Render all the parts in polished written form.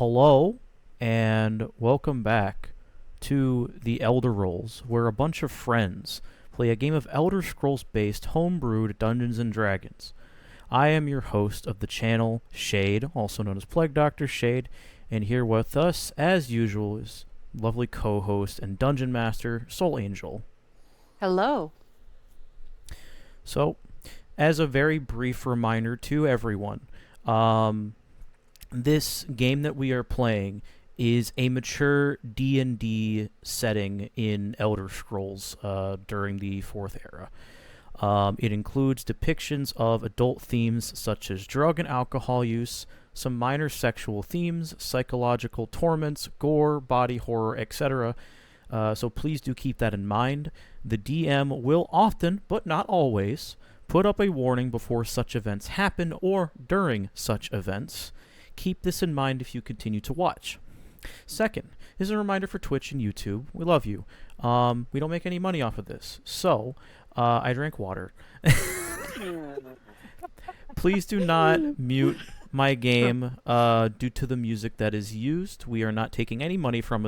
Hello, and welcome back to TheElderRoles, where a bunch of friends play a game of Elder Scrolls based homebrewed Dungeons and Dragons. I am your host of the channel, Shade, also known as Plague Doctor Shade, and here with us, as usual, is lovely co host and dungeon master, Soul Angel. Hello. So, as a very brief reminder to everyone, um, this game that we are playing is a mature D&D setting in Elder Scrolls during the Fourth Era. It includes depictions of adult themes such as drug and alcohol use, some minor sexual themes, psychological torments, gore, body horror, etc. So please do keep that in mind. The DM will often, but not always, put up a warning before such events happen or during such events. Keep this in mind if you continue to watch. Second is a reminder for Twitch and YouTube. We love you. We don't make any money off of this. So, I drank water. Please do not mute my game due to the music that is used. We are not taking any money from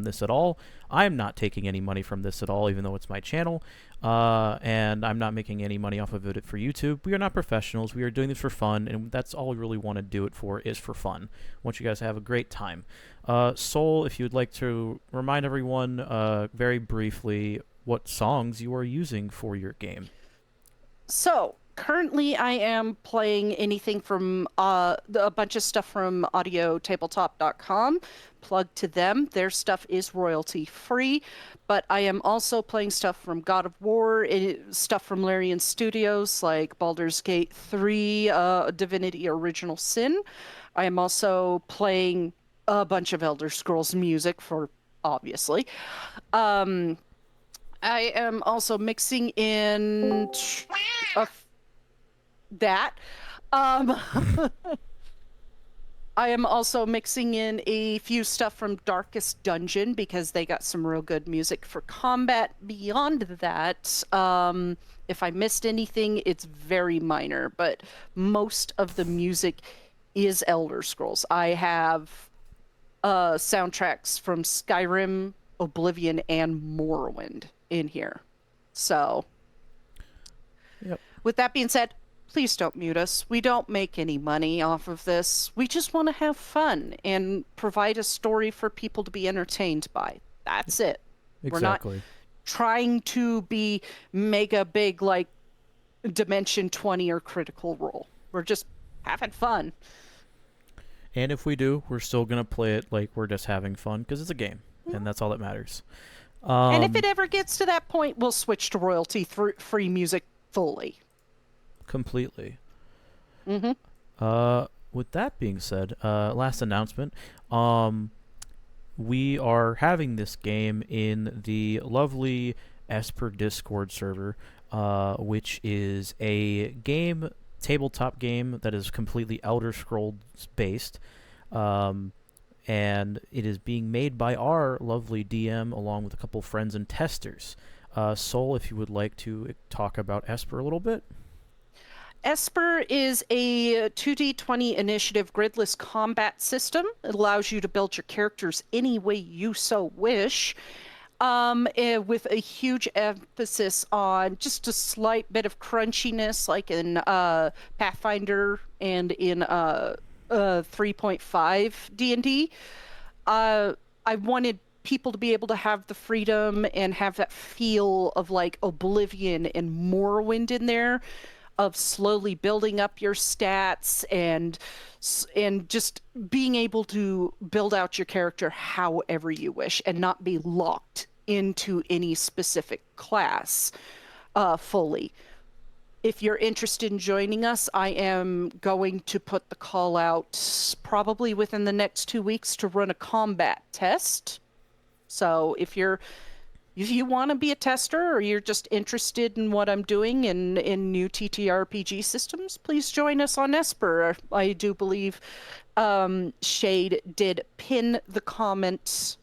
this at all. I'm not taking any money from this at all, even though it's my channel. And I'm not making any money off of it for YouTube. We are not professionals. We are doing this for fun, and that's all we really want to do it for, is for fun. I want you guys to have a great time. Soul, if you would like to remind everyone very briefly what songs you are using for your game. So, currently I am playing anything from a bunch of stuff from audiotabletop.com. Plug to them. Their stuff is royalty free, but I am also playing stuff from God of War, stuff from Larian Studios like Baldur's Gate 3, Divinity Original Sin. I am also playing a bunch of Elder Scrolls music for obviously. I am also mixing in that. Um, I am also mixing in a few stuff from Darkest Dungeon because they got some real good music for combat. Beyond that, if I missed anything, it's very minor, but most of the music is Elder Scrolls. I have soundtracks from Skyrim, Oblivion, and Morrowind in here. So, Yep. with that being said, please don't mute us. We don't make any money off of this. We just want to have fun and provide a story for people to be entertained by. That's it. Exactly. We're not trying to be mega big like Dimension 20 or Critical Role. We're just having fun. And if we do, we're still going to play it like we're just having fun because it's a game, and that's all that matters. And if it ever gets to that point, we'll switch to royalty-free music fully. Completely. Mm-hmm. With that being said, last announcement. We are having this game in the lovely Esper Discord server, which is a tabletop game that is completely Elder Scrolls based. And it is being made by our lovely DM along with a couple friends and testers. Soul, if you would like to talk about Esper a little bit. Esper is a 2D20 initiative gridless combat system. It allows you to build your characters any way you so wish, with a huge emphasis on just a slight bit of crunchiness, like in Pathfinder and in 3.5 D&D. I wanted people to be able to have the freedom and have that feel of like Oblivion and Morrowind in there, of slowly building up your stats and just being able to build out your character however you wish and not be locked into any specific class fully. If you're interested in joining us, I am going to put the call out probably within the next 2 weeks to run a combat test. So if you want to be a tester or you're just interested in what I'm doing in new TTRPG systems, please join us on Esper. I do believe Shade did pin the comments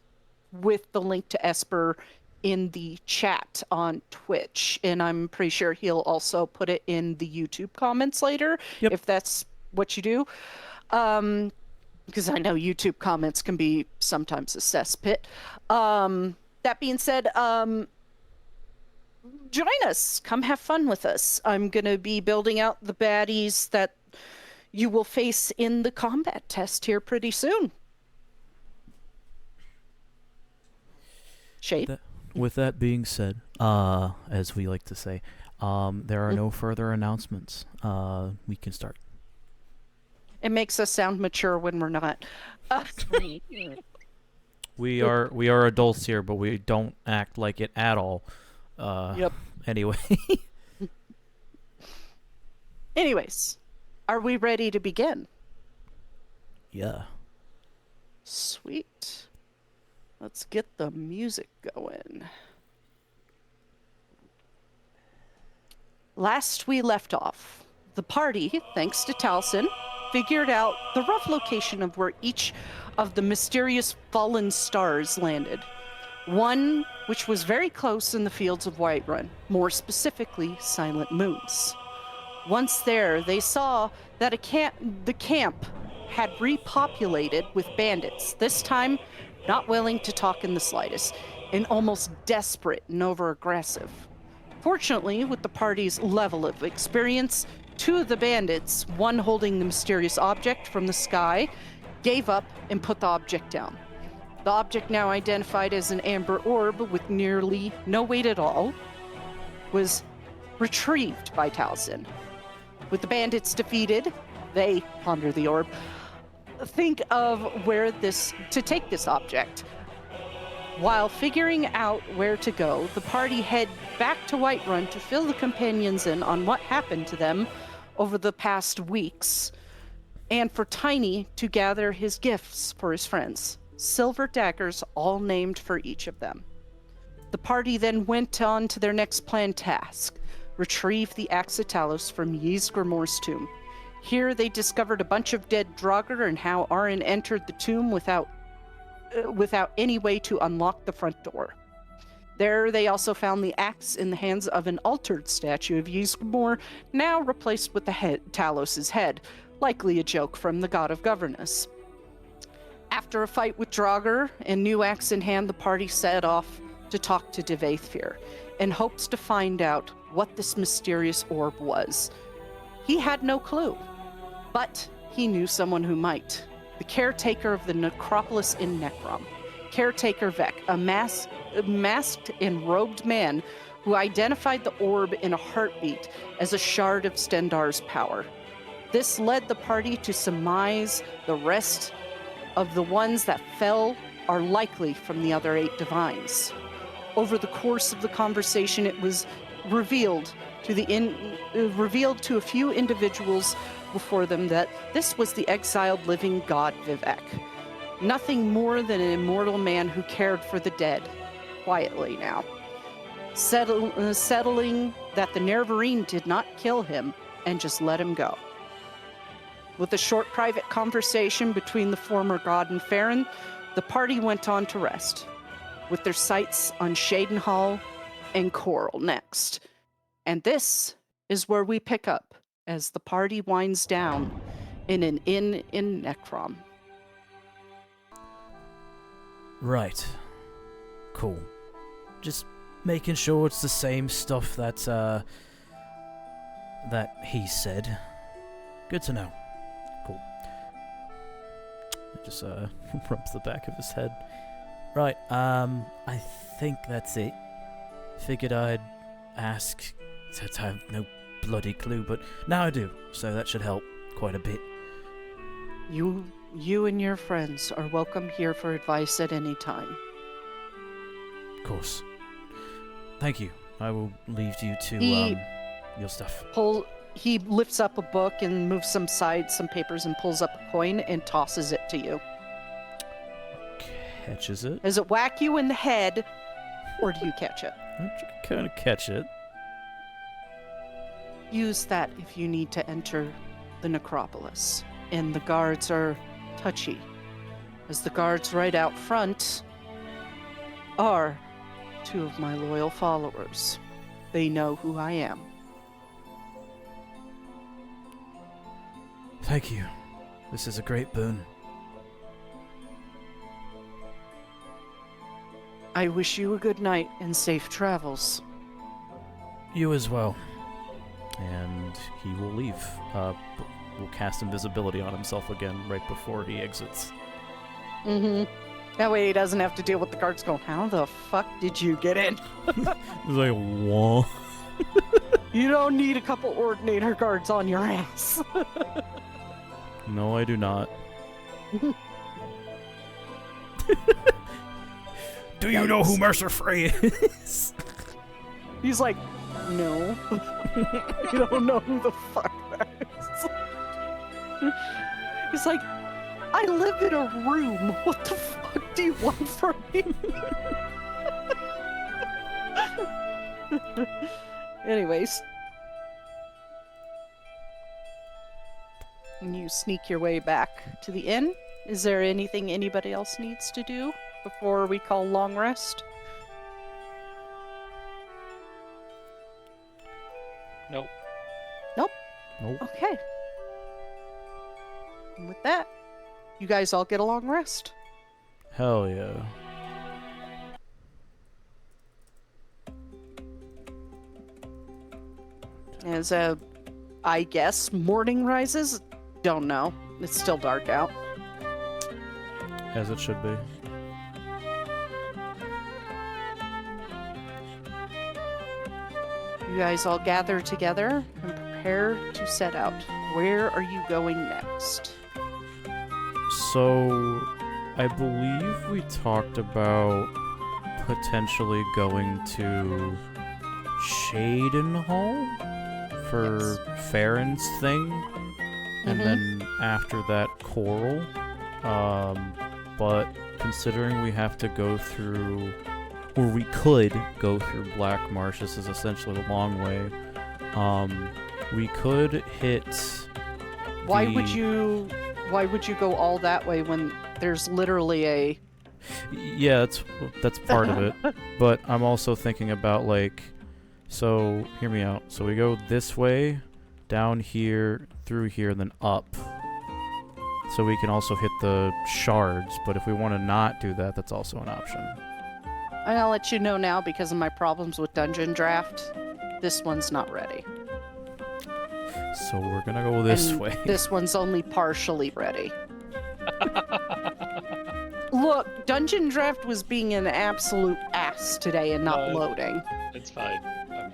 with the link to Esper in the chat on Twitch, and I'm pretty sure he'll also put it in the YouTube comments later, Yep. if that's what you do. Um, because I know YouTube comments can be sometimes a cesspit. That being said, join us. Come have fun with us. I'm going to be building out the baddies that you will face in the combat test here pretty soon. Shade? With that being said, as we like to say, there are no further announcements. We can start. It makes us sound mature when we're not. We are adults here, but we don't act like it at all. Yep. Anyway. Anyways, are we ready to begin? Yeah. Sweet. Let's get the music going. Last we left off, the party, thanks to Taliesin, figured out the rough location of where each of the mysterious fallen stars landed. One which was very close in the fields of Whiterun, more specifically Silent Moons. Once there, they saw that the camp had repopulated with bandits, this time not willing to talk in the slightest, and almost desperate and over-aggressive. Fortunately, with the party's level of experience, two of the bandits, one holding the mysterious object from the sky, gave up and put the object down. The object, now identified as an amber orb with nearly no weight at all, was retrieved by Taliesin. With the bandits defeated, they ponder the orb, think of where to take this object. While figuring out where to go, the party head back to Whiterun to fill the companions in on what happened to them over the past weeks, and for Tiny to gather his gifts for his friends. Silver daggers, all named for each of them. The party then went on to their next planned task: retrieve the Axe of Talos from Ysgramor's tomb. Here they discovered a bunch of dead Draugr and how Arin entered the tomb without any way to unlock the front door. There they also found the axe in the hands of an altered statue of Ysgramor, now replaced with Talos' head, likely a joke from the god of governance. After a fight with Draugr and new axe in hand, the party set off to talk to Devathfir in hopes to find out what this mysterious orb was. He had no clue, but he knew someone who might. The caretaker of the necropolis in Necrom, Caretaker Vec, a masked and robed man who identified the orb in a heartbeat as a shard of Stendarr's power. This led the party to surmise the rest of the ones that fell are likely from the other 8 divines. Over the course of the conversation, it was revealed to a few individuals before them that this was the exiled living god Vivek. Nothing more than an immortal man who cared for the dead, quietly now. Settling that the Nerevarine did not kill him and just let him go. With a short private conversation between the former god and Feron, the party went on to rest, with their sights on Cheydinhal and Coral next. And this is where we pick up as the party winds down in an inn in Necrom. Right. Cool. Just making sure it's the same stuff that he said. Good to know. Cool. It just rubs the back of his head. Right, I think that's it. Figured I'd ask, since I have no bloody clue, but now I do, so that should help quite a bit. You and your friends are welcome here for advice at any time. Of course. Thank you. I will leave you to your stuff. He lifts up a book and moves some papers and pulls up a coin and tosses it to you. Catches it? Does it whack you in the head, or do you catch it? I kind of catch it. Use that if you need to enter the necropolis. And the guards are touchy, as the guards right out front are 2 of my loyal followers. They know who I am. Thank you. This is a great boon. I wish you a good night and safe travels. You as well. And he will leave. Will cast invisibility on himself again right before he exits. Mm-hmm. That way he doesn't have to deal with the guards going, how the fuck did you get in? He's like, whoa. You don't need a couple ordinator guards on your ass. No, I do not. Do you know who Mercer Frey is? He's like, no. You don't know who the fuck that is. He's like, I live in a room. What the fuck do you want from me? Anyways. And you sneak your way back to the inn. Is there anything anybody else needs to do before we call long rest? Nope. Nope. Nope. Okay. And with that, you guys all get a long rest. Hell yeah. As I guess morning rises. Don't know. It's still dark out. As it should be. You guys all gather together and prepare to set out. Where are you going next? So, I believe we talked about potentially going to Cheydinhal for Feron's thing, and then after that, Coral. But considering we have to go through, or we could go through Black Marsh, this is essentially a long way. We could hit. Why would you go all that way when there's literally a? Yeah, that's part of it. But I'm also thinking about like, so hear me out. So we go this way, down here, through here, and then up. So we can also hit the shards. But if we want to not do that, that's also an option. I'll let you know now because of my problems with Dungeon Draft. This one's not ready. So we're gonna go this way. This one's only partially ready. Look, Dungeon Draft was being an absolute ass today and not loading. It's fine. I'm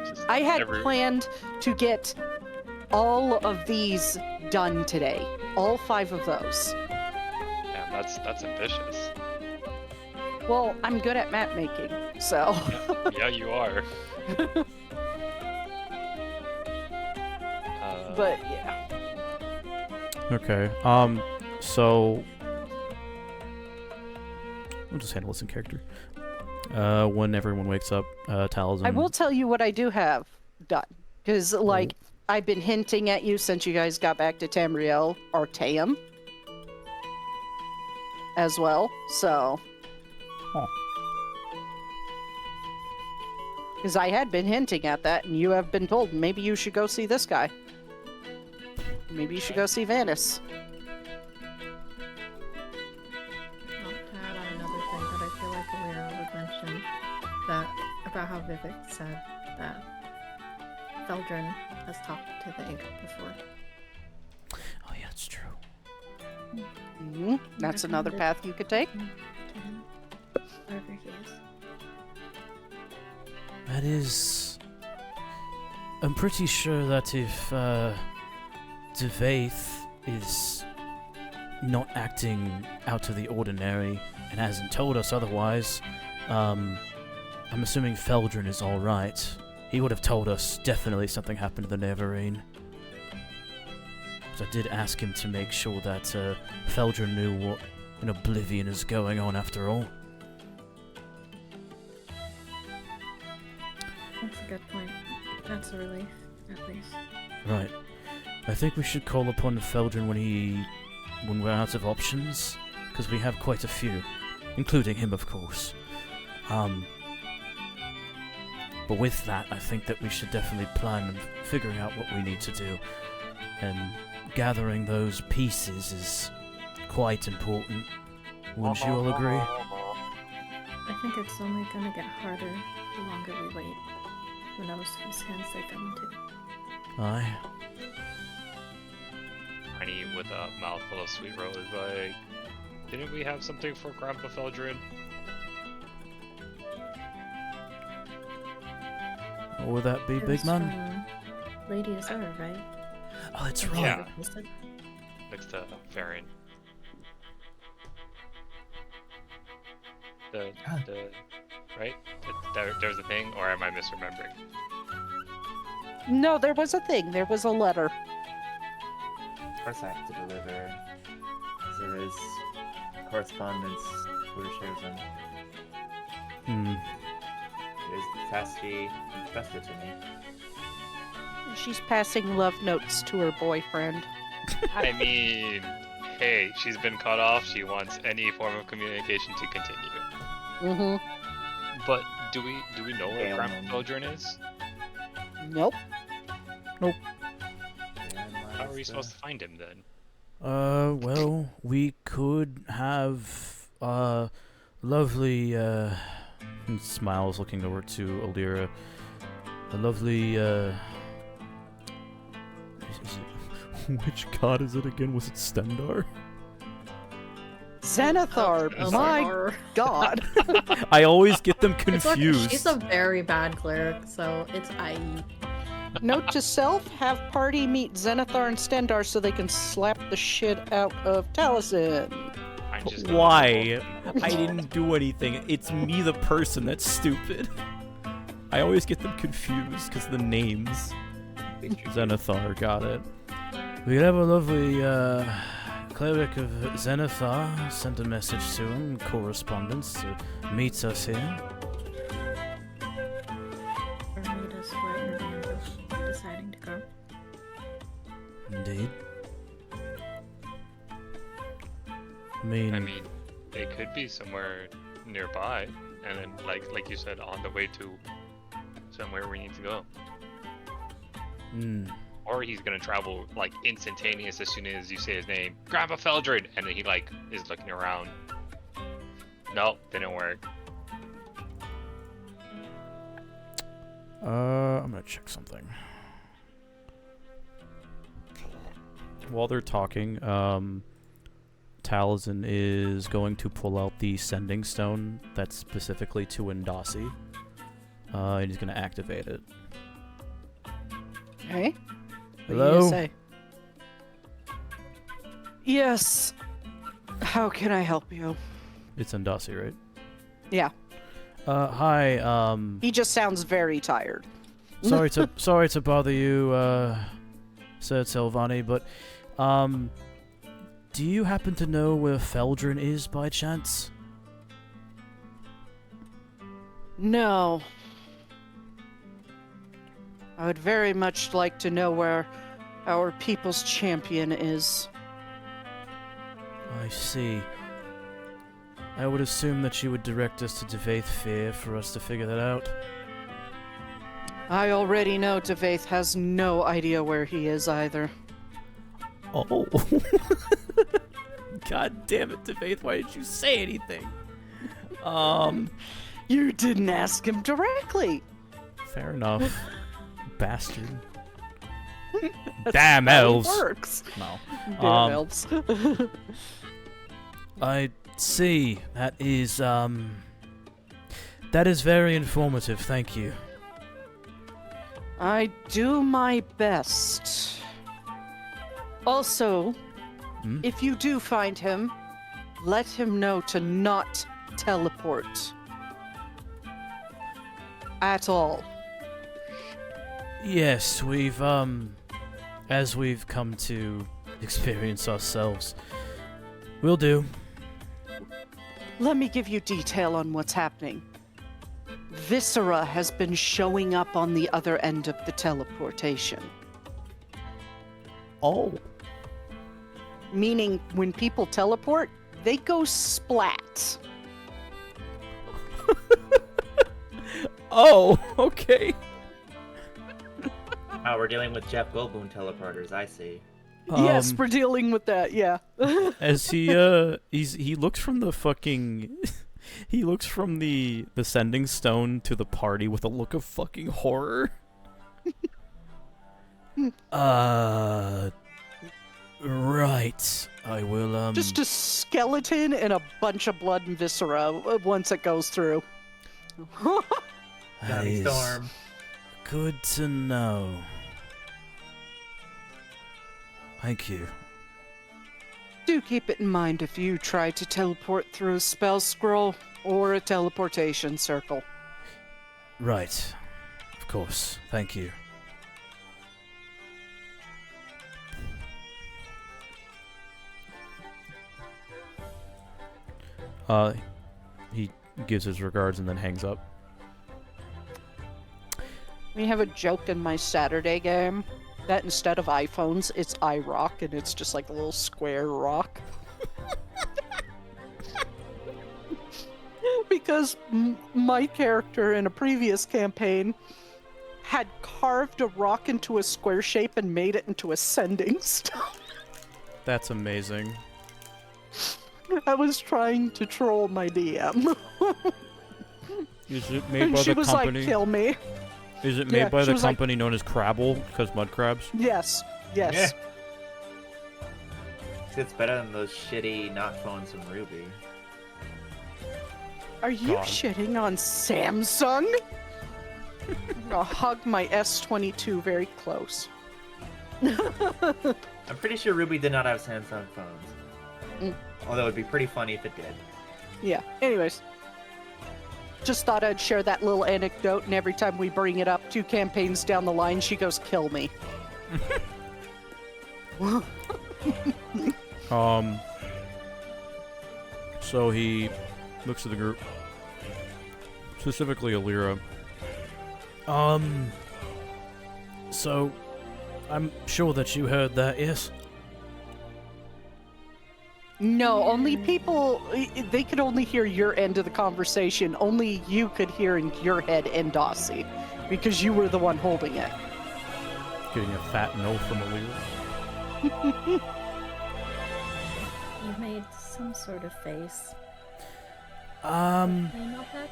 just I had planned to get all of these done today. All 5 of those. Man, that's ambitious. Well, I'm good at map making, so. Yeah, you are. But yeah. Okay. So we'll just handle this in character. When everyone wakes up, Talzin. I will tell you what I do have done, because like I've been hinting at you since you guys got back to Tamriel or Tam as well. So. Because I had been hinting at that, and you have been told maybe you should go see this guy. Maybe you should go see Vanis. I'll add on another thing that I feel like Alira would mention, that about how Vivek said that Feldrin has talked to the ink before. Oh yeah, it's true. That's another path you could take. To him, wherever he is. That is. I'm pretty sure that if Devaith is not acting out of the ordinary and hasn't told us otherwise, I'm assuming Feldrin is alright. He would have told us definitely something happened to the Neverine. Because I did ask him to make sure that Feldrin knew what in Oblivion is going on after all. That's a good point. That's a relief, at least. Right. I think we should call upon Feldrin when we're out of options, because we have quite a few, including him, of course. But with that, I think that we should definitely plan on figuring out what we need to do, and gathering those pieces is quite important. Wouldn't you all agree? I think it's only gonna get harder the longer we wait. Who knows whose hands they fell into. Aye. Tiny with a mouthful of sweet roll is like, didn't we have something for Grandpa Feldrin? What would that be, It big was man? from Lady Azura, right? Oh, that's That's right. Yeah. what we said. Next to Feron. The right? There's a thing, or am I misremembering? No, there was a thing. There was a letter. Of course I have to deliver. As there is correspondence who shares them. Hmm. It is the Tasty entrusted to me. She's passing love notes to her boyfriend. I mean, hey, she's been cut off. She wants any form of communication to continue. Mm-hmm. But do we know where Grandpa Feldrin is? Nope. How are we supposed to find him then? Well, we could have, lovely, he smiles looking over to Alira. A lovely, which god is it again? Was it Stendar? Xanathar, Oh, my Or- god. I always get them It's okay, confused. she's a very bad cleric, so it's IE. Note to self, have party meet Xanathar and Stendar so they can slap the shit out of Taliesin. I'm just gonna Why? roll. I didn't do anything. It's me, the person, that's stupid. I always get them confused because the names. Xanathar, got it. We have a lovely, cleric of Xanathar sent a message to him, correspondence, to meet us here. Or meet us where in the ambush, deciding to go. Indeed. I mean, They could be somewhere nearby, and then like you said, on the way to somewhere we need to go. Or he's gonna travel like instantaneous as soon as you say his name, Grandpa Feldrin, and then he like is looking around. Nope, didn't work. I'm gonna check something. While they're talking, Taliesin is going to pull out the sending stone that's specifically to Indasi. And he's gonna activate it. Okay. What do Hello? you say? Yes. How can I help you? It's Indasi, right? Yeah. Hi, He just sounds very tired. sorry to bother you, Sir Selvani, but, do you happen to know where Feldrin is by chance? No. I would very much like to know where our people's champion is. I see. I would assume that you would direct us to Devaith Fear for us to figure that out. I already know Devaith has no idea where he is either. Oh. God damn it, Devaith, why didn't you say anything? You didn't ask him directly. Fair enough. Bastard. That's Damn how it elves. works. No. Damn elves. I see. That is very informative, thank you. I do my best. Also, Hmm? if you do find him, let him know to not teleport. At all. Yes, we've, as we've come to experience ourselves. Will do. Let me give you detail on what's happening. Viscera has been showing up on the other end of the teleportation. Oh. Meaning, when people teleport, they go splat. Oh, okay. Oh, we're dealing with Jeff Goldblum teleporters, I see. Yes, we're dealing with that, yeah. As he looks from the fucking He looks from the sending stone to the party with a look of fucking horror. Right. I will, Just a skeleton and a bunch of blood and viscera once it goes through. that Johnny is Storm. good to know. Thank you. Do keep it in mind if you try to teleport through a spell scroll or a teleportation circle. Right. Of course. Thank you. He gives his regards and then hangs up. We have a joke in my Saturday game that instead of iPhones, it's iRock, and it's just like a little square rock. Because my character in a previous campaign had carved a rock into a square shape and made it into a sending stone. That's amazing. I was trying to troll my DM. Is it made And by she the was company? like, kill me. Is it made Yeah, by she the was like- company known as Crabble? Because mud crabs? Yes, yes. Yeah. It's better than those shitty not phones from Ruby. Are you God. shitting on Samsung? I'll hug my S22 very close. I'm pretty sure Ruby did not have Samsung phones. Mm. Although it'd be pretty funny if it did. Yeah, anyways. Just thought I'd share that little anecdote, and every time we bring it up 2 campaigns down the line, she goes, kill me. So he looks at the group. Specifically Alira. So I'm sure that you heard that, yes? No, only people, they could only hear your end of the conversation. Only you could hear in your head and Dossie, because you were the one holding it. Getting a fat no from Alira. You made some sort of face. Um, Can you not that?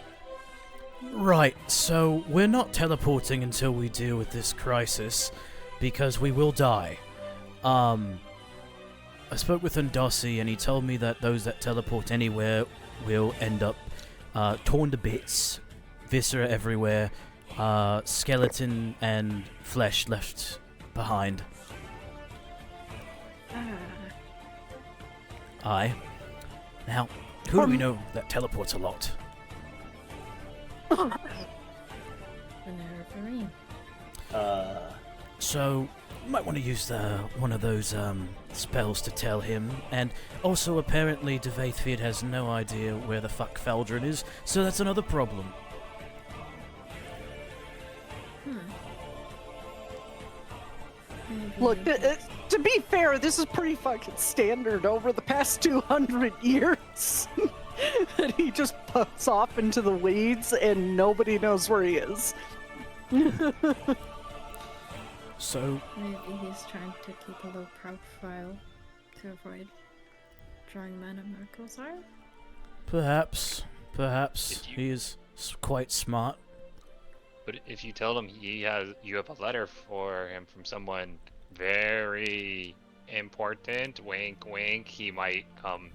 right, so we're not teleporting until we deal with this crisis, because we will die. I spoke with Ndossi, and he told me that those that teleport anywhere will end up torn to bits, viscera everywhere, skeleton and flesh left behind. Aye. Now, who do we know that teleports a lot? Feron. So, you might want to use one of those spells to tell him. And also, apparently, TheVoidProphecy has no idea where the fuck Feldrin is, so that's another problem. Maybe. Look, to be fair, this is pretty fucking standard over the past 200 years. And he just puts off into the weeds and nobody knows where he is. So, Maybe he's trying to keep a low profile to avoid drawing men of Miracle's eye. perhaps If you- he is quite smart. But if you tell him you have a letter for him from someone very important, wink wink, he might come.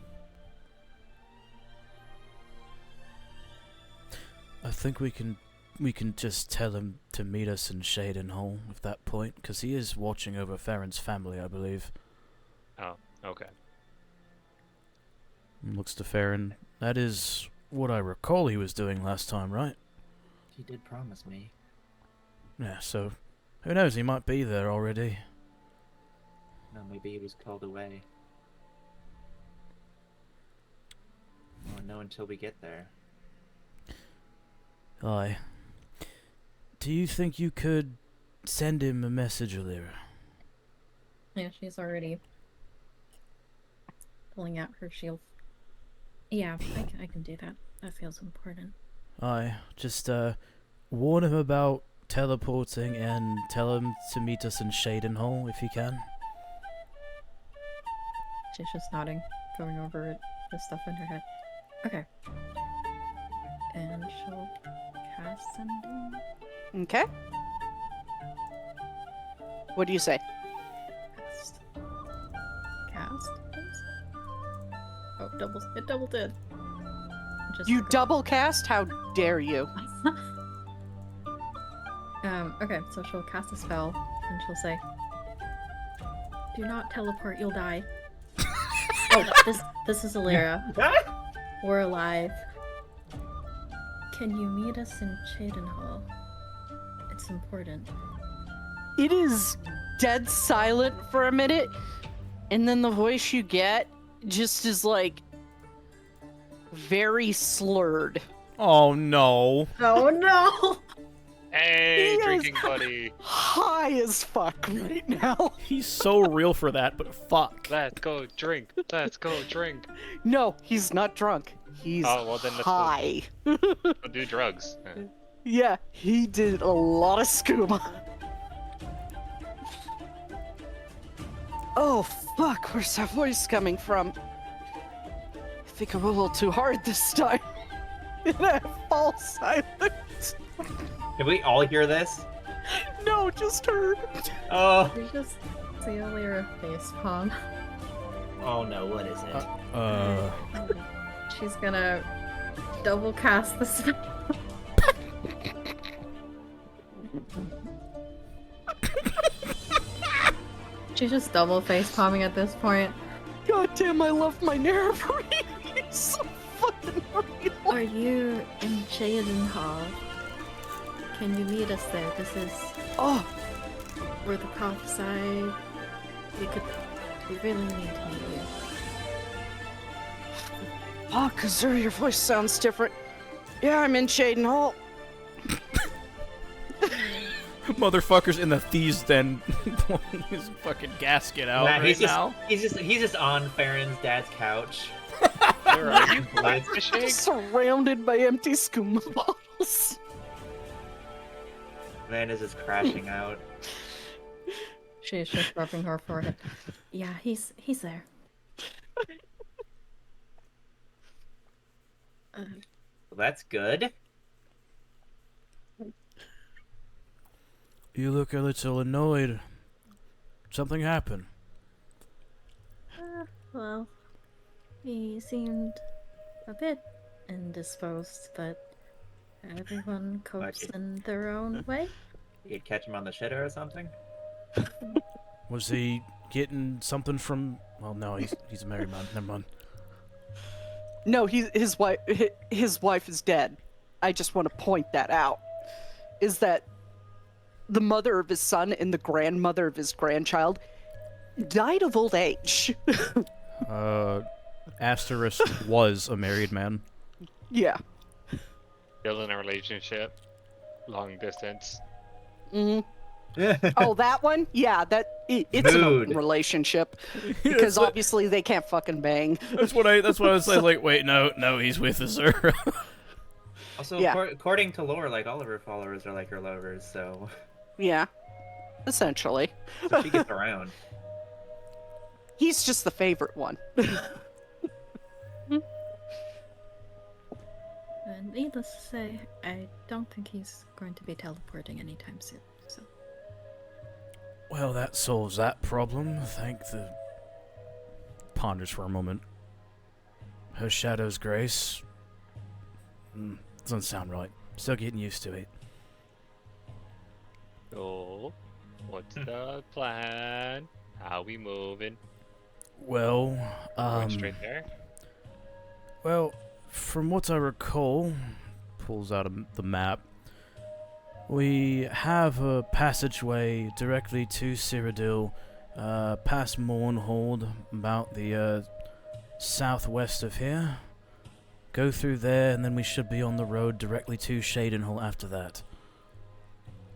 I think we can just tell him to meet us in Cheydinhal at that point, because he is watching over Feron's family, I believe. Oh, okay. And looks to Feron. That is what I recall he was doing last time, right? He did promise me. Yeah, so who knows, he might be there already. No, maybe he was called away. Won't know until we get there. Aye. Do you think you could send him a message, Alira? Yeah, she's already pulling out her shield. Yeah, I can do that. That feels important. Aye. Just warn him about teleporting and tell him to meet us in Cheydinhal if he can. She's just nodding, going over it, the stuff in her head. Okay. and she'll cast sending. Okay. What do you say? Cast, please. Oh, it double did. Just You forgot. double cast? How dare you? Okay, so she'll cast a spell, and she'll say, "Do not teleport, you'll die." Oh, this is Illyria. We're alive. Can you meet us in Cheydinhal? It's important. It is dead silent for a minute, and then the voice you get just is like very slurred. Oh no. Oh no! Hey, He is- drinking buddy. High as fuck right now. He's so real for that, but fuck. Let's go drink. Let's go drink. No, he's not drunk. He's Oh, well, then let's go. high. Go do drugs. Yeah, he did a lot of scuba. Oh, fuck, where's that voice coming from? I think I'm a little too hard this time. And I fall silent. Did we all hear this? No, just her. Oh. You just see Illyria facepalm. Oh no, what is it? She's gonna double cast the spell. She's just double facepalming at this point. God damn, I love my narrator. He's so fucking real. Are you in Cheydinhal? Can you meet us there? This is Oh, where the prophesy. We really need to meet you. fuck, Kazur, your voice sounds different. Yeah, I'm in Cheydinhal. Motherfucker's in the thieves' den pulling his fucking gasket out Nah, right now. he's just on Feron's dad's couch. Where are you? Flat fishing? Surrounded by empty skooma bottles. Man is just crashing out. She's just rubbing her forehead. Yeah, he's there. Well, that's good. You look a little annoyed. Something happened. Well, he seemed a bit indisposed, but everyone copes Okay. in their own way. You'd catch him on the shitter or something? Was he getting something from... Well, no, he's a married man. Never mind. No, his wife is dead. I just want to point that out. Is that the mother of his son and the grandmother of his grandchild died of old age. Asterisk was a married man. Yeah. Still in a relationship. Long distance. hmm Oh, that one? Yeah, it's an open Mood. relationship because obviously they can't fucking bang. That's what I was like, wait, no, he's with Azura. Also, Yeah. according to lore, like all of her followers are like her lovers, so Yeah, essentially. she gets around. He's just the favorite one. And needless to say, I don't think he's going to be teleporting anytime soon. So Well, that solves that problem. Thank the... Ponders for a moment. Her shadow's grace. Doesn't sound right. Still getting used to it. So, what's the plan? How we moving? Well, Going straight there? Well, from what I recall, pulls out the map, we have a passageway directly to Cyrodiil, past Mournhold, about the southwest of here. Go through there, and then we should be on the road directly to Cheydinhal after that.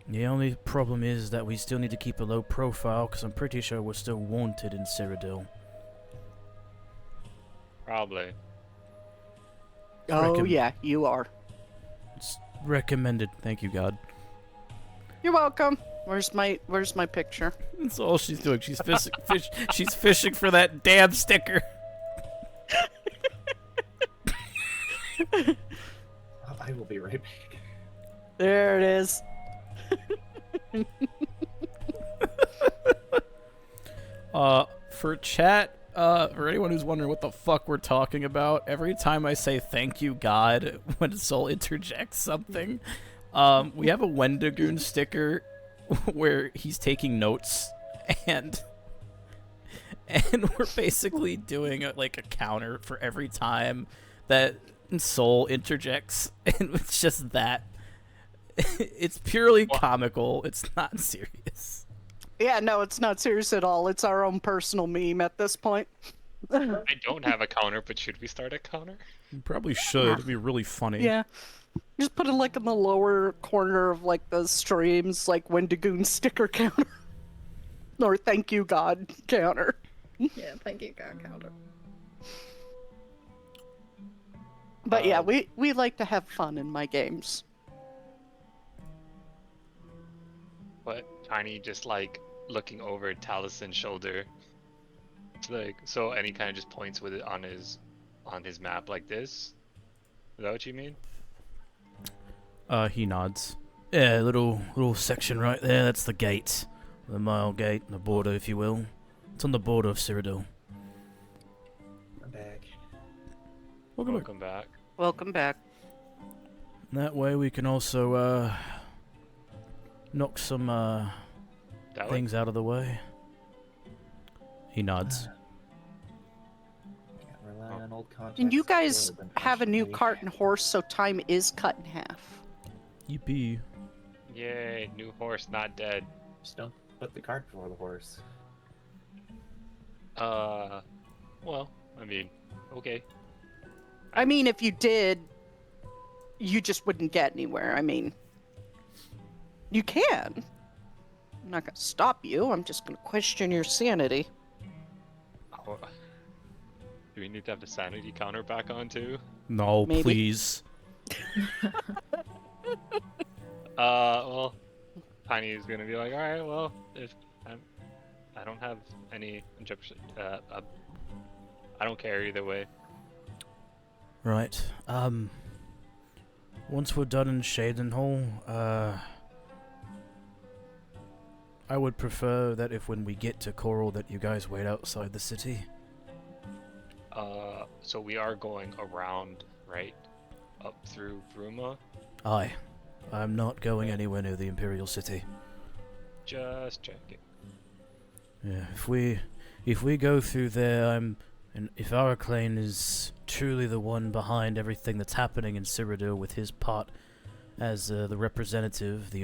The only problem is that we still need to keep a low profile, because I'm pretty sure we're still wanted in Cyrodiil. Probably. Oh yeah, you are. It's recommended. Thank you, God. You're welcome. Where's my picture? That's all she's doing. She's she's fishing for that damn sticker. I will be right back. There it is. For chat, for anyone who's wondering what the fuck we're talking about, every time I say thank you, God, when Soul interjects something, we have a Wendigoon sticker where he's taking notes, and we're basically doing a counter for every time that Soul interjects, and it's just that. It's purely comical. It's not serious. Yeah, no, it's not serious at all. It's our own personal meme at this point. I don't have a counter, but should we start a counter? You probably should. It'd be really funny. Yeah. Just put it in the lower corner of the streams, Wendigoon sticker counter. Or thank you God counter. Yeah, thank you, God counter. But yeah, we like to have fun in my games. But Tiny just looking over Talison's shoulder. So, and he kind of just points with it on his map like this. Is that what you mean? He nods. Yeah, little section right there. That's the gate, the mile gate, the border, if you will. It's on the border of Cyrodiil. I'm back. Welcome back. Welcome back. That way we can also knock some That things out of the way. He nods. Can't rely on old contacts. And you guys Good, have a new unfortunately. cart and horse, so time is cut in half. Yippee. Yay, new horse not dead. Just don't put the cart before the horse. Well, I mean, okay. I mean, if you did, you just wouldn't get anywhere. I mean, you can. I'm not going to stop you. I'm just going to question your sanity. Oh, do we need to have the sanity counter back on too? No, Maybe. please. Well, Tiny is gonna be like, all right, well, if I don't have any injection, I don't care either way. Right. Once we're done in Cheydinhal, I would prefer that if when we get to Coral that you guys wait outside the city. So we are going around, right, up through Bruma. Aye. I'm not going anywhere near the Imperial City. Just checking. Yeah, if we go through there, and if Araclane is truly the one behind everything that's happening in Cyrodiil with his part as the representative,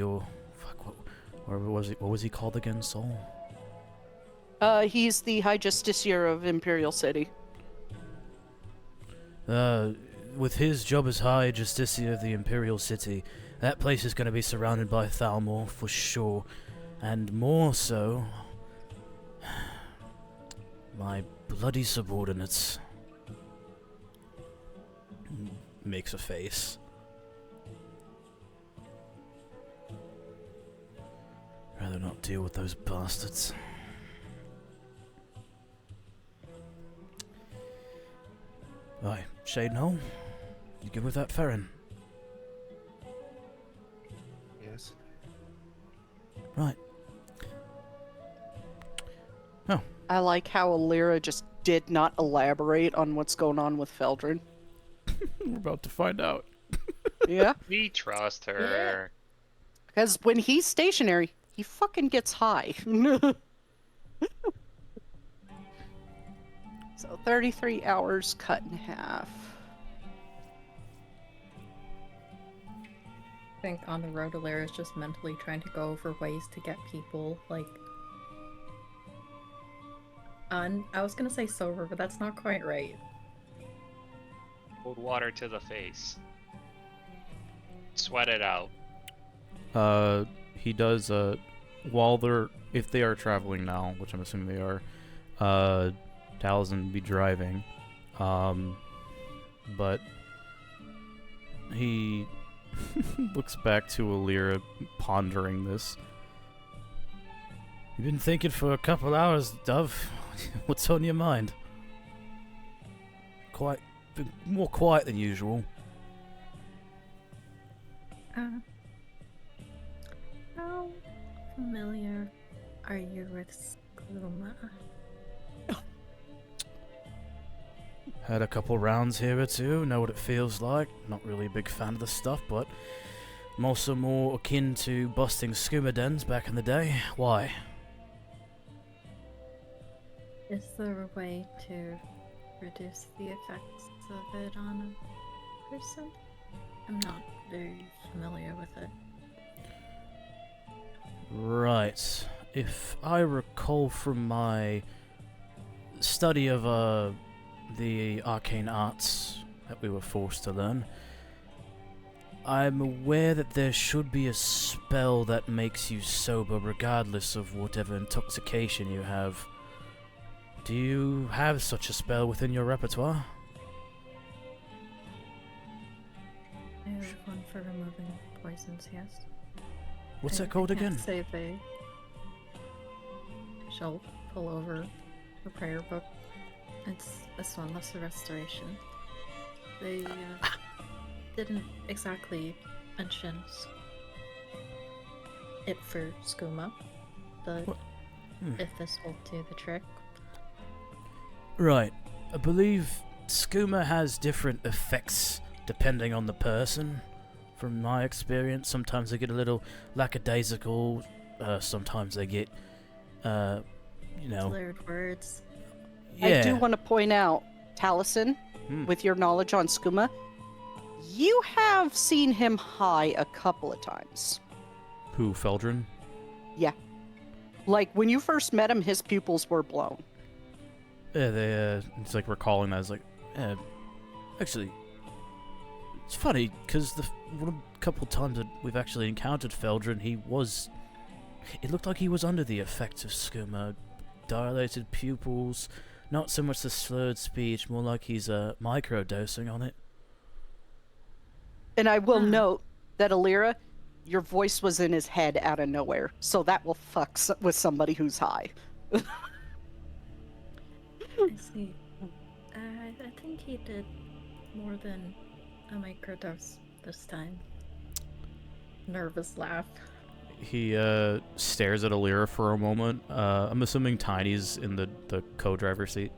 what was he called again, Saul? He's the High Justiciar of Imperial City. With his job as High Justiciar of the Imperial City, that place is going to be surrounded by Thalmor for sure, and more so, my bloody subordinates. Makes a face. Rather not deal with those bastards. Right, Cheydinhal, you good with that, Feron? Yes. Right. I like how Alira just did not elaborate on what's going on with Feldrin. We're about to find out. Yeah. We trust her. Because when he's stationary, he fucking gets high. So 33 hours cut in half. I think on the road, Alera is just mentally trying to go over ways to get people, I was gonna say sober, but that's not quite right. Cold water to the face. Sweat it out. He does, if they are traveling now, which I'm assuming they are, Taliesin will be driving, but he looks back to Alira, pondering this. You've been thinking for a couple hours, Dove. What's on your mind? More quiet than usual. How familiar are you with Skooma? Had a couple rounds here or two, know what it feels like. Not really a big fan of the stuff, but I'm also more akin to busting skooma dens back in the day. Why? Is there a way to reduce the effects of it on a person? I'm not very familiar with it. Right. If I recall from my study of the arcane arts that we were forced to learn, I'm aware that there should be a spell that makes you sober regardless of whatever intoxication you have. Do you have such a spell within your repertoire? I have one for removing poisons, yes. What's that called again? Save a... She'll pull over her prayer book. It's this one, Lesser Restoration. They didn't exactly mention it for skooma, but if this will do the trick. Right. I believe skooma has different effects depending on the person. From my experience, sometimes they get a little lackadaisical, sometimes they get, Slurred words. yeah. I do want to point out, Taliesin, with your knowledge on skooma, you have seen him high a couple of times. Who, Feldrin? Yeah. Like, when you first met him, his pupils were blown. Yeah, it's like recalling that. It's like, actually, it's funny, because a couple times that we've actually encountered Feldrin, it looked like he was under the effects of skooma. Dilated pupils, not so much the slurred speech, more like he's micro-dosing on it. And I will note that, Alira, your voice was in his head out of nowhere, so that will fuck with somebody who's high. I see. I think he did more than a microdose this time. Nervous laugh. He stares at Alira for a moment. I'm assuming Tiny's in the co-driver seat.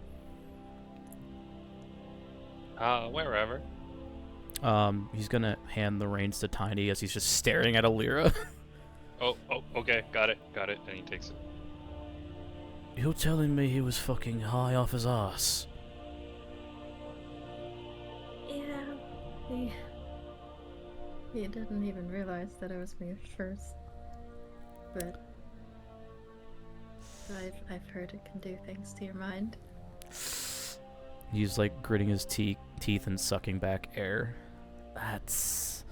Wherever. He's gonna hand the reins to Tiny as he's just staring at Alira. Oh, okay, got it. And he takes it. You're telling me he was fucking high off his ass? Yeah, he didn't even realize that it was me at first. But I've heard it can do things to your mind. He's like gritting his teeth and sucking back air. That's...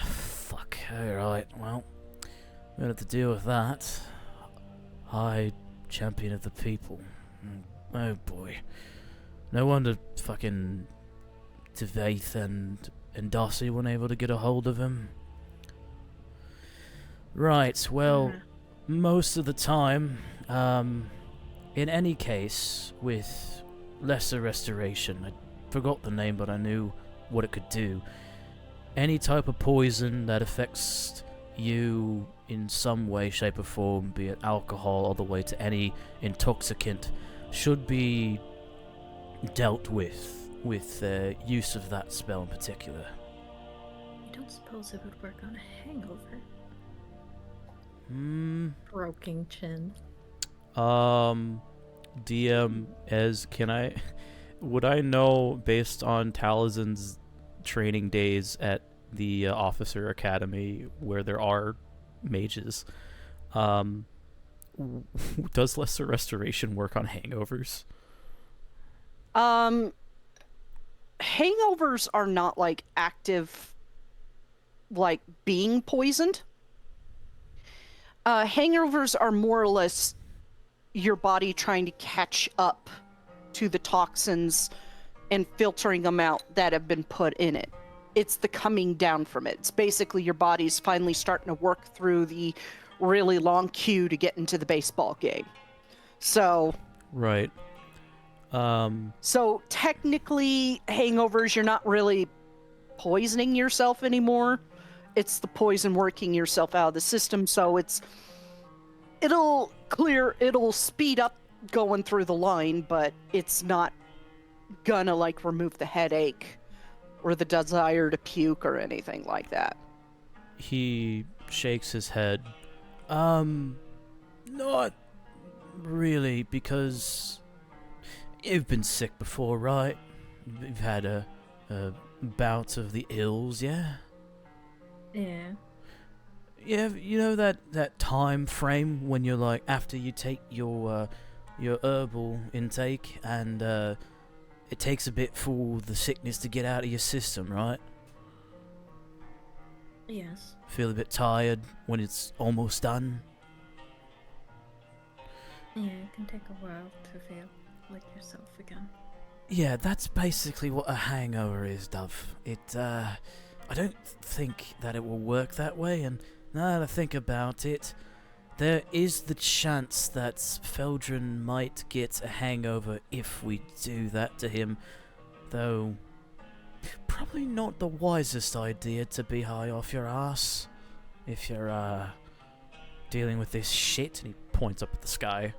fuck. Alright, well, we're gonna have to deal with that. High champion of the people. Oh boy. No wonder fucking Devaith and Darcy weren't able to get a hold of him. Right, well, most of the time, in any case, with Lesser Restoration, I forgot the name, but I knew what it could do. Any type of poison that affects you in some way, shape, or form, be it alcohol all the way to any intoxicant, should be dealt with use of that spell in particular. I don't suppose it would work on a hangover. Broken chin. DM, would I know, based on Talizin's training days at the Officer Academy, where there are mages, does Lesser Restoration work on hangovers? Hangovers are not, like, active, like, being poisoned. Hangovers are more or less your body trying to catch up to the toxins and filtering them out that have been put in it. It's the coming down from it. It's basically your body's finally starting to work through the really long queue to get into the baseball game. So... Right. So technically, hangovers, you're not really poisoning yourself anymore. It's the poison working yourself out of the system, so it'll speed up going through the line, but it's not gonna like remove the headache or the desire to puke or anything like that. He shakes his head. Not really, because you've been sick before, right? You've had a bout of the ills, yeah? Yeah. Yeah, you know that time frame when you're like, after you take your herbal intake and it takes a bit for the sickness to get out of your system, right? Yes. Feel a bit tired when it's almost done. Yeah, it can take a while to feel like yourself again. Yeah, that's basically what a hangover is, Dove. I don't think that it will work that way, and now that I think about it, there is the chance that Feldrin might get a hangover if we do that to him, though probably not the wisest idea to be high off your ass if you're dealing with this shit. And he points up at the sky.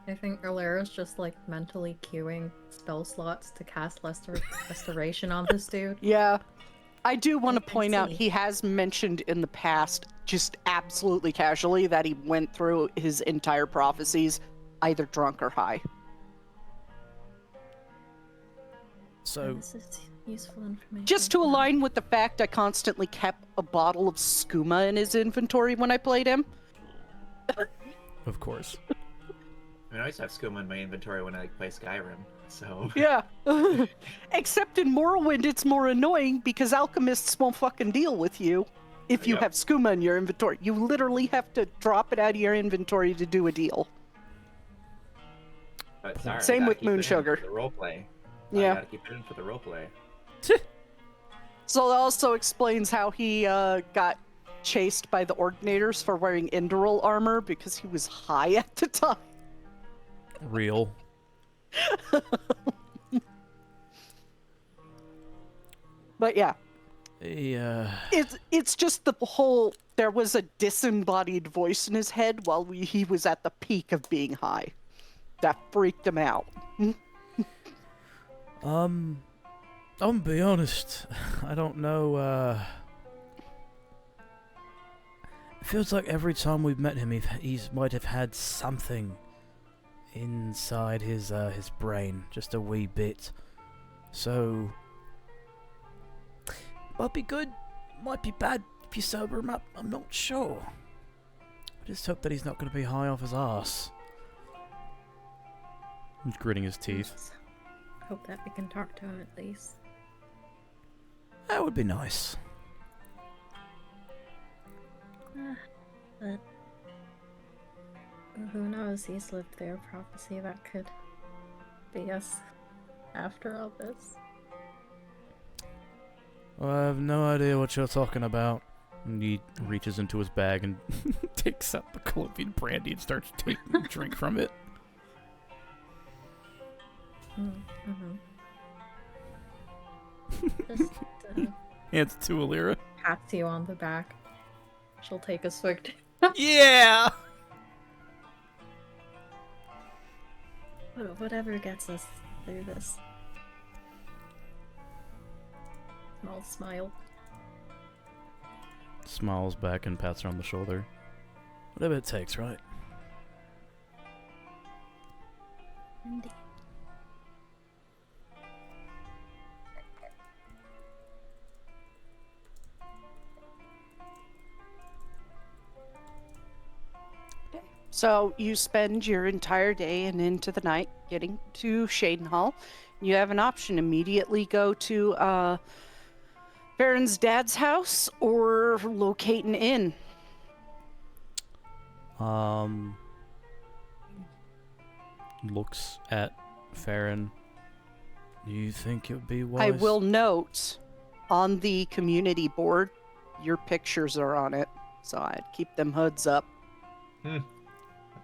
I think Alera's just like mentally queuing spell slots to cast restoration on this dude. Yeah. I do want to I point out see. he has mentioned in the past, just absolutely casually, that he went through his entire prophecies either drunk or high. So, This is useful information. Just to align with the fact I constantly kept a bottle of skooma in his inventory when I played him. of course. I mean, I always have skooma in my inventory when I play Skyrim, so... Yeah. Except in Morrowind, it's more annoying because alchemists won't fucking deal with you if you Yep. have skooma in your inventory. You literally have to drop it out of your inventory to do a deal. But sorry, I Same gotta with keep it moon in sugar. for the roleplay. I Yeah. gotta keep it in for the roleplay. So that also explains how he got chased by the Ordinators for wearing Enderal armor because he was high at the time. Real. But yeah, Yeah. it's just the whole. There was a disembodied voice in his head while he was at the peak of being high. That freaked him out. I'm gonna be honest. I don't know. It feels like every time we've met him, he's might have had something inside his brain, just a wee bit. So, might be good, might be bad if you sober him up. I'm not sure. I just hope that he's not going to be high off his ass. He's gritting his teeth. Let's hope that we can talk to him at least. That would be nice. But who knows? He's lived their prophecy. That could be us after all this. Well, I have no idea what you're talking about. And he reaches into his bag and takes out the Colombian brandy and starts taking a drink from it. Mm-hmm. Just Hands it to Alira. pats you on the back. She'll take a swig. Yeah! Whatever gets us through this. Small smile. Smiles back and pats her on the shoulder. Whatever it takes, right? Indeed. So you spend your entire day and into the night getting to Cheydinhal. You have an option: immediately go to Feron's dad's house or locate an inn. Looks at Feron. Do you think it would be wise? I will note on the community board, your pictures are on it, so I'd keep them hoods up. It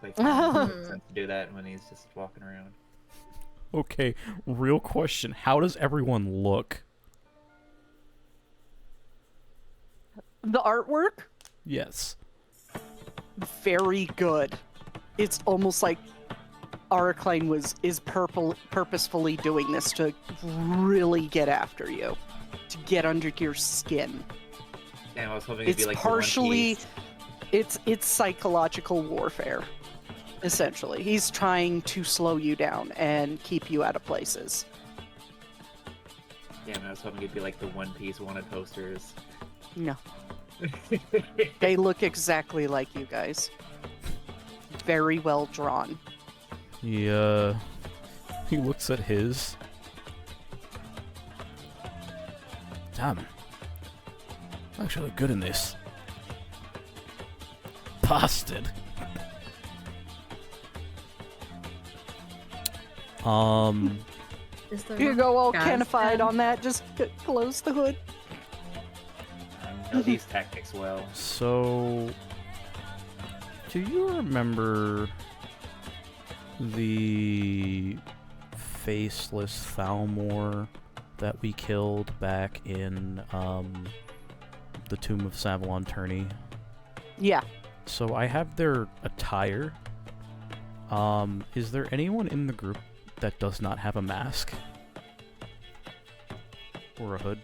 makes sense to do that when he's just walking around. Okay, real question. How does everyone look? The artwork, Yes. very good. It's almost like Araclane is purposefully doing this to really get after you, to get under your skin. Damn, I was hoping it'd It's be like partially, the One Piece. it's psychological warfare, essentially. He's trying to slow you down and keep you out of places. Damn, I was hoping it'd be like the One Piece wanted posters. No, they look exactly like you guys. Very well drawn. He looks at his. Damn. I actually look good in this. Bastard. Is the You rock go all gas canified pen? on that, just close the hood. I know these tactics well. So, do you remember the faceless Thalmor that we killed back in the Tomb of Savalon Tourney? Yeah. So I have their attire. Is there anyone in the group that does not have a mask? Or a hood?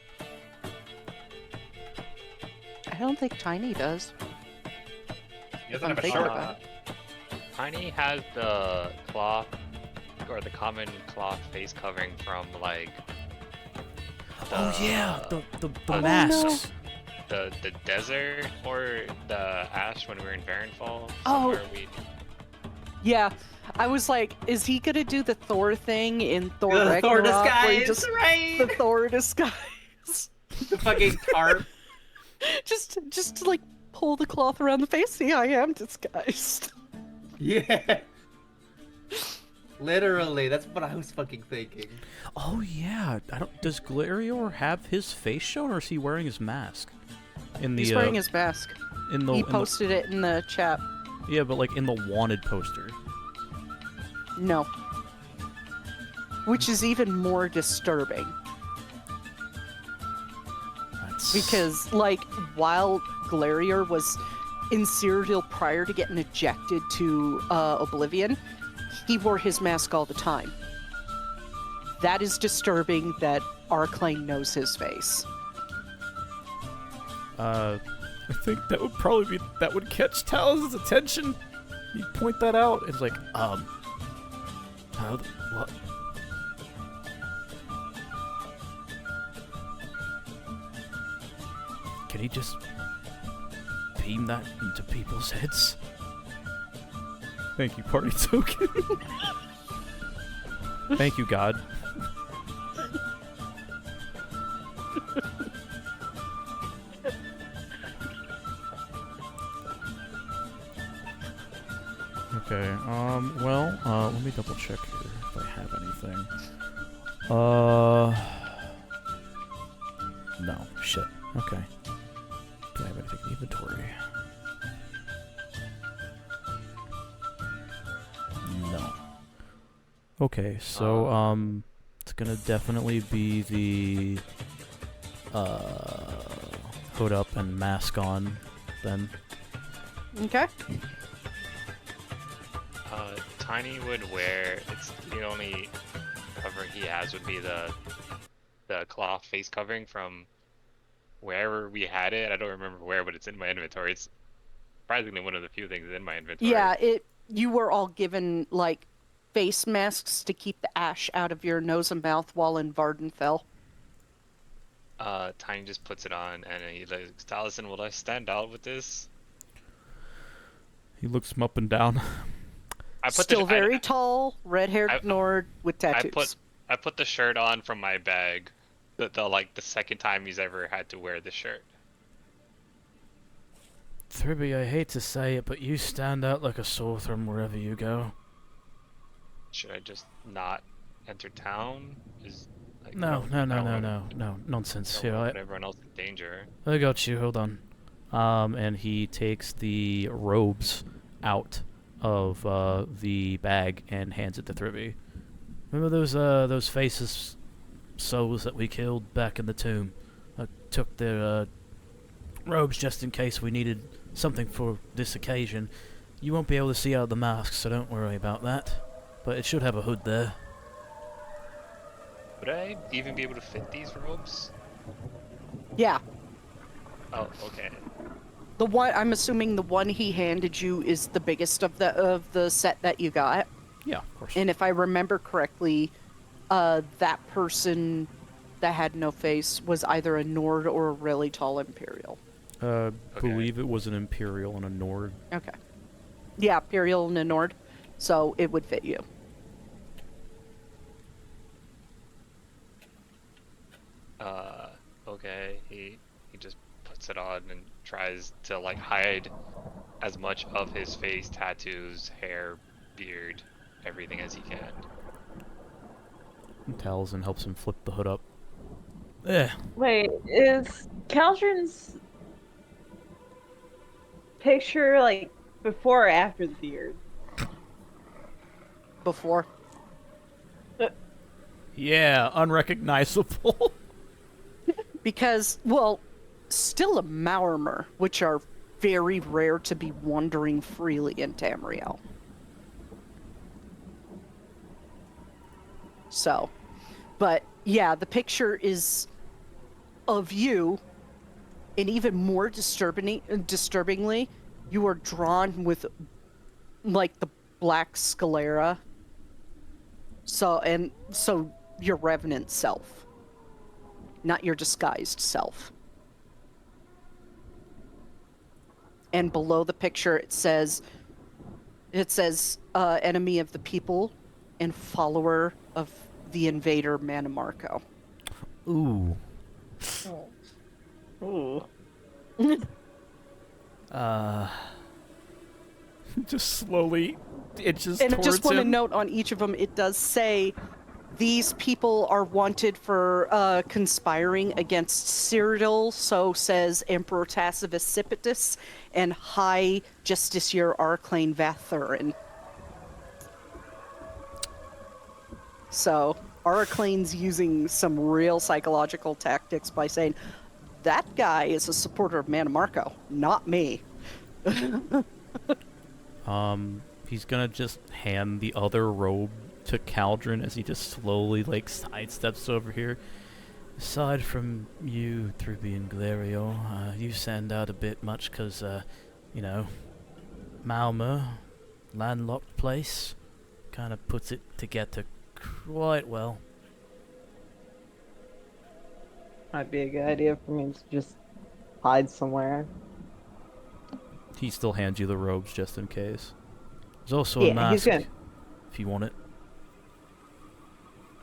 I don't think Tiny does. He doesn't I'm have a thinking short about Tiny has the cloth, or the common cloth face covering from, like... Oh yeah, the no. masks. The desert, or the ash when we were in Varenfall. Oh. somewhere we- Yeah. I was like, is he gonna do the Thor thing in Thor The Thor Ragnarok? where he disguise, just, right? the Thor disguise. The fucking tarp. just to like pull the cloth around the face. See, I am disguised. Yeah. Literally, that's what I was fucking thinking. Oh yeah, does Glarior have his face shown, or is he wearing his mask? In the He's wearing his mask. in the He in the- posted it in the chat. yeah, but like in the wanted poster. No. Which is even more disturbing. That's... Because, like, while Glarior was in Cyrodiil prior to getting ejected to Oblivion, he wore his mask all the time. That is disturbing that Arclane knows his face. I think that would catch Talon's attention. You point that out. It's like, what? Can he just beam that into people's heads? Thank you, party token. Thank you, God. Okay, let me double check here if I have anything. No, shit. Okay. Do I have anything in inventory? No. Okay, so, it's gonna definitely be the, hood up and mask on, then. Okay. Tiny would wear, it's the only cover he has would be the cloth face covering from wherever we had it. I don't remember where, but it's in my inventory. It's surprisingly one of the few things in my inventory. Yeah, you were all given, like, face masks to keep the ash out of your nose and mouth while in Vardenfell. Tiny just puts it on and he like, Taliesin, will I stand out with this? He looks him up and down. Still very tall, red-haired Nord with tattoos. I put the shirt on from my bag. The second time he's ever had to wear the shirt. Thribby, I hate to say it, but you stand out like a sore thumb wherever you go. Should I just not enter town? No, nonsense. Don't Here, want everyone else in danger. I got you. Hold on. And he takes the robes out of the bag and hands it to Thribby. Remember those faces, souls that we killed back in the tomb? I took their robes just in case we needed something for this occasion. You won't be able to see out of the mask, so don't worry about that. But it should have a hood there. Would I even be able to fit these robes? Yeah. Oh, okay. The one, I'm assuming the one he handed you is the biggest of the set that you got. Yeah, of course. And if I remember correctly, that person that had no face was either a Nord or a really tall Imperial. Believe it was an Imperial and a Nord. Okay. Yeah, Imperial and a Nord. So it would fit you. Okay. He just puts it on and tries to like hide as much of his face, tattoos, hair, beard, everything as he can. And Taliesin helps him flip the hood up. Eh. Wait, is Caldron's picture like before or after the beard? Before. Yeah, unrecognizable. Because, well, still a Maormer, which are very rare to be wandering freely in Tamriel. So, but yeah, the picture is of you, and even more disturbingly, you are drawn with, like, the black sclera. So your revenant self, not your disguised self. And below the picture, it says, enemy of the people and follower of the invader Manamarco. Ooh. Ooh. Just slowly inches And I towards just want to him. note on each of them, it does say these people are wanted for conspiring against Cyrodiil, so says Emperor Tacitus Sipitus and High Justiciar Arclane Vathurin. So Arclane's using some real psychological tactics by saying, that guy is a supporter of Manamarco, not me. He's gonna just hand the other robe to Caldron as he just slowly, like, sidesteps over here. Aside from you, Thruby and Glario, you stand out a bit much because, you know, Malmo, landlocked place, kind of puts it together quite well. Might be a good idea for me to just hide somewhere. He still hands you the robes just in case. There's also Yeah, a mask he's gonna- if you want it.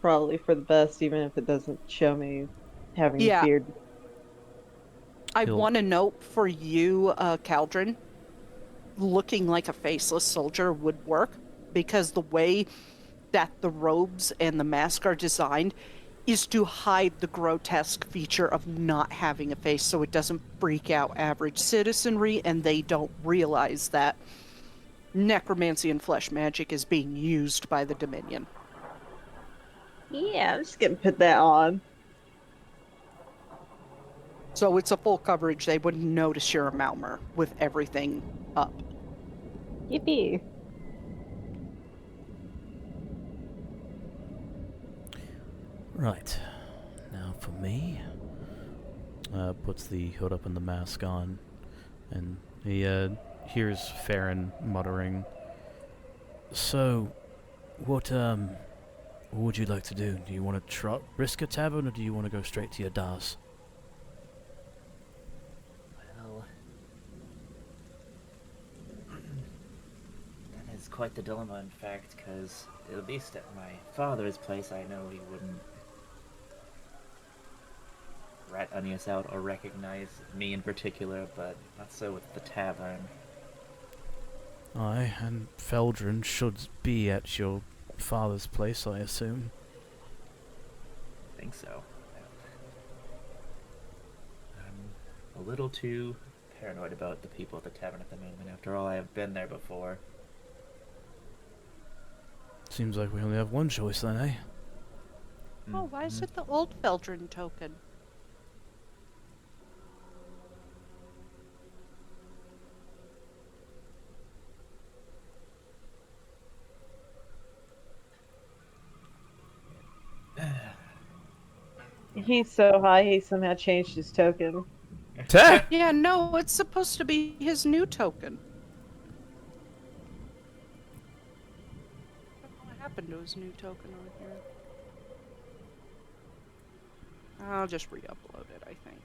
Probably for the best, even if it doesn't show me having Yeah. a beard. I He'll- want to note for you, Caldron, looking like a faceless soldier would work because the way that the robes and the mask are designed is to hide the grotesque feature of not having a face so it doesn't freak out average citizenry and they don't realize that necromancy and flesh magic is being used by the Dominion. Yeah, I'm just gonna put that on. So it's a full coverage. They wouldn't notice you're a Malmer with everything up. Yippee. Right. Now for me. Puts the hood up and the mask on. And he hears Feron muttering. So, what would you like to do? Do you want to risk a tavern or do you want to go straight to your DAS? Well, that is quite the dilemma, in fact, because at least at my father's place, I know he wouldn't rat any us out or recognize me in particular, but not so with the tavern. Aye, and Feldrin should be at your father's place, I assume. I think so. I'm a little too paranoid about the people at the tavern at the moment. After all, I have been there before. Seems like we only have one choice then, eh? Oh, why is it the old Feldrin token? He's so high, he somehow changed his token. Yeah, no, it's supposed to be his new token. I don't know what happened to his new token on here. I'll just re-upload it, I think.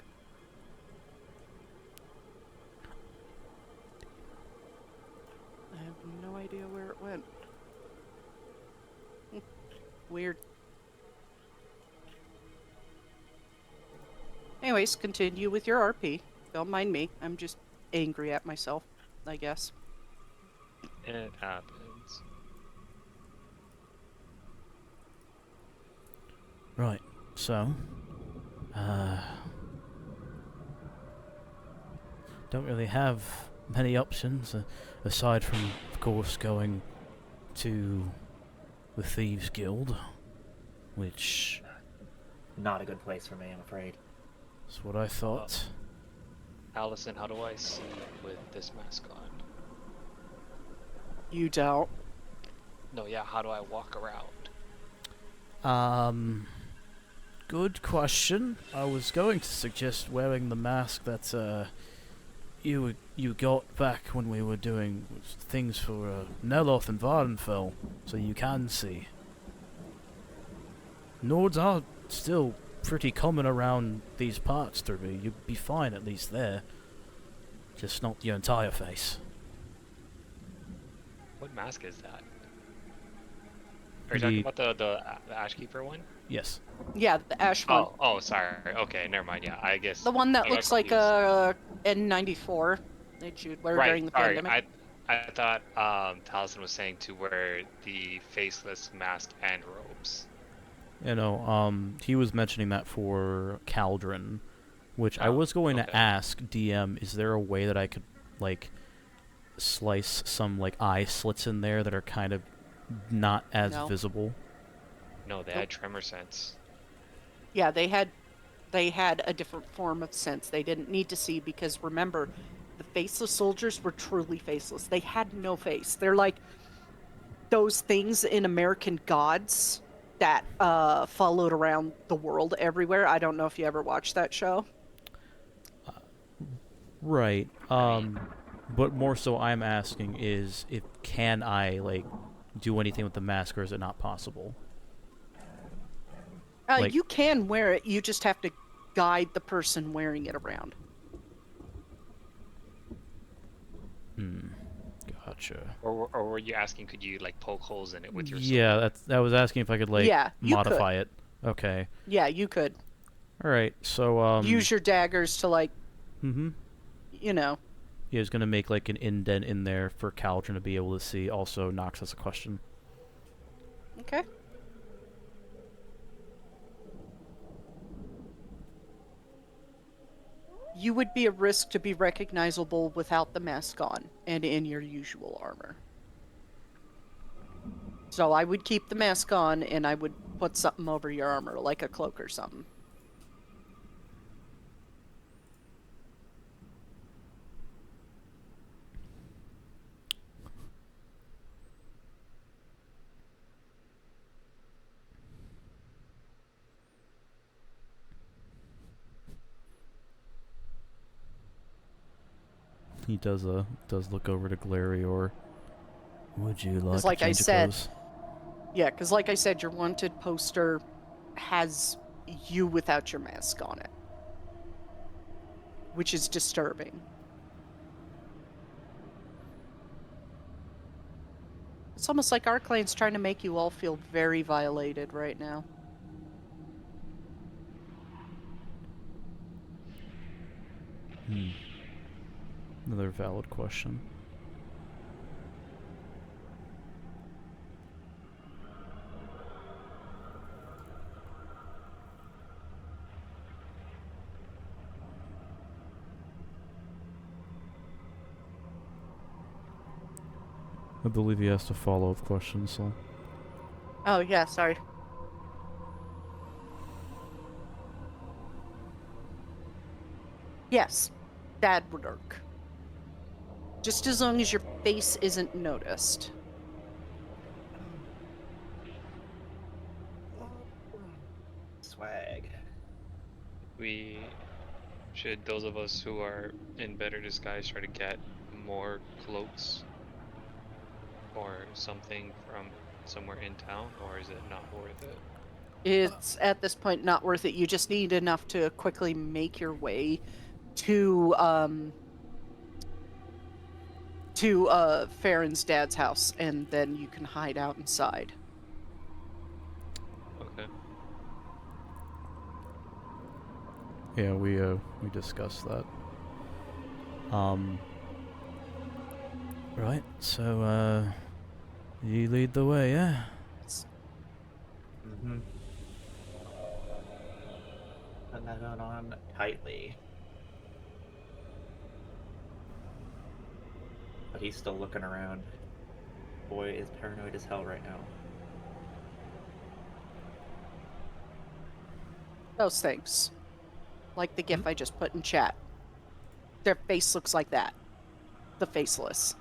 I have no idea where it went. Weird. Anyways, continue with your RP. Don't mind me. I'm just angry at myself, I guess. It happens. Right, so, don't really have many options, aside from, of course, going to the Thieves Guild, which Not a good place for me, I'm afraid. is what I thought. Allison, how do I see with this mask on? You don't. No, yeah, how do I walk around? Good question. I was going to suggest wearing the mask that, you got back when we were doing things for, Neloth and Vardenfell, so you can see. Nords are still pretty common around these parts, Derby. You'd be fine at least there. Just not your entire face. What mask is that? Are you talking about the Ashkeeper one? Yes. Yeah, the ash one. Oh, sorry. Okay, never mind. Yeah, I guess. The one that I got looks like confused. a N94 that you'd wear Right, during the sorry. pandemic. I thought Taliesin was saying to wear the faceless mask and robes. You know, he was mentioning that for Caldron, which I Oh, was going to okay. ask DM, is there a way that I could, like, slice some, like, eye slits in there that are kind of not as No. visible? No, they had tremor sense. Yeah, they had a different form of sense. They didn't need to see because remember, the faceless soldiers were truly faceless. They had no face. They're like those things in American Gods that followed around the world everywhere. I don't know if you ever watched that show. Right. But more so I'm asking is, if can I, like, do anything with the mask, or is it not possible? Like- You can wear it. You just have to guide the person wearing it around. Gotcha. Or were you asking, could you like poke holes in it with your sword? Yeah, I was asking if I could, like, Yeah, you modify it. Okay. Yeah, you could Alright, so, use your daggers to, like, Mm-hmm. you know. Yeah, I was gonna make, like, an indent in there for Caldron to be able to see. Also, Nox has a question. Okay. You would be a risk to be recognizable without the mask on and in your usual armor. So I would keep the mask on and I would put something over your armor, like a cloak or something. He does look over to Glarior. Would you like, like a I change of said- clothes? Yeah, because like I said, your wanted poster has you without your mask on it. Which is disturbing. It's almost like our clan's trying to make you all feel very violated right now. Another valid question. I believe he asked a follow-up question, so... Oh, yeah, sorry. Yes, that would work. Just as long as your face isn't noticed. Swag. should those of us who are in better disguise try to get more cloaks or something from somewhere in town, or is it not worth it? It's at this point not worth it. You just need enough to quickly make your way to Feron's dad's house, and then you can hide out inside. Okay. Yeah, we discussed that. Right, so you lead the way, yeah? Mm-hmm. Put that on tightly. But he's still looking around. Boy is paranoid as hell right now. Those things. Like the gif I just put in chat. Their face looks like that. The faceless.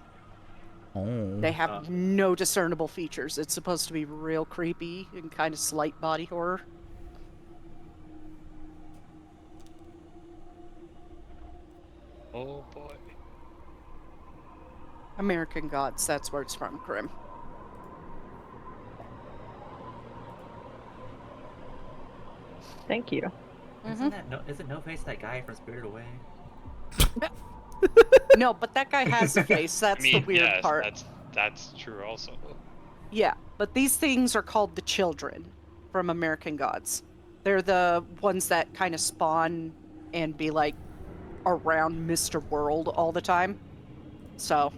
Oh. They have no discernible features. It's supposed to be real creepy and kind of slight body horror. Oh boy. American Gods, that's where it's from, Grim. Thank you. Isn't No Face that guy from Spirited Away? No, but that guy has a face. That's the weird yes, part. That's true also. Yeah, but these things are called the Children from American Gods. They're the ones that kind of spawn and be like around Mr. World all the time. So.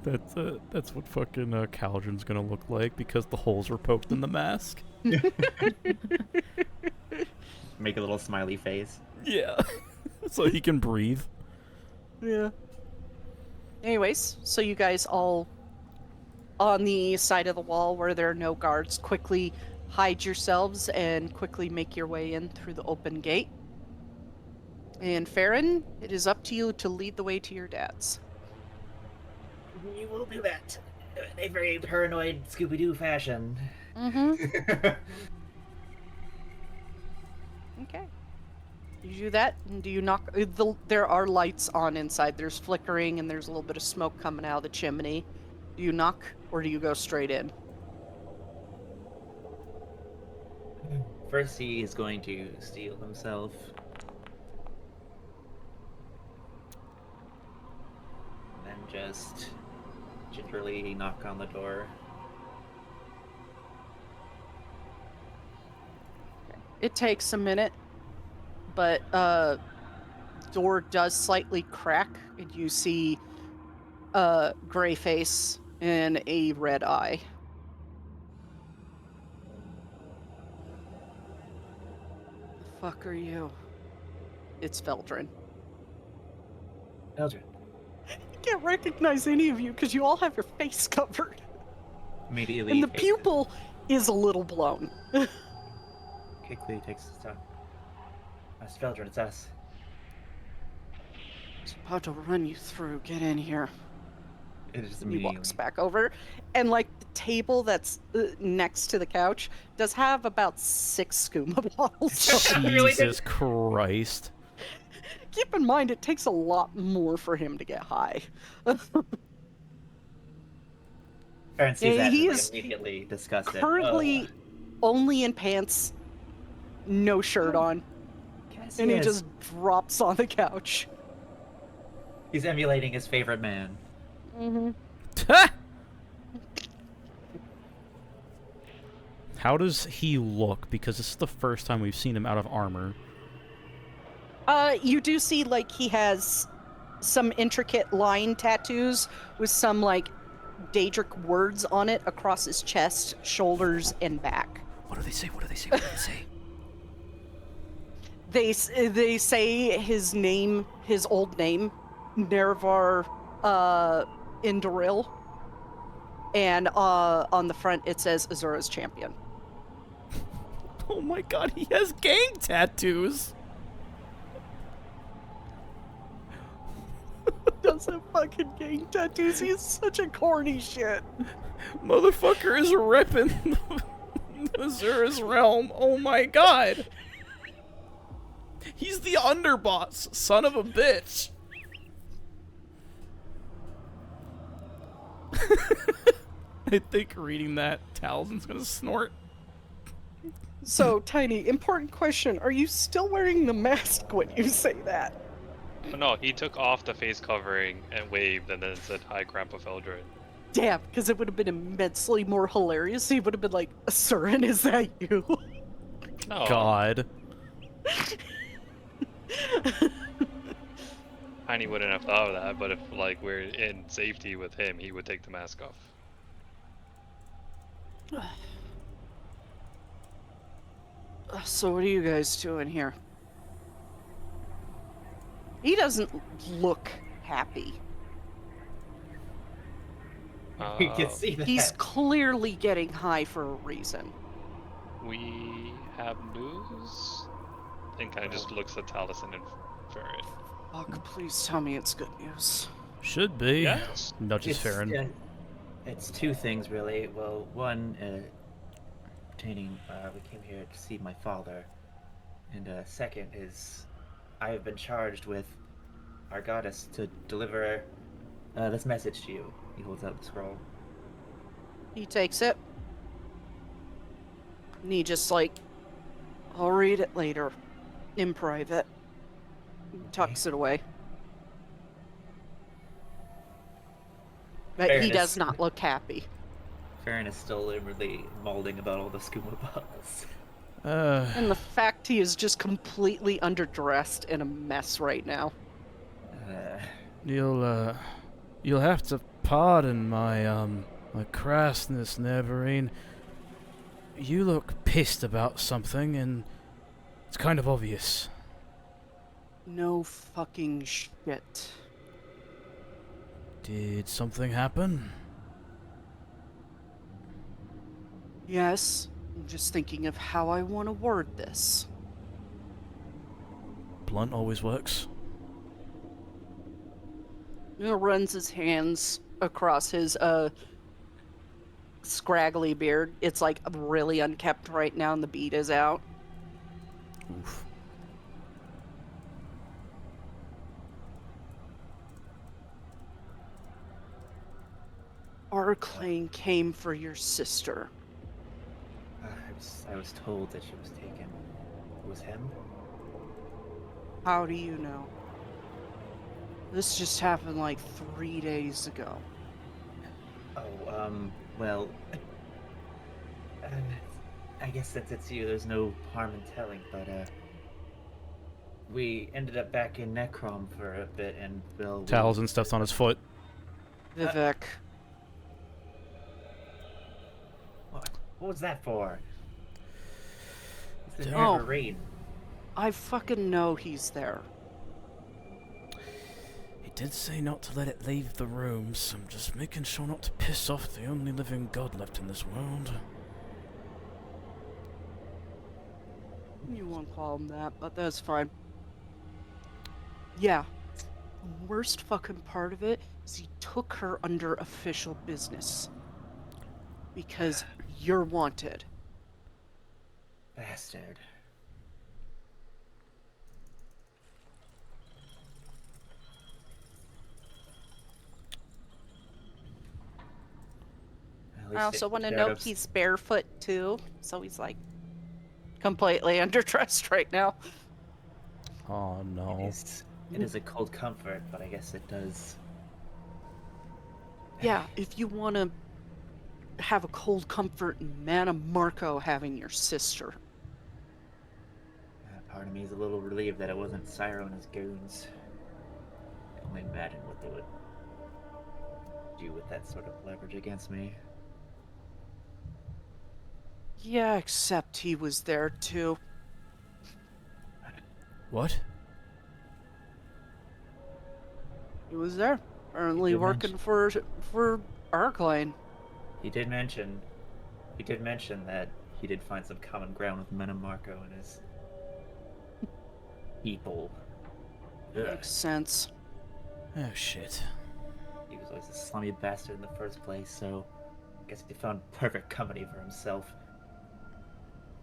That's what fucking Caldron's gonna look like because the holes were poked in the mask. Make a little smiley face. Yeah. So he can breathe. Yeah. Anyways, so you guys all on the side of the wall where there are no guards quickly hide yourselves and quickly make your way in through the open gate. And Feron, it is up to you to lead the way to your dad's. You will do that in a very paranoid Scooby-Doo fashion. Mm-hmm. Okay. You do that, and do you knock? There are lights on inside. There's flickering, and there's a little bit of smoke coming out of the chimney. Do you knock, or do you go straight in? First, he is going to steel himself. And then just gingerly knock on the door. It takes a minute, but door does slightly crack, and you see a gray face and a red eye. The fuck are you? It's Feldrin. Eldrin. I can't recognize any of you because you all have your face covered. Immediately. And the pupil is a little blown. Quickly takes his time. That's Feldrin, it's us. I was about to run you through. Get in here. It is He immediately. walks back over, and like the table that's next to the couch does have about 6 skooma bottles. Jesus Christ. Keep in mind, it takes a lot more for him to get high. Aaron sees that he and is immediately disgusted. currently only in pants, no shirt on, and he just drops on the couch. He's emulating his favorite man. Mm-hmm. How does he look? Because this is the first time we've seen him out of armor. You do see, like, he has some intricate line tattoos with some, like, Daedric words on it across his chest, shoulders, and back. What do they say? What do they say? What do they say? They say his name, his old name, Nervar Indoril, and on the front it says Azura's champion. Oh my god, he has gang tattoos! Does have fucking gang tattoos? He's such a corny shit. Motherfucker is repping Azura's realm. Oh my god. He's the underboss, son of a bitch. I think reading that, Talzin's gonna snort. So, Tiny, important question. Are you still wearing the mask when you say that? Oh, no, he took off the face covering and waved and then said, "Hi, Grandpa Feldred." Damn, because it would have been immensely more hilarious. He would have been like, Surin, is that you? No. God. Tiny wouldn't have thought of that, but if like we're in safety with him, he would take the mask off. So what are you guys doing here? He doesn't look happy. You can see that. He's clearly getting high for a reason. We have news? And kind of just looks at Taliesin and Feron. Fuck, please tell me it's good news. Should be. Yes. Nudges It's, Feron. it's two things, really. Well, one, pertaining, we came here to see my father. And second is, I have been charged with our goddess to deliver this message to you. He holds out the scroll. He takes it. And he just like, I'll read it later. In private. Tucks it away. But he Fairness. does not look happy. Feron is still literally mauling about all the skooma bottles. And the fact he is just completely underdressed and a mess right now. You'll have to pardon my my crassness, Neverine. You look pissed about something, and it's kind of obvious. No fucking shit. Did something happen? Yes, I'm just thinking of how I want to word this. Blunt always works. He runs his hands across his scraggly beard. It's like really unkept right now and the beat is out. Oof. Our claim came for your sister. I was told that she was taken. It was him? How do you know? This just happened like 3 days ago. Oh, well... I guess since it's you, there's no harm in telling, but, we ended up back in Necrom for a bit, and Bill... Taliesin steps on his foot. Vivek. What was that for? It's the Oh. rain. I fucking know he's there. He did say not to let it leave the rooms. I'm just making sure not to piss off the only living god left in this world. You won't call him that, but that's fine. Yeah. The worst fucking part of it is he took her under official business. Because you're wanted. Bastard. I also want to note he's barefoot too, so he's like completely underdressed right now. Oh no. It is a cold comfort, but I guess it does. Yeah, if you want to have a cold comfort in Mana Marco having your sister. Part of me is a little relieved that it wasn't Cyro and his goons. I can only imagine what they would do with that sort of leverage against me. Yeah, except he was there too. What? He was there, apparently did working for Arcline. He did mention that he did find some common ground with Mana Marco and his people. Ugh. Makes sense. Oh shit. He was always a slummy bastard in the first place, so I guess he found perfect company for himself.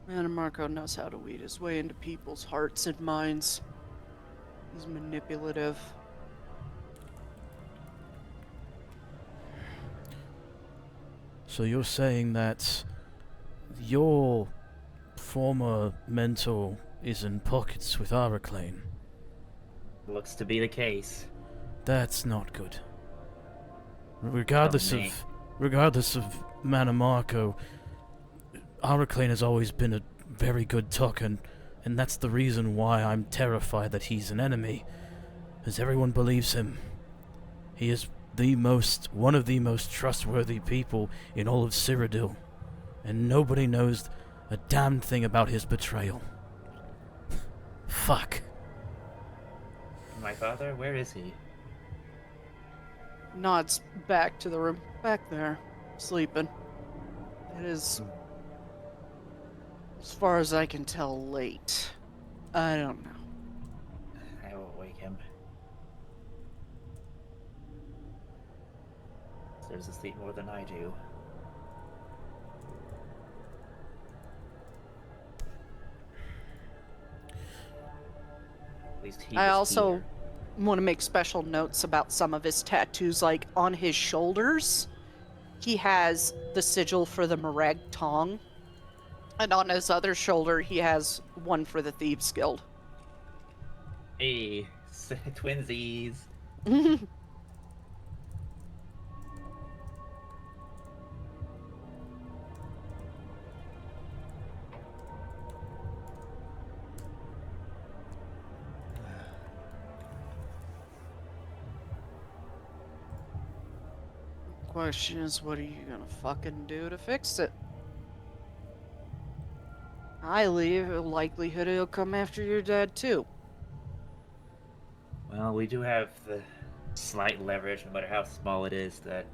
Marco knows how to weed his way into people's hearts and minds. He's manipulative. So you're saying that your former mentor is in pockets with Araclane? Looks to be the case. That's not good. Regardless From me. of Manamarco, Araclane has always been a very good talker, and that's the reason why I'm terrified that he's an enemy, as everyone believes him. He is one of the most trustworthy people in all of Cyrodiil, and nobody knows a damn thing about his betrayal. Fuck. My father? Where is he? Nods back to the room. Back there. Sleeping. It is, as far as I can tell, late. I don't know. I will wake him. Deserves to sleep more than I do. At least he I was also here. want to make special notes about some of his tattoos. Like on his shoulders, he has the sigil for the Morag Tong. And on his other shoulder, he has one for the Thieves Guild. Hey, twinsies. Question is, what are you gonna fucking do to fix it? Highly likelihood he'll come after your dad too. Well, we do have the slight leverage, no matter how small it is, that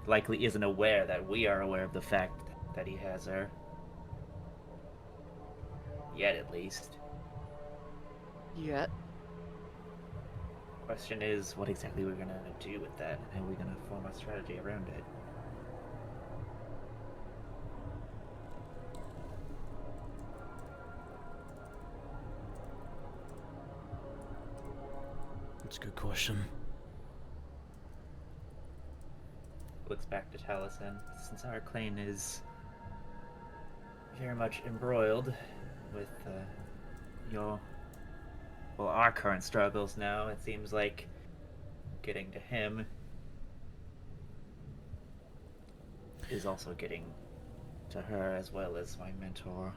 likely isn't aware that we are aware of the fact that he has her. Yet, at least. Yet. Question is, what exactly we're gonna do with that, and we're gonna form a strategy around it. That's a good question. Looks back to Taliesin. Since our claim is very much embroiled with our current struggles now, it seems like getting to him is also getting to her as well as my mentor.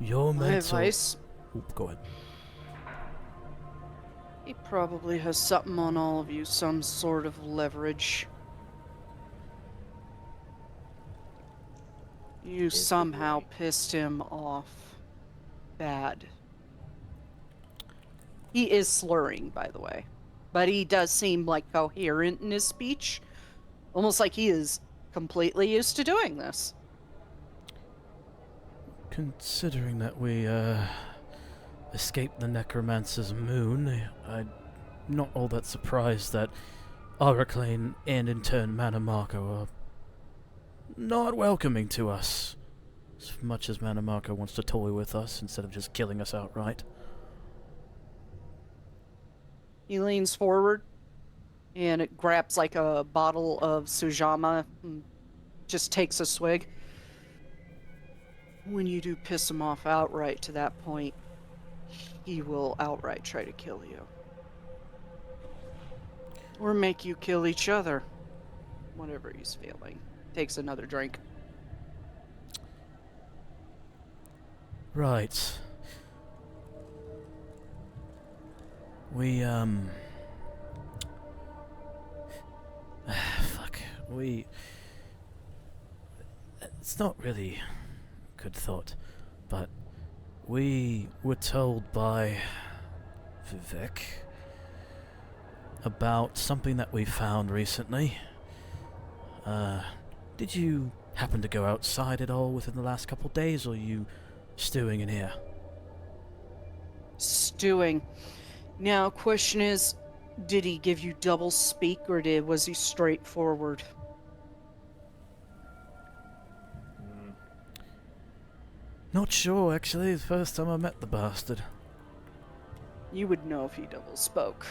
Your My mentor... advice, Oop, go ahead. he probably has something on all of you, some sort of leverage. You Is the somehow boy. pissed him off. Bad. He is slurring, by the way. But he does seem like coherent in his speech. Almost like he is completely used to doing this. Considering that we, escaped the Necromancer's moon, I'm not all that surprised that Araclane and in turn Manamarco are not welcoming to us. As much as Manamarco wants to toy with us instead of just killing us outright. He leans forward and it grabs like a bottle of Sujama and just takes a swig. When you do piss him off outright to that point, he will outright try to kill you. Or make you kill each other. Whatever he's feeling. Takes another drink. Right. We, fuck. It's not really a good thought, but we were told by Vivek about something that we found recently. Did you happen to go outside at all within the last couple days, or are you stewing in here? Stewing. Now, question is, did he give you double speak or was he straightforward? Not sure, actually. The first time I met the bastard. You would know if he double spoke.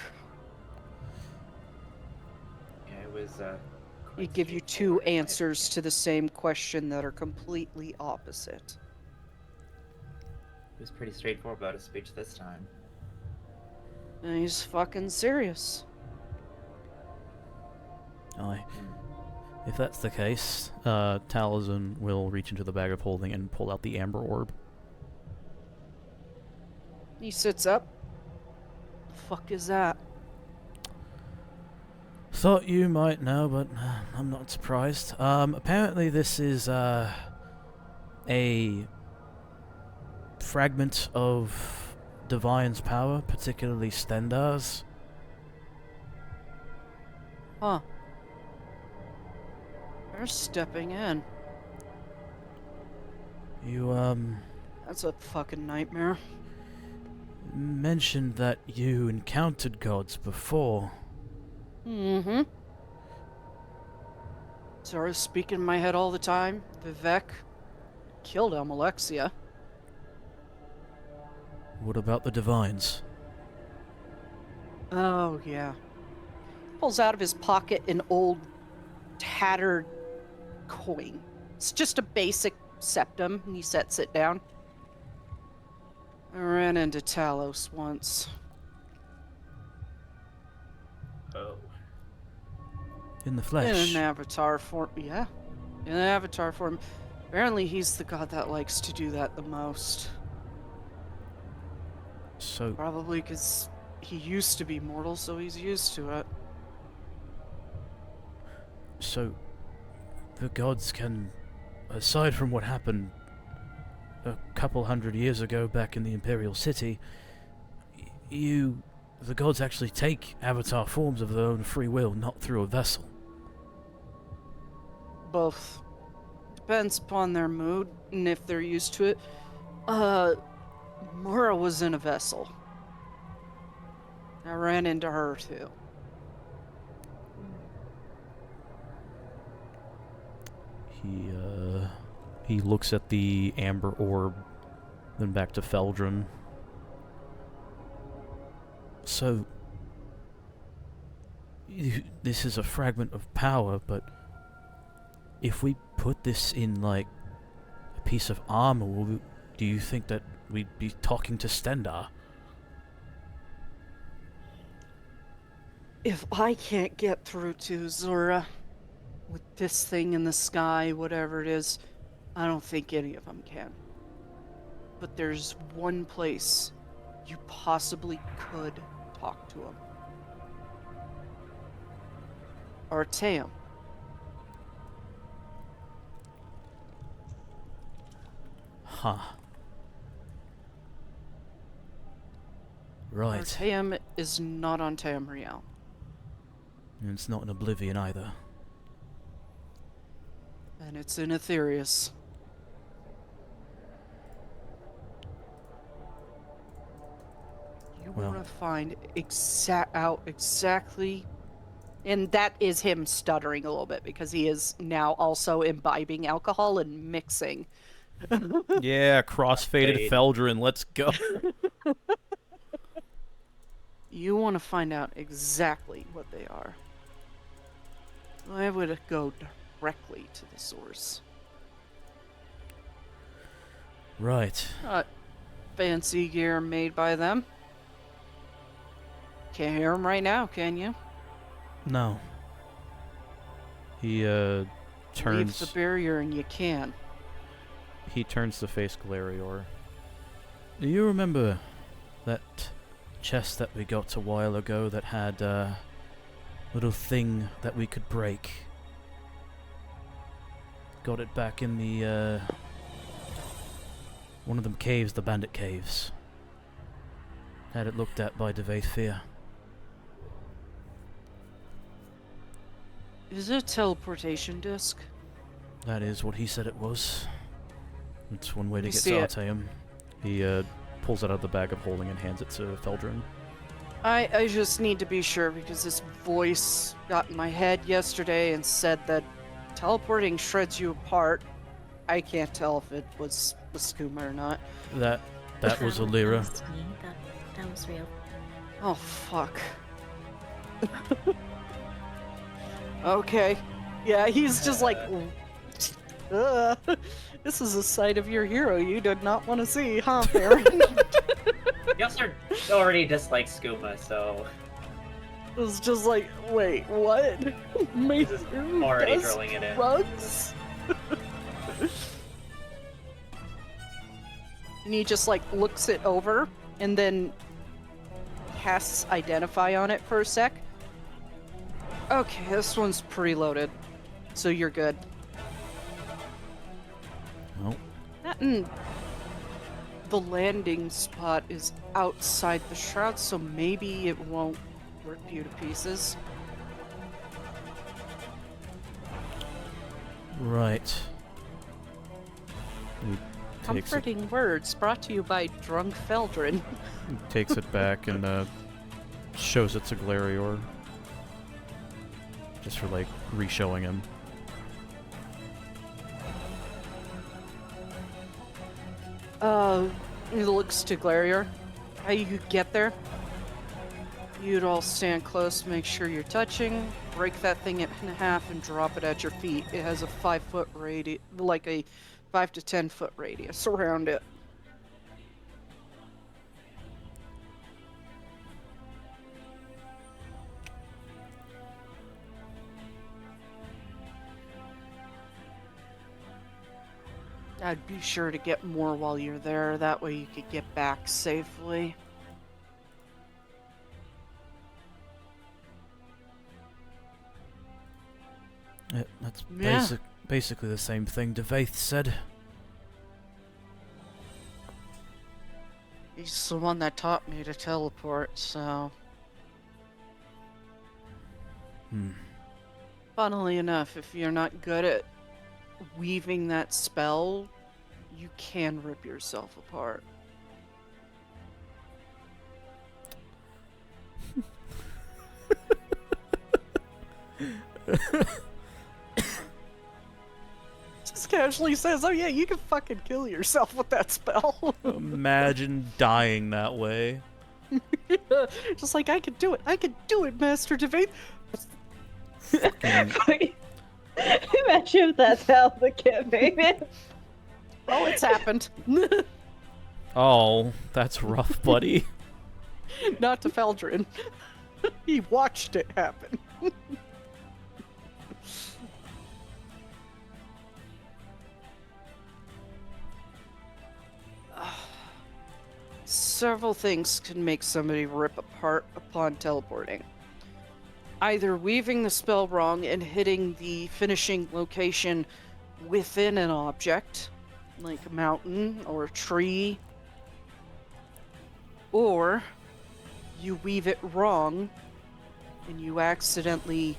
Yeah, it was. He'd give you two answers to the same question that are completely opposite. It was pretty straightforward about his speech this time. And he's fucking serious. Aye. If that's the case, Taliesin will reach into the bag of holding and pull out the amber orb. He sits up. The fuck is that? Thought you might know, but I'm not surprised. Apparently this is, a fragment of Divine's power, particularly Stendar's. Huh. They're stepping in. You, That's a fucking nightmare. mentioned that you encountered gods before. Mm-hmm. Zara speak in my head all the time. Vivek killed Almalexia. What about the Divines? Oh, yeah. Pulls out of his pocket an old, tattered coin. It's just a basic septum, and he sets it down. I ran into Talos once. Oh. In the In flesh? an avatar form, yeah. In an avatar form. Apparently he's the god that likes to do that the most. So, Probably because he used to be mortal, so he's used to it. so, the gods can, aside from what happened a couple hundred years ago back in the Imperial City, the gods actually take avatar forms of their own free will, not through a vessel. Both. Depends upon their mood and if they're used to it. Mura was in a vessel. I ran into her too. He looks at the amber orb, then back to Feldron. So, this is a fragment of power, but if we put this in, like, a piece of armor, do you think that we'd be talking to Stendar? If I can't get through to Zora with this thing in the sky, whatever it is, I don't think any of them can. But there's one place you possibly could talk to him. Arteum. Huh. Right. Arteum is not on Tamriel. And it's not in Oblivion either. And it's in Aetherius. You Well. want to find out exactly, and that is him stuttering a little bit because he is now also imbibing alcohol and mixing. Yeah, crossfaded Fade. Feldron, let's go. You want to find out exactly what they are. I would go directly to the source. Right. Fancy gear made by them. Can't hear them right now, can you? No. He, Leave turns... the barrier and you can. He turns to face Galerior. Do you remember that chest that we got a while ago that had a little thing that we could break? Got it back in the, one of them caves, the bandit caves. Had it looked at by TheVoidProphecy. Is it a teleportation disc? That is what he said it was. It's one way to me get see to it. Arteum. He pulls it out of the bag of holding and hands it to Feldron. I just need to be sure because this voice got in my head yesterday and said that teleporting shreds you apart I can't tell if it was the skooma or not. That was a Lyra. That was me. That was real. Oh, fuck. Okay. Yeah, he's just like... this is a side of your hero you did not want to see, huh, Feron? You also already dislike skooma, so It's just like, wait, what? Maester already does throwing it in. drugs? And he just like looks it over and then casts identify on it for a sec. Okay, this one's preloaded, so you're good. Oh, And the landing spot is outside the shroud, so maybe it won't rip you to pieces. right. He takes it, Comforting words brought to you by Drunk Feldrin. takes it back and shows it to Glarior. Just for, like, re-showing him. He looks to Glarior. How you get there? You'd all stand close, make sure you're touching, break that thing in half and drop it at your feet. It has a 5-foot radius, like a 5 to 10 foot radius around it. I'd be sure to get more while you're there, that way you could get back safely. That's Yeah. basically the same thing Devaith said. He's the one that taught me to teleport, so... Funnily enough, if you're not good at weaving that spell, you can rip yourself apart. Just casually says, oh yeah, you can fucking kill yourself with that spell. Imagine dying that way. Just like, I could do it, Master Devane. Fucking- Imagine if that's how the campaign is. Oh, it's happened. Oh, that's rough, buddy. Not to Feldrin. He watched it happen. Several things can make somebody rip apart upon teleporting. Either weaving the spell wrong and hitting the finishing location within an object, like a mountain or a tree, or you weave it wrong and you accidentally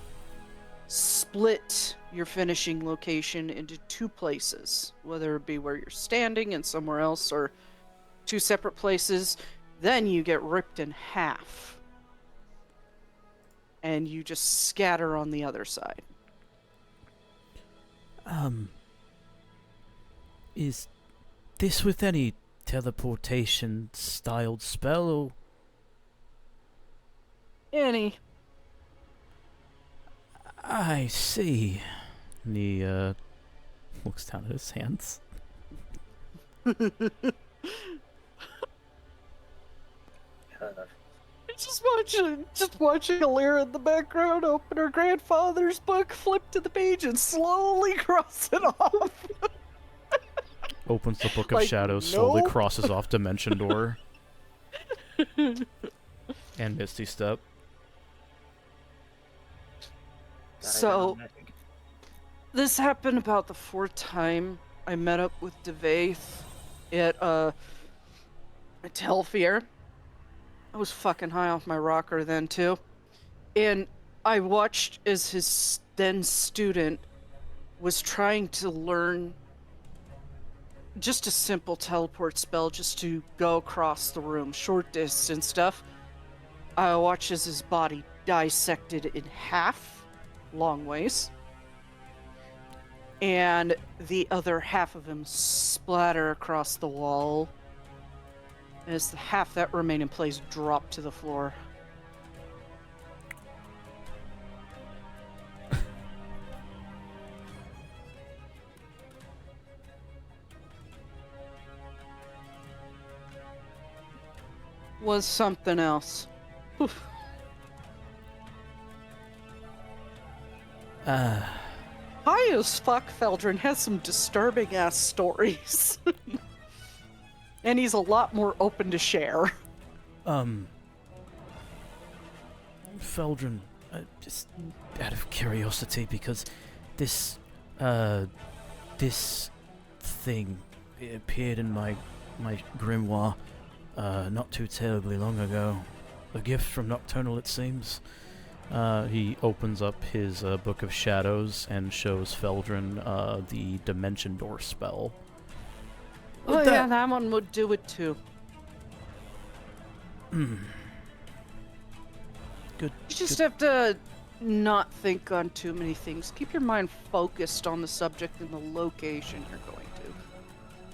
split your finishing location into two places, whether it be where you're standing and somewhere else, or two separate places. Then you get ripped in half and you just scatter on the other side. Is this with any teleportation styled spell or? Annie, I see. And he looks down at his hands. just watching Alira in the background open her grandfather's book, flip to the page, and slowly cross it off. Opens the Book of Like, Shadows, slowly nope. crosses off Dimension Door. And Misty Step. So, this happened about the fourth time I met up with Devaith at Telfair. I was fucking high off my rocker then too. And I watched as his then student was trying to learn just a simple teleport spell just to go across the room, short distance stuff. I watched as his body dissected in half, long ways. and the other half of him splatter across the wall as the half that remain in place drop to the floor. Was something else. Oof. High as fuck, Feldrin has some disturbing ass stories. And he's a lot more open to share. Feldrin, just out of curiosity, because this thing, it appeared in my grimoire not too terribly long ago. A gift from Nocturnal, it seems. He opens up his Book of Shadows and shows Feldrin the Dimension Door spell. Oh yeah, that one would do it too. Good. You just have to not think on too many things. Keep your mind focused on the subject and the location you're going to.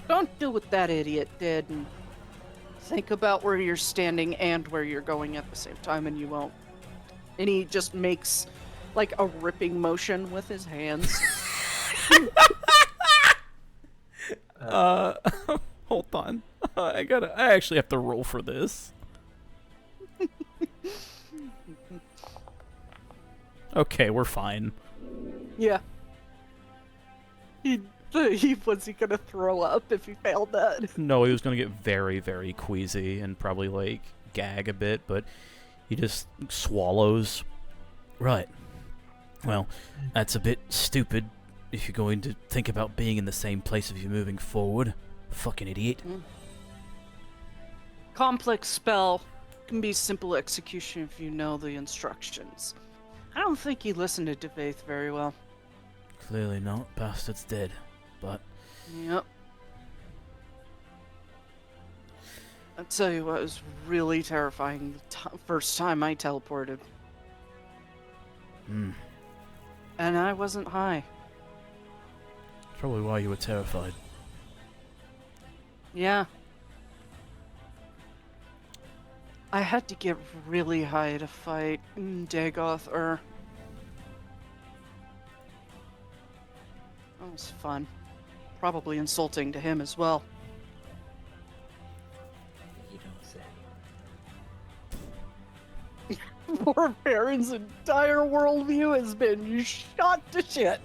Don't do what that idiot did and think about where you're standing and where you're going at the same time, and you won't. And he just makes like a ripping motion with his hands. Hold on. I actually have to roll for this. Okay, we're fine. Yeah. He was he gonna throw up if he failed that? No, he was gonna get very, very queasy and probably like gag a bit, but he just swallows. Right. Well, that's a bit stupid if you're going to think about being in the same place if you're moving forward. Fucking idiot. Complex spell can be simple execution if you know the instructions. I don't think he listened to Devaith very well. Clearly not. Bastard's dead. But Yep. I'll tell you what was really terrifying the first time I teleported. And I wasn't high. probably why you were terrified. Yeah. I had to get really high to fight Dagoth, or... That was fun. Probably insulting to him as well. You don't say. Poor Feron's entire worldview has been shot to shit.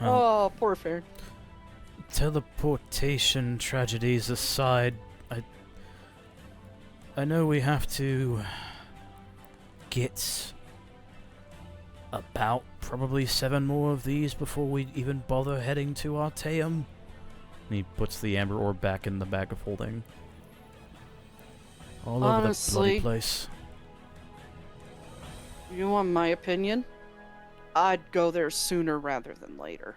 Well, Oh, poor Feron. teleportation tragedies aside, I know we have to get about probably 7 more of these before we even bother heading to Arteum. And he puts the amber orb back in the bag of holding. All over the bloody Honestly, place. You want my opinion? I'd go there sooner rather than later.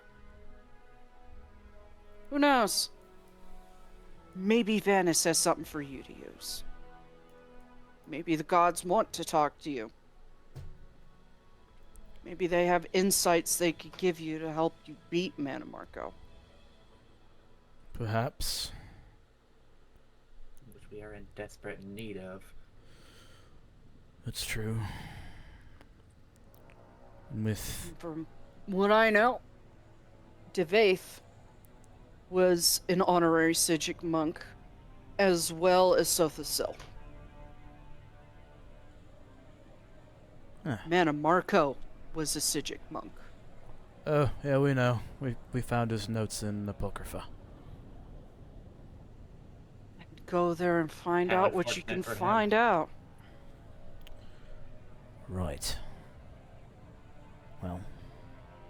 Who knows? Maybe Vanis has something for you to use. Maybe the gods want to talk to you. Maybe they have insights they could give you to help you beat Manamarco. Perhaps. Which we are in desperate need of. That's true. And with... From what I know, Devaith was an honorary Sijic monk, as well as Sothasil. Huh. Manamarco was a Sijic monk. Oh, yeah, we know. We found his notes in Apocrypha. Go there and find How out what you can unfortunate for him. find out. Right. Well,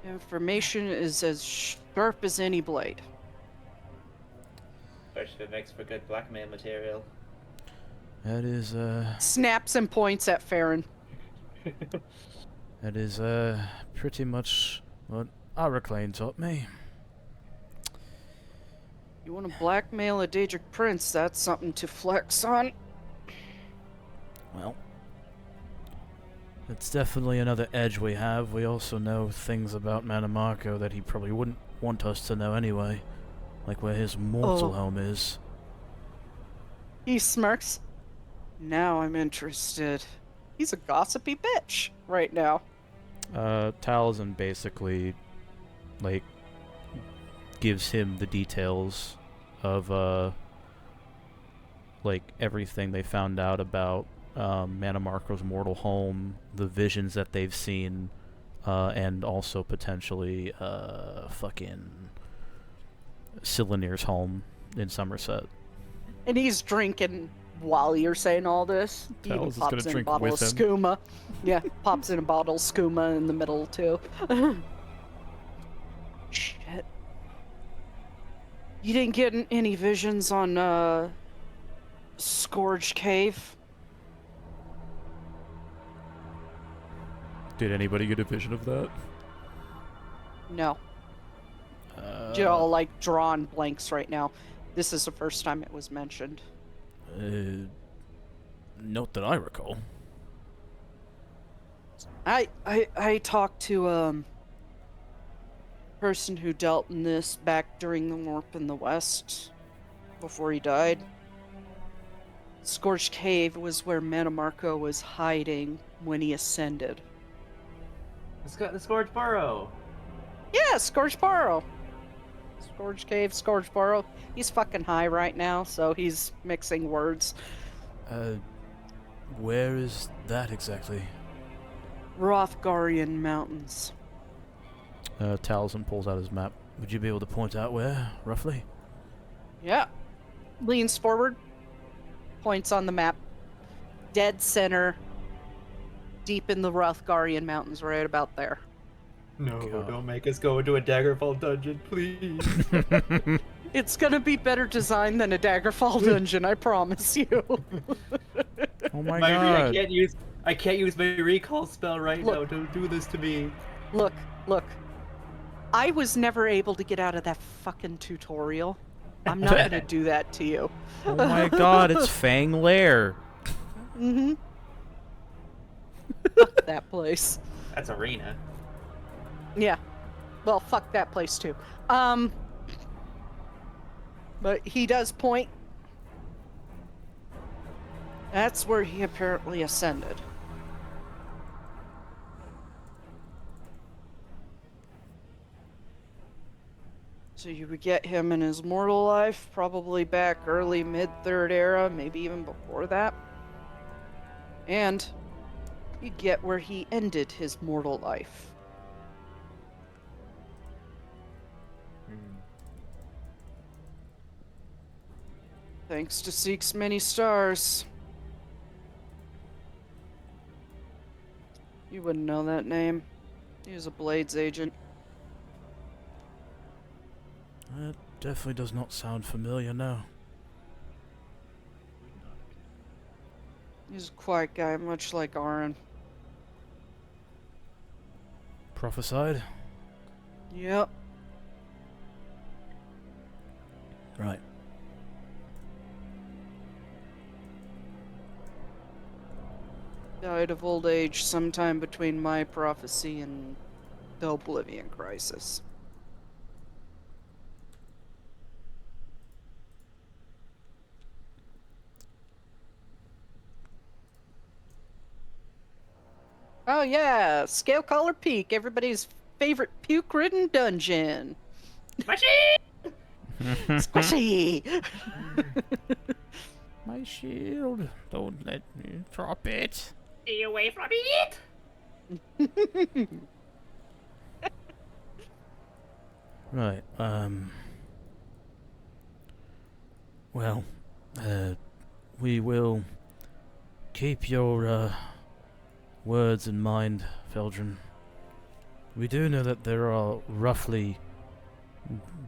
Information is as sharp as any blade. Especially makes for good blackmail material. that is, Snaps and points at Feron. that is, pretty much what Araclane taught me. You want to blackmail a Daedric prince, that's something to flex on. Well, It's definitely another edge we have. We also know things about Manamarco that he probably wouldn't want us to know anyway. Like where his mortal home is. He smirks. Now I'm interested. He's a gossipy bitch right now. Taliesin basically, like, gives him the details of, like, everything they found out about Manamarco's mortal home, the visions that they've seen, and also potentially, fucking Silanir's home in Somerset. And he's drinking while you're saying all this. He even Taliesin's gonna pops in a drink bottle of with him. skooma. Yeah, pops in a bottle of skooma in the middle, too. Shit. You didn't get any visions on, Scourge Cave? Did anybody get a vision of that? No. You're all, like, drawing blanks right now. This is the first time it was mentioned. Not that I recall. I talked to, person who dealt in this back during the Warp in the West, before he died. Scorched Cave was where Manamarco was hiding when he ascended. The Scourge Burrow. Yeah, Scorched Burrow. Scorched Cave, Scorched Burrow. He's fucking high right now, so he's mixing words. Where is that exactly? Rothgarian Mountains. Taliesin pulls out his map. Would you be able to point out where, roughly? Yeah. Leans forward, points on the map. Dead center, deep in the Rothgarian Mountains, right about there. No, God. don't make us go into a Daggerfall dungeon, please. It's gonna be better designed than a Daggerfall dungeon, I promise you. Oh my I god. can't use my recall spell right Look. now. Don't do this to me. Look. I was never able to get out of that fucking tutorial. I'm not gonna do that to you. Oh my god, it's Fang Lair. Mm-hmm. Fuck that place. That's arena. Yeah. Well, fuck that place too. But he does point. That's where he apparently ascended. So you would get him in his mortal life, probably back early mid-third era, maybe even before that. And you get where he ended his mortal life. Thanks to Seek's many stars. You wouldn't know that name. He was a Blades agent. That definitely does not sound familiar now. He's a quiet guy, much like Aaron. Prophesied? Yep. Right. Died of old age sometime between my prophecy and the Oblivion Crisis. Oh yeah, Scalecaller Peak, everybody's favorite puke-ridden dungeon. Squishy! My shield. Don't let me drop it. Stay away from it. Right, well, we will keep your, words in mind, Feldrin. We do know that there are roughly,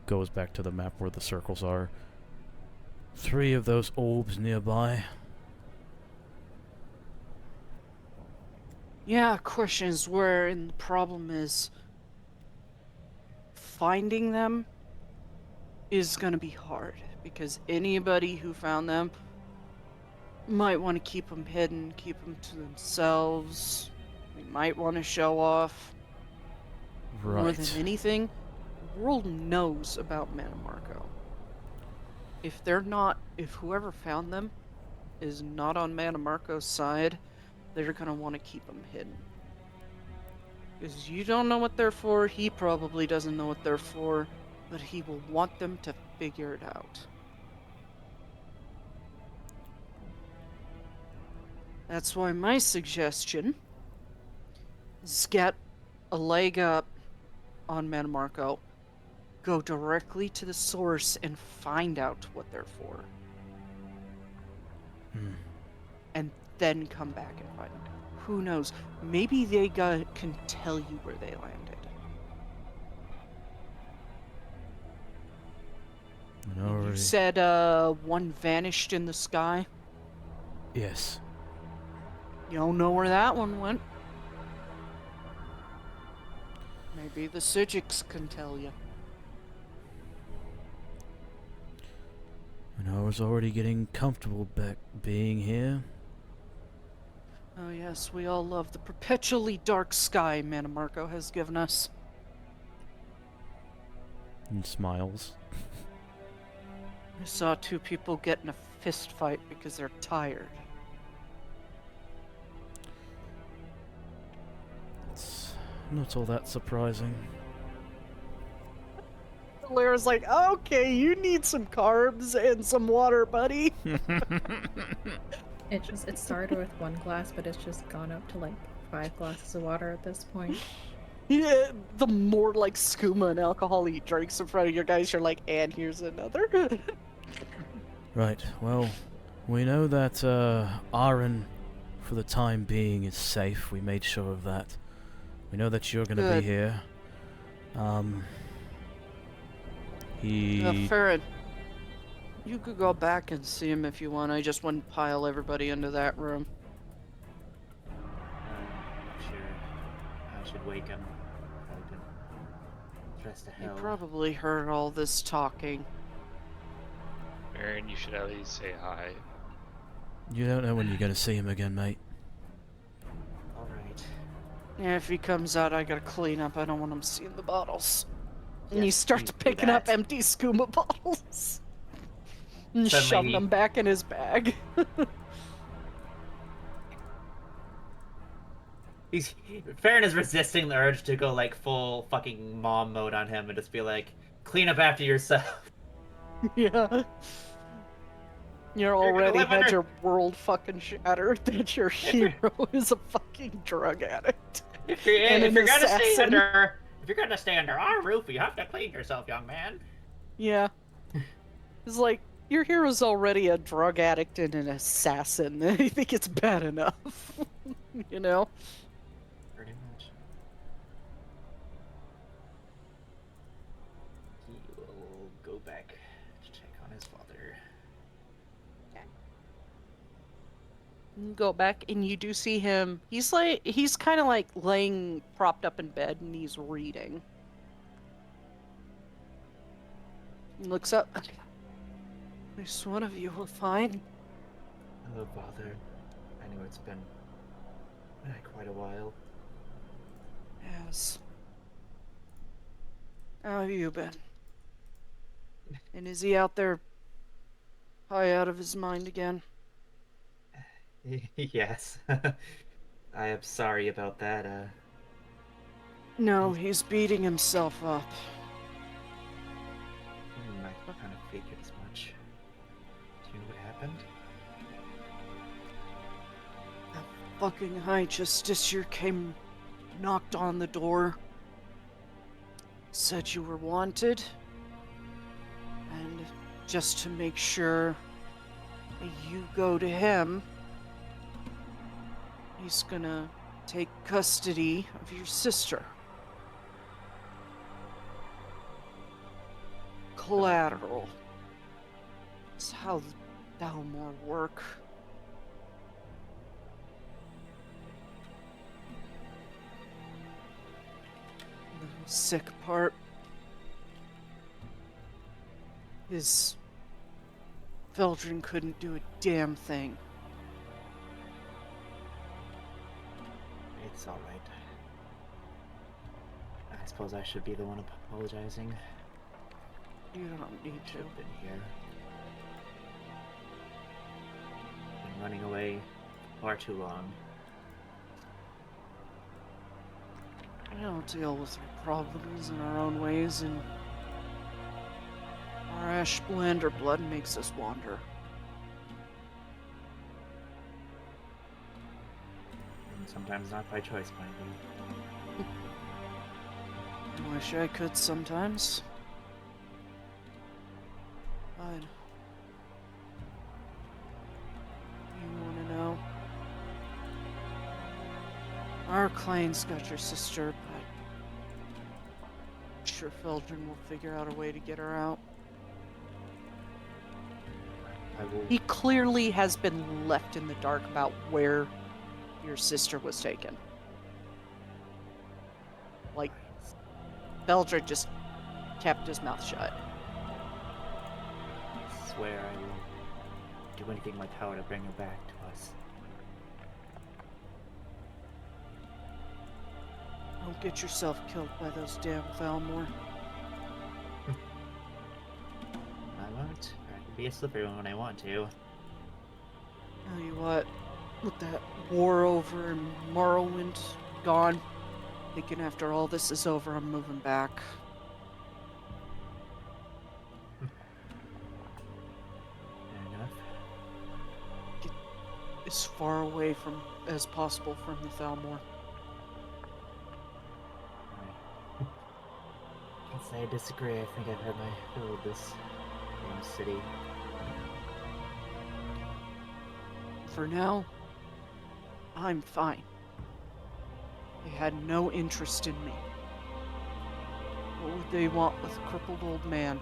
goes back to the map where the circles are, 3 of those orbs nearby. Yeah, question is where, and the problem is finding them is gonna be hard because anybody who found them might want to keep them hidden, keep them to themselves. We might want to show off. More than Right. anything, the world knows about Manamarco. If whoever found them is not on Manamarco's side, they're gonna want to keep them hidden. Because you don't know what they're for, he probably doesn't know what they're for, but he will want them to figure it out. That's why my suggestion is get a leg up on Manamarco, go directly to the source and find out what they're for. And then come back and find out. Who knows? Maybe they can tell you where they landed. You said one vanished in the sky? Yes. You don't know where that one went. Maybe the Sijiks can tell you. And I was already getting comfortable back being here. Oh yes, we all love the perpetually dark sky Manamarco has given us. And smiles. I saw two people get in a fist fight because they're tired. It's not all that surprising. Lara's like, okay, you need some carbs and some water, buddy. It started with 1 glass, but it's just gone up to like 5 glasses of water at this point. Yeah, the more like skooma and alcohol he drinks in front of your guys, you're like, and here's another. Right, well, we know that Aaron, for the time being, is safe. We made sure of that. We know that you're gonna Good. be here. He... Feron, you could go back and see him if you want. I just wouldn't pile everybody into that room. Sure. I should wake him. I've been stressed to He hell. probably heard all this talking. Aaron, you should at least say hi. You don't know when you're gonna see him again, mate. Alright. Yeah, if he comes out, I gotta clean up. I don't want him seeing the bottles. And he Yes, starts please do picking up that. empty skooma bottles. And Suddenly shoving he- them back in his bag. Feron is resisting the urge to go like full fucking mom mode on him and just be like, clean up after yourself. Yeah. You're gonna already live had under- your world fucking shattered that your hero is a fucking drug addict. If you're And an gonna stay assassin. under our roof, you have to clean yourself, young man. Yeah. It's like, your hero's already a drug addict and an assassin. I think it's bad enough. You know? Pretty much. He will go back to check on his father. You go back and you do see him. He's kind of like laying propped up in bed and he's reading. He looks up. At least one of you will find. Hello, father. I know it's been quite a while. Yes. How have you been? And is he out there high out of his mind again? Yes. I am sorry about that. No, he's beating himself up. I kind of figured as much. Do you know what happened? That fucking High Justiciar came, knocked on the door, said you were wanted, and just to make sure you go to him, he's gonna take custody of your sister. Collateral. It's how the Dalmor work. The sick part is Veldrin couldn't do a damn thing. It's all right. I suppose I should be the one apologizing. You don't need to. I've been here. Been running away far too long. We don't deal with our problems in our own ways, and our ash blend or blood makes us wander. And sometimes not by choice, mind you. I wish I could sometimes. But you want to know? Our claims got your sister, but I'm sure Feldrin will figure out a way to get her out. I will. He clearly has been left in the dark about where your sister was taken. Like, Feldrin just kept his mouth shut. I swear I will do anything in my power to bring her back to us. Don't get yourself killed by those damn Thalmor. I won't. I can be a slippery one when I want to. Tell you what, with that war over and Morrowind gone, thinking after all this is over, I'm moving back. Fair enough. Get as far away from as possible from the Thalmor. Can't say I disagree. I think I've had my fill of this damn city. For now, I'm fine. They had no interest in me. What would they want with a crippled old man?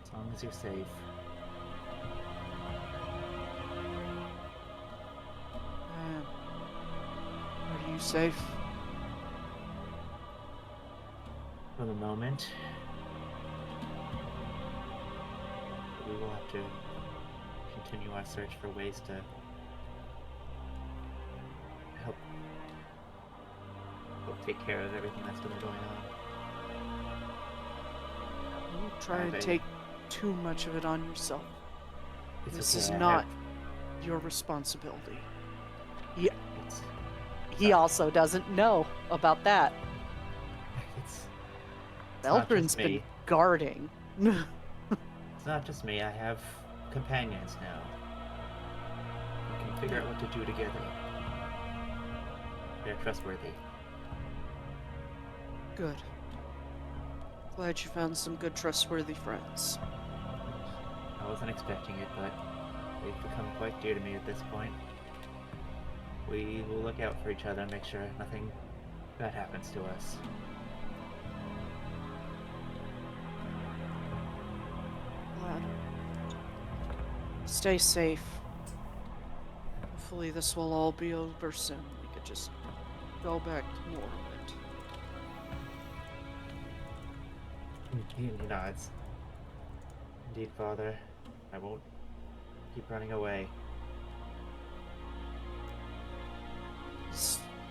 As long as you're safe. Are you safe? For the moment. We will have to continue our search for ways to help take care of everything that's been going on. Don't try Have and a- take too much of it on yourself. It's This okay, is I not have- your responsibility. It's, He also doesn't know about that. it's not Feldrin's just been me. guarding. It's not just me. I have companions now. We can figure out what to do together. They're trustworthy. Good. Glad you found some good, trustworthy friends. I wasn't expecting it, but they've become quite dear to me at this point. We will look out for each other and make sure nothing bad happens to us. Glad. Stay safe. Hopefully this will all be over soon. We could just go back to Morrowind. He nods. Indeed, Father. I won't keep running away.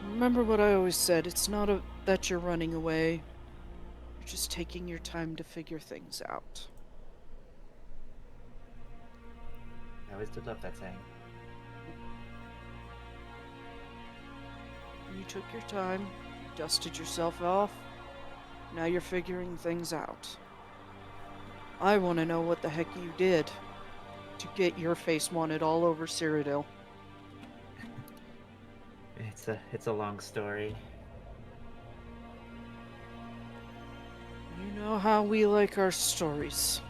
Remember what I always said, it's not that you're running away. You're just taking your time to figure things out. I always did love that saying. You took your time, dusted yourself off, now you're figuring things out. I want to know what the heck you did to get your face wanted all over Cyrodiil. It's a long story. You know how we like our stories.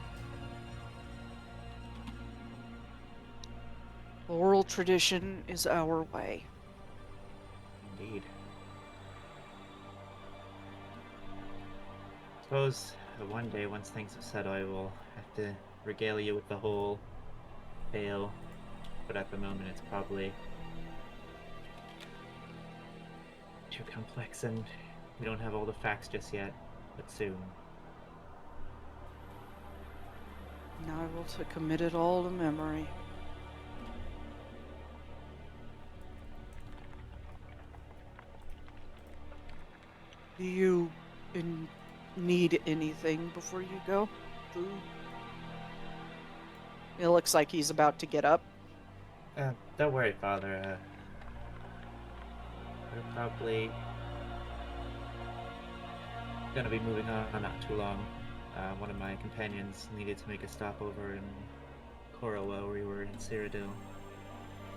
Oral tradition is our way. Indeed. Suppose one day, once things have settled, I will have to regale you with the whole tale. But at the moment, it's probably too complex, and we don't have all the facts just yet. But soon. And I will commit it all to memory. Do you need anything before you go? Food? It looks like he's about to get up. Don't worry, Father. We're probably gonna be moving on not too long. One of my companions needed to make a stopover in Coral while we were in Cyrodiil.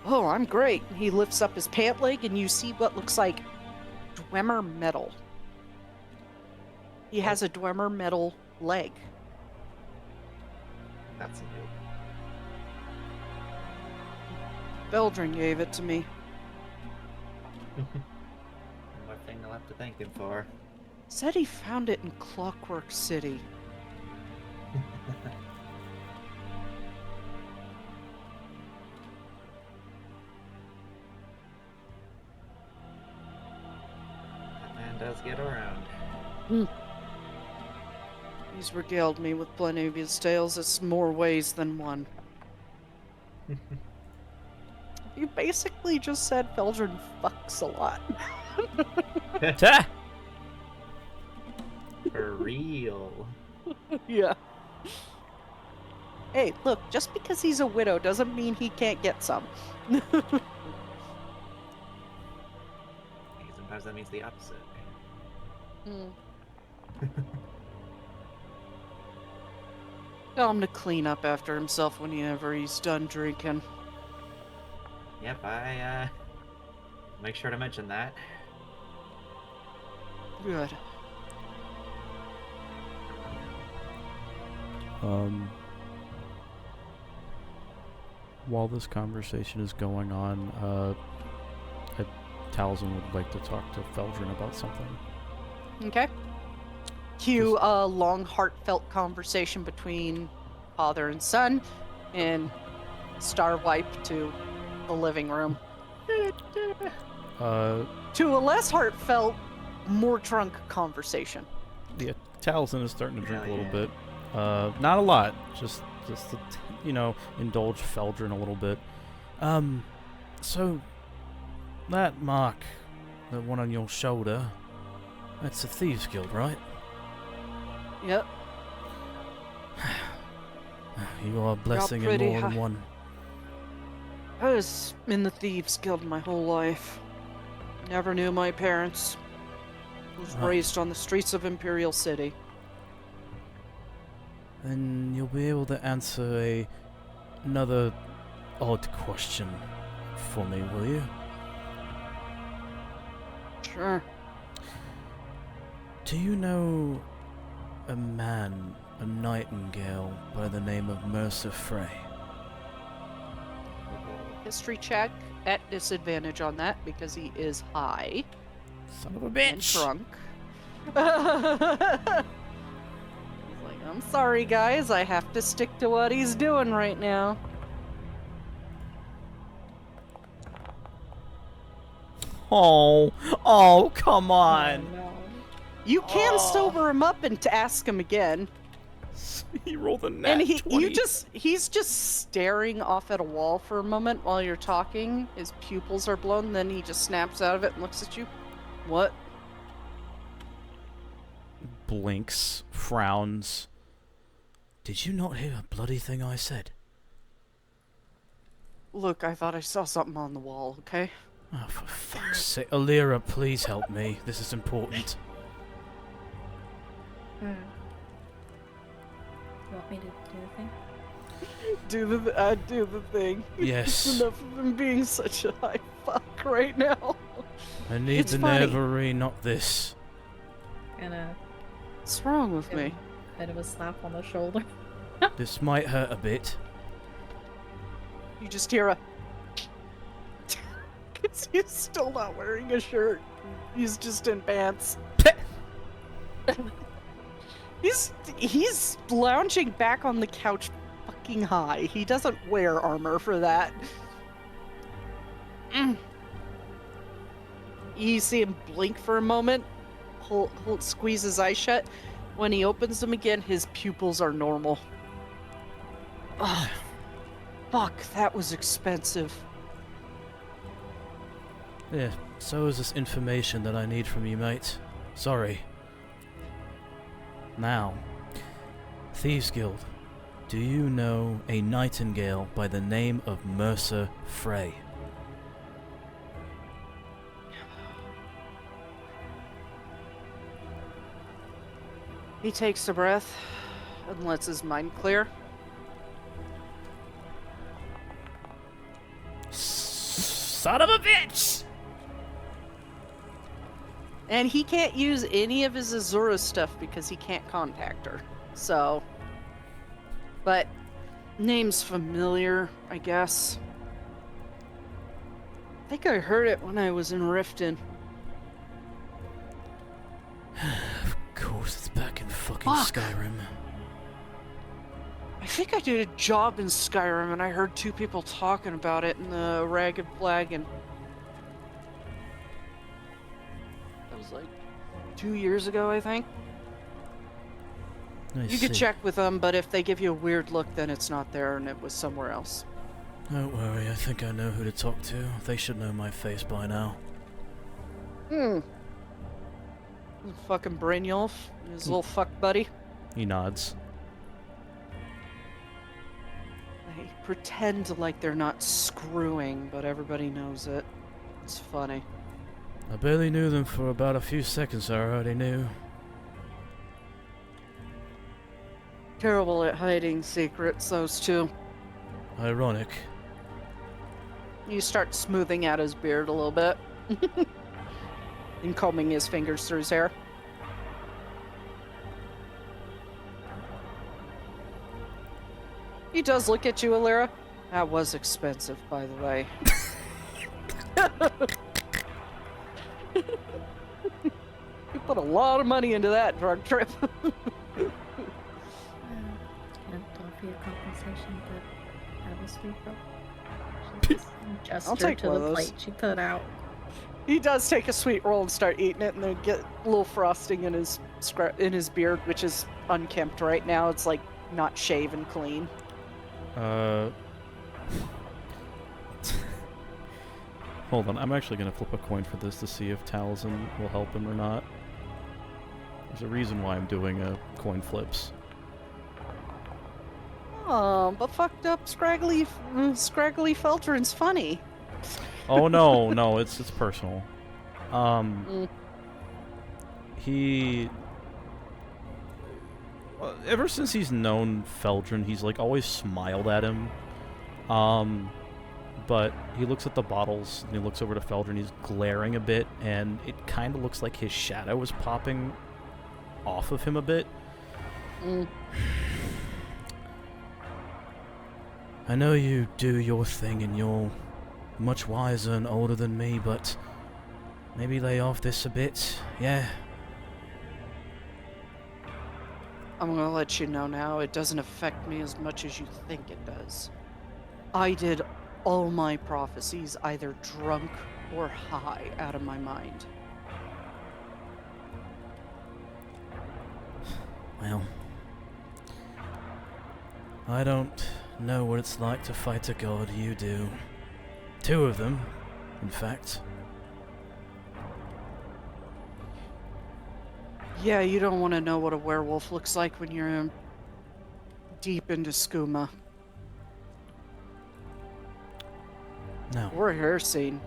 Oh, I'm great. He lifts up his pant leg and you see what looks like Dwemer metal. He has a Dwemer metal leg. That's new. Beldrin gave it to me. One more thing I'll have to thank him for. Said he found it in Clockwork City. That man does get around. He's regaled me with plenty of his tales. It's more ways than one. You basically just said Beldrin fucks a lot. Ta! For real. Yeah. Hey, look, just because he's a widow doesn't mean he can't get some. Sometimes that means the opposite. Tell him to clean up after himself whenever he's done drinking. Yep, I make sure to mention that. Good. While this conversation is going on, Talzin would like to talk to Feldrin about something. Okay. Cue a long, heartfelt conversation between father and son, and star wipe to the living room. To a less heartfelt, more drunk conversation. Yeah, Talzin is starting to drink Hell a little yeah. bit. Not a lot, just to, indulge Feldrin a little bit. So that mark, the one on your shoulder, that's the Thieves Guild, right? Yep. You are a blessing in pretty more than high. one. I was in the Thieves Guild my whole life. Never knew my parents. Was Right. raised on the streets of Imperial City. Then you'll be able to answer another odd question for me, will you? Sure. Do you know a man, a nightingale, by the name of Mercer Frey? History check at disadvantage on that because he is high Son of a and bitch! drunk. He's like, I'm sorry, guys. I have to stick to what he's doing right now. Oh, come on! Oh, no. You can Oh. sober him up and to ask him again. He rolled a nat And 20. he's just staring off at a wall for a moment while you're talking. His pupils are blown, then he just snaps out of it and looks at you. What? Blinks, frowns. Did you not hear a bloody thing I said? Look, I thought I saw something on the wall, okay? Oh, for fuck's sake. Alira, please help me. This is important. You want me to do the thing? Do the thing. Yes. It's enough of him being such a high fuck right now. I need It's the funny. Nevery, not this. Gonna What's wrong with give me? him a bit of a slap on the shoulder. This might hurt a bit. You just hear a... Because he's still not wearing a shirt. He's just in pants. He's lounging back on the couch fucking high. He doesn't wear armor for that. You see him blink for a moment, squeeze his eyes shut. When he opens them again, his pupils are normal. Ugh. Fuck, that was expensive. Yeah, so is this information that I need from you, mate. Sorry. Now, Thieves Guild, do you know a nightingale by the name of Mercer Frey? He takes a breath and lets his mind clear. Son of a bitch! And he can't use any of his Azura stuff because he can't contact her. So, but name's familiar, I guess. I think I heard it when I was in Riften. Of course, it's back in fucking Fuck. Skyrim. I think I did a job in Skyrim and I heard two people talking about it in the Ragged Flagon. That was like 2 years ago, I think. You could check with them, but if they give you a weird look, then it's not there and it was somewhere else. Don't worry, I think I know who to talk to. They should know my face by now. Fucking Brynjolf, his little fuck buddy. He nods. They pretend like they're not screwing, but everybody knows it. It's funny. I barely knew them for about a few seconds, I already knew. Terrible at hiding secrets, those two. Ironic. You start smoothing out his beard a little bit. And combing his fingers through his hair. He does look at you, Alira. That was expensive, by the way. You put a lot of money into that drug trip. Can't offer you compensation, but have a sweet roll. She just I'll gesture take to one of the those. plate she put out. He does take a sweet roll and start eating it, and then get a little frosting in his beard, which is unkempt right now. It's like not shaven clean. Hold on, I'm actually gonna flip a coin for this to see if Taliesin will help him or not. There's a reason why I'm doing coin flips. Oh, but fucked up scraggly Feltrin's funny. Oh no, it's personal. He ever since he's known Feldrin, he's like always smiled at him. But he looks at the bottles and he looks over to Feldrin. He's glaring a bit, and it kind of looks like his shadow is popping off of him a bit. I know you do your thing and you're much wiser and older than me, but maybe lay off this a bit, yeah? I'm gonna let you know now, it doesn't affect me as much as you think it does. I did all my prophecies either drunk or high out of my mind. Well, I don't know what it's like to fight a god, you do. 2 of them, in fact. Yeah, you don't want to know what a werewolf looks like when you're deep into skooma. No. Or a hair scene.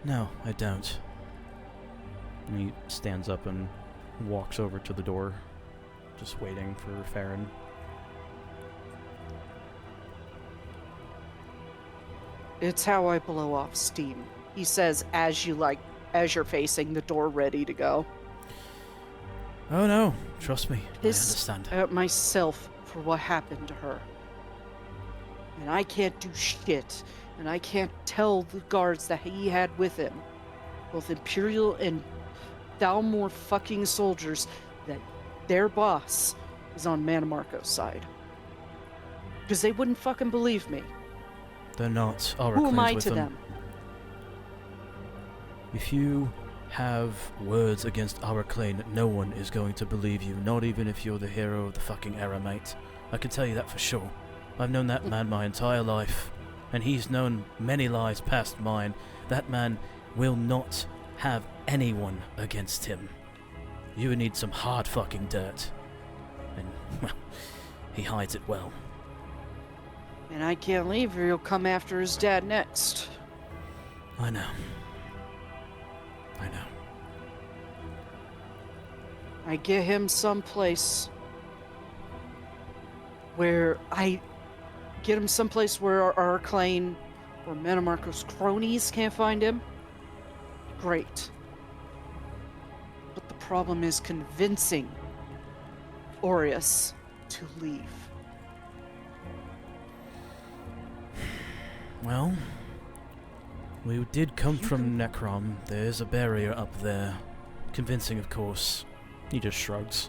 No, I don't. And he stands up and walks over to the door, just waiting for Feron. It's how I blow off steam, he says as you're facing the door ready to go. Oh no, trust me, Pissed I understand. at myself for what happened to her. And I can't do shit. And I can't tell the guards that he had with him, both Imperial and Thalmor fucking soldiers, that their boss is on Manamarco's side. Because they wouldn't fucking believe me. They're not. I'll Who am I with to them? If you have words against Araclane, no one is going to believe you, not even if you're the hero of the fucking era, mate. I can tell you that for sure. I've known that man my entire life, and he's known many lies past mine. That man will not have anyone against him. You would need some hard fucking dirt. And, well, he hides it well. And I can't leave or he'll come after his dad next. I know. I get him someplace where our clan or Manamarco's cronies can't find him. Great. But the problem is convincing Aureus to leave. Well, we did come from Necrom. There's a barrier up there. Convincing, of course. He just shrugs.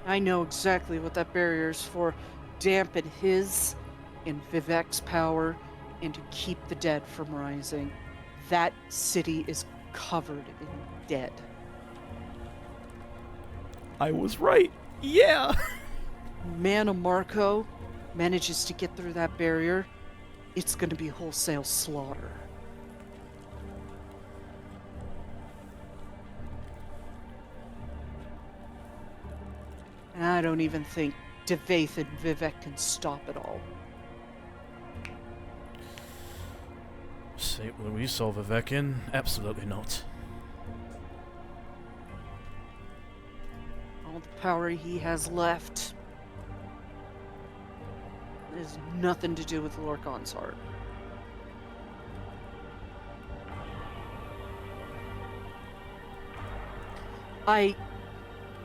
I know exactly what that barrier is for. Dampen his and Vivek's power and to keep the dead from rising. That city is covered in dead. I was right. Yeah. Manamarco manages to get through that barrier, it's going to be wholesale slaughter. And I don't even think Devaith and Vivek can stop it all. See, will we saw Vivek in? Absolutely not. All the power he has left has nothing to do with Lorkhan's heart.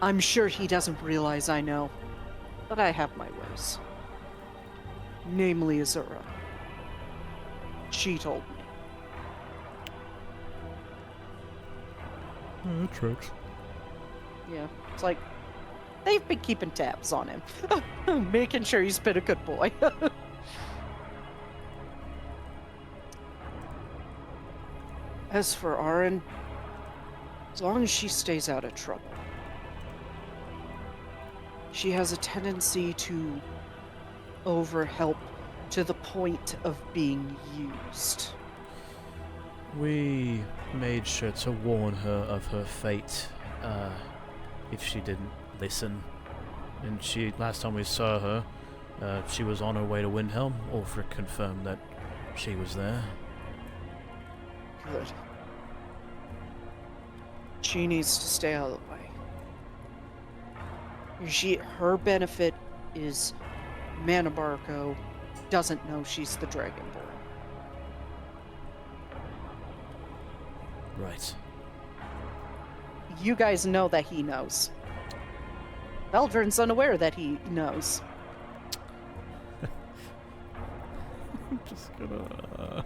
I'm sure he doesn't realize I know, but I have my ways. Namely Azura. She told me. That tracks. Yeah, it's like, they've been keeping tabs on him. Making sure he's been a good boy. As for Arin, as long as she stays out of trouble. She has a tendency to overhelp to the point of being used. We made sure to warn her of her fate, if she didn't listen. And last time we saw her, she was on her way to Windhelm. Ulfric confirmed that she was there. Good. She needs to stay out of the way. Her benefit is Manamarco doesn't know she's the Dragonborn. Right. You guys know that he knows. Eldrin's unaware that he knows. I'm just gonna...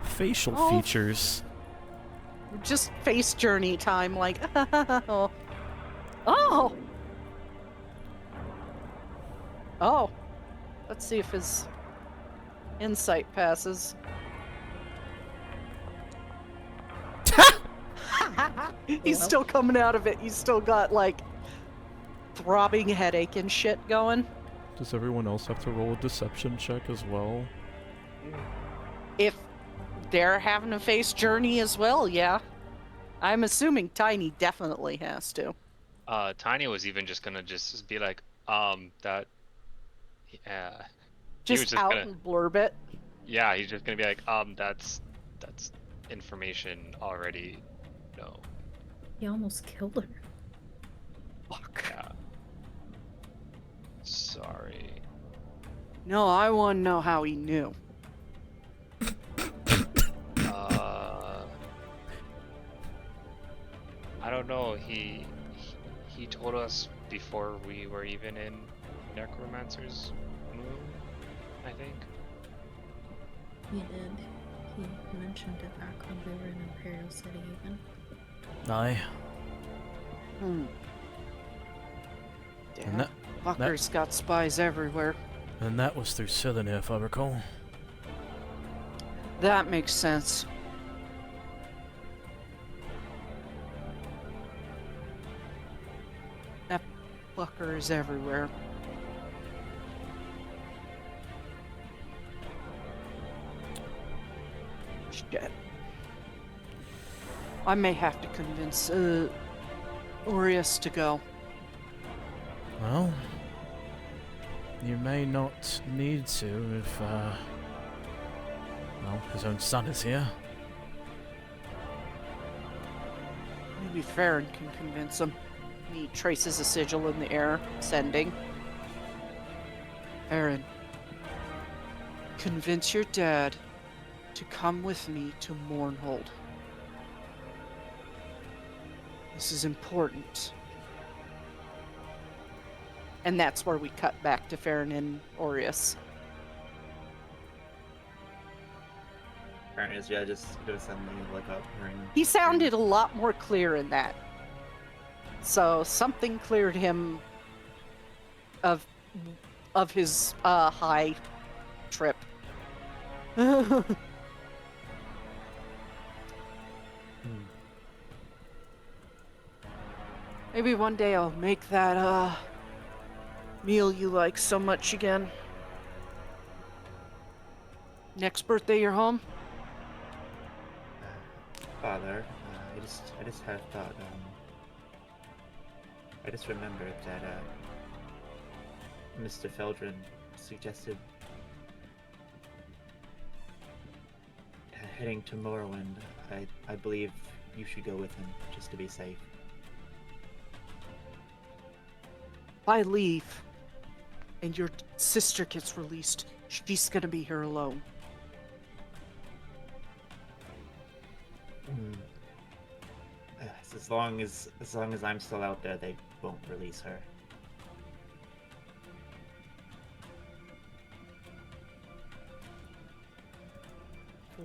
facial Oh. features. Just face journey time, like, oh. Oh! Oh. Let's see if his insight passes. He's still coming out of it. He's still got, like, throbbing headache and shit going. Does everyone else have to roll a deception check as well? If they're having a face journey as well, yeah. I'm assuming Tiny definitely has to. Tiny was even just gonna just be like, that. Yeah. Just out and blurb it. Yeah, he's just gonna be like, that's information already. No. He almost killed her. Fuck. Yeah. Sorry. No, I want to know how he knew. I don't know. He told us before we were even in Necromancer's moon, I think. He did. He mentioned it back when we were in Imperial City even. Aye. Damn, that- fucker's got spies everywhere. And that was through Cheydinhal, if I recall. That makes sense. That fucker is everywhere. Shit. I may have to convince Aureus to go. Well, you may not need to if, well, his own son is here. Maybe Feron can convince him. He traces a sigil in the air, sending. Feron, convince your dad to come with me to Mournhold. This is important. And that's where we cut back to Feron and Aureus. Feron is just gonna suddenly look up and He sounded a lot more clear in that. So something cleared him of his high trip. Maybe one day I'll make that meal you like so much again. Next birthday you're home? Father, I just had thought, I just remembered that, Mr. Feldrin suggested heading to Morrowind. I believe you should go with him, just to be safe. If I leave and your sister gets released, she's gonna be here alone. As long as I'm still out there, they won't release her.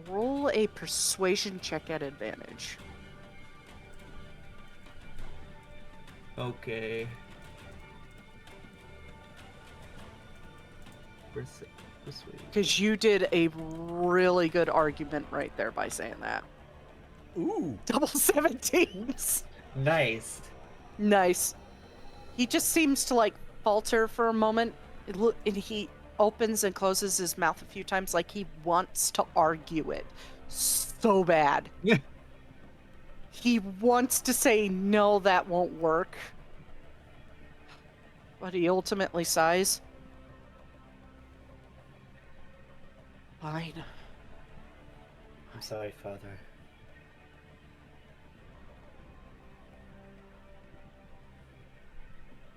Roll a persuasion check at advantage. Okay. Because you did a really good argument right there by saying that. Ooh. Double 17s. Nice. Nice. He just seems to like falter for a moment. And he opens and closes his mouth a few times like he wants to argue it so bad. Yeah. He wants to say, no, that won't work. But he ultimately sighs. Fine. I'm sorry, Father.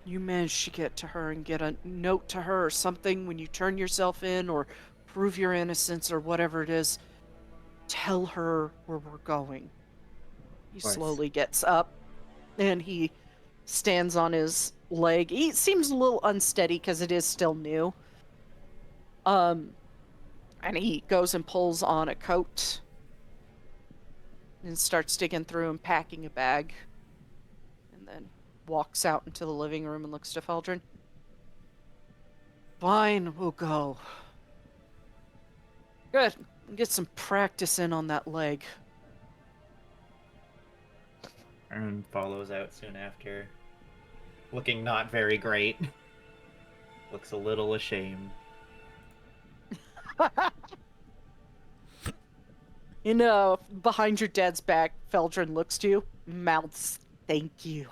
You managed to get to her and get a note to her or something when you turn yourself in or prove your innocence or whatever it is. Tell her where we're going. He course. slowly gets up and he stands on his leg. He seems a little unsteady because it is still new. And he goes and pulls on a coat and starts digging through and packing a bag. And then walks out into the living room and looks to Feldrin. Fine, we'll go. Good. Get some practice in on that leg. And follows out soon after. Looking not very great. Looks a little ashamed. Behind your dad's back, Feldrin looks to you, mouths, thank you.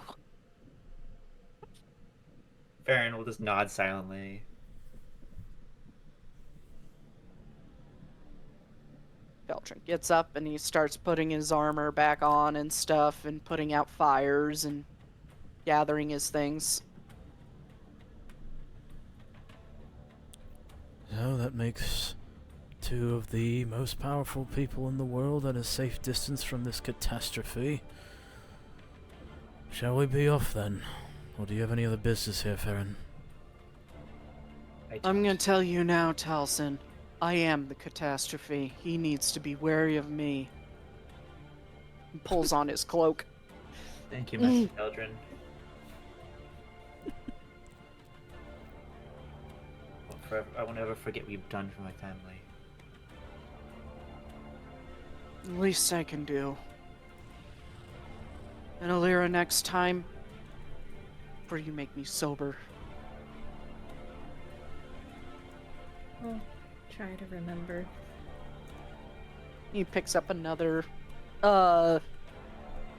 Feron will just nod silently. Feldrin gets up and he starts putting his armor back on and stuff and putting out fires and gathering his things. So that makes two of the most powerful people in the world at a safe distance from this catastrophe. Shall we be off then? Or do you have any other business here, Feron? I'm gonna tell you now, Taliesin. I am the catastrophe. He needs to be wary of me. He pulls on his cloak. Thank you, Mr. Feldrin. I will never forget what you've done for my family. The least I can do. And Alira, next time, before you make me sober. I'll try to remember. He picks up another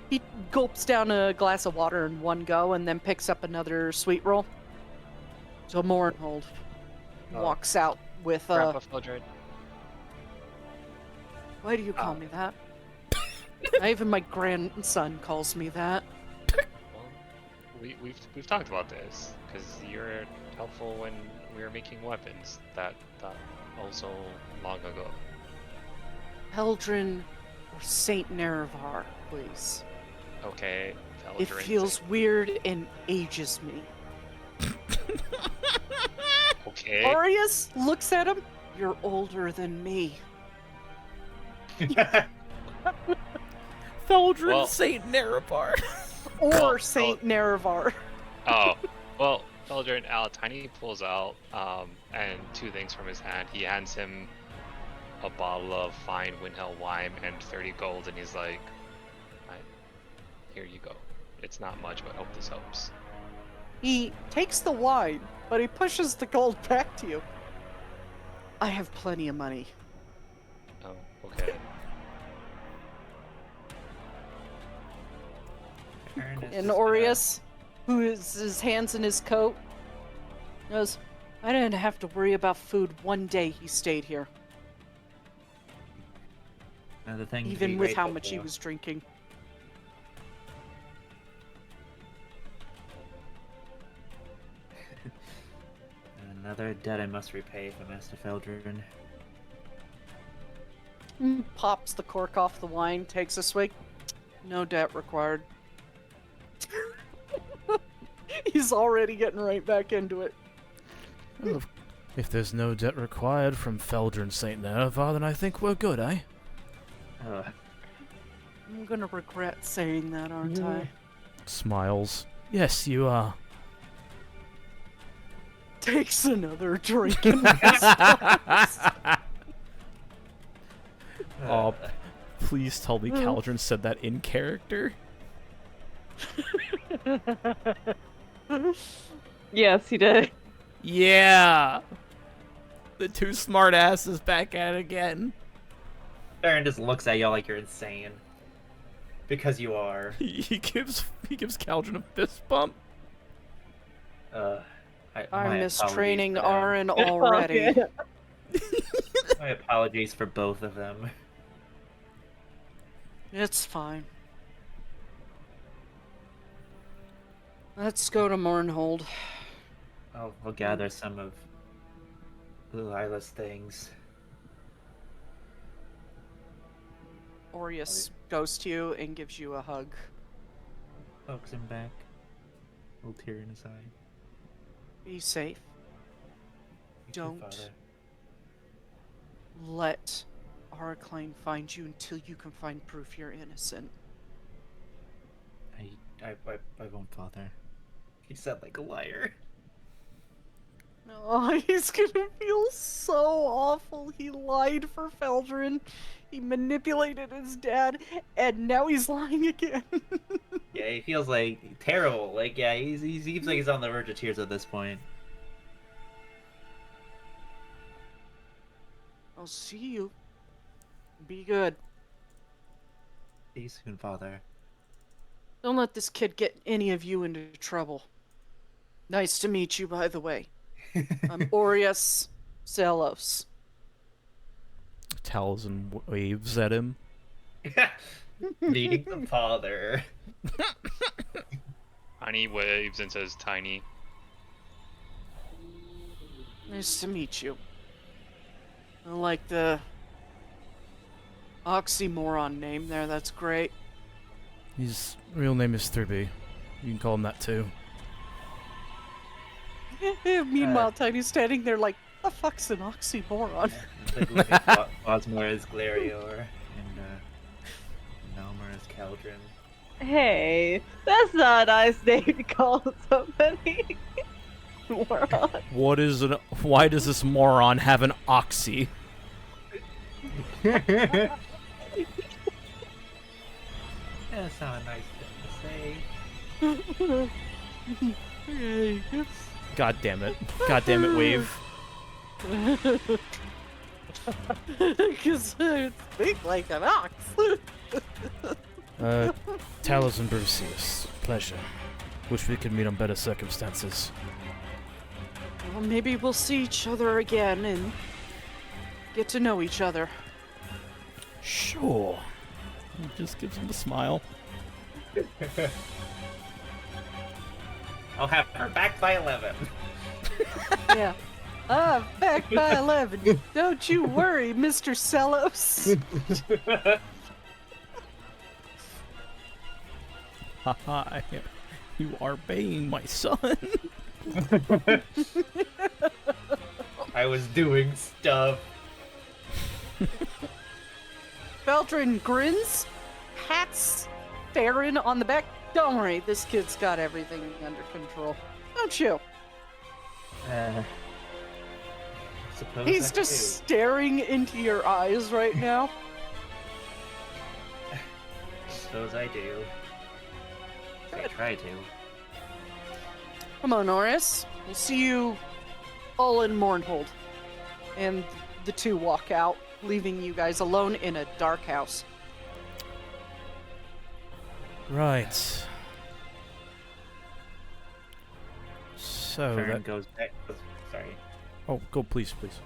He gulps down a glass of water in one go and then picks up another sweet roll. So Mournhold walks out with Grandpa Feldred. Why do you call me that? Even my grandson calls me that. Well, we've talked about this because you're helpful when we were making weapons. That also long ago. Heldrin or Saint Nerevar, please. Okay. It feels weird and ages me. Okay. Aureus looks at him. You're older than me. Feldrin Well- Saint Nerevar. Or Well, Saint Nerevar. Oh, well, Feldred Tiny pulls out and two things from his hand. He hands him a bottle of fine Windhell wine and 30 gold, and he's like, here you go. It's not much, but hope this helps. He takes the wine, but he pushes the gold back to you. I have plenty of money. Oh, okay. And Aureus, who is his hands in his coat, goes, I didn't have to worry about food one day he stayed here. Another thing to Even be with how grateful much he for. was drinking. Another debt I must repay for Master Feldrin. Pops the cork off the wine, takes a swig. No debt required. He's already getting right back into it. If there's no debt required from Feldrin Saint Nerevar, then I think we're good, eh? I'm gonna regret saying that, aren't I? Smiles. Yes, you are. Takes another drink and Oh, please tell me Caldron said that in character. Yes, he did. Yeah! The two smart asses back at it again. Baron just looks at y'all like you're insane. Because you are. He gives Caldron a fist bump. I my miss apologies training for them. Aaron already. My apologies for both of them. It's fine. Let's go to Mournhold. I'll gather some of Lila's things. Aureus goes to you and gives you a hug. Pokes him back. Little tear in his eye. Be safe. You too, Don't Father. let Araclane find you until you can find proof you're innocent. I won't, Father. He said like a liar. Oh, he's gonna feel so awful. He lied for Feldrin. He manipulated his dad, and now he's lying again. Yeah, he feels like terrible. Like, yeah, he seems like he's on the verge of tears at this point. I'll see you. Be good. See you soon, Father. Don't let this kid get any of you into trouble. Nice to meet you, by the way. I'm Aureus Zelos. Taliesin waves at him. Meeting the father. Tiny waves and says, Tiny. Nice to meet you. I like the oxymoron name there, that's great. His real name is 3B. You can call him that too. Meanwhile, Tiny's standing there like, the fuck's an oxymoron? Osmor is Glarior, and Nalmer is Caldron. Hey, that's not a nice name to call somebody. Moron. Why does this moron have an oxy? That's not a nice thing to say. God damn it. God damn it, Wave. Because it's big like an ox. Talos and Brucius, pleasure. Wish we could meet on better circumstances. Well, maybe we'll see each other again and get to know each other. Sure. He just gives him a smile. I'll have her back by 11. Yeah. Back by 11. Don't you worry, Mr. Celos. Haha, you are baying my son. I was doing stuff. Beltran grins, pats Feron on the back. Don't worry, this kid's got everything under control. Don't you? Suppose He's I just do. staring into your eyes right now. Suppose I do. I try to. Come on, Norris. We'll see you all in Mournhold. And the two walk out, leaving you guys alone in a dark house. Right. So Feron that... goes back. Sorry. Oh, go please, please.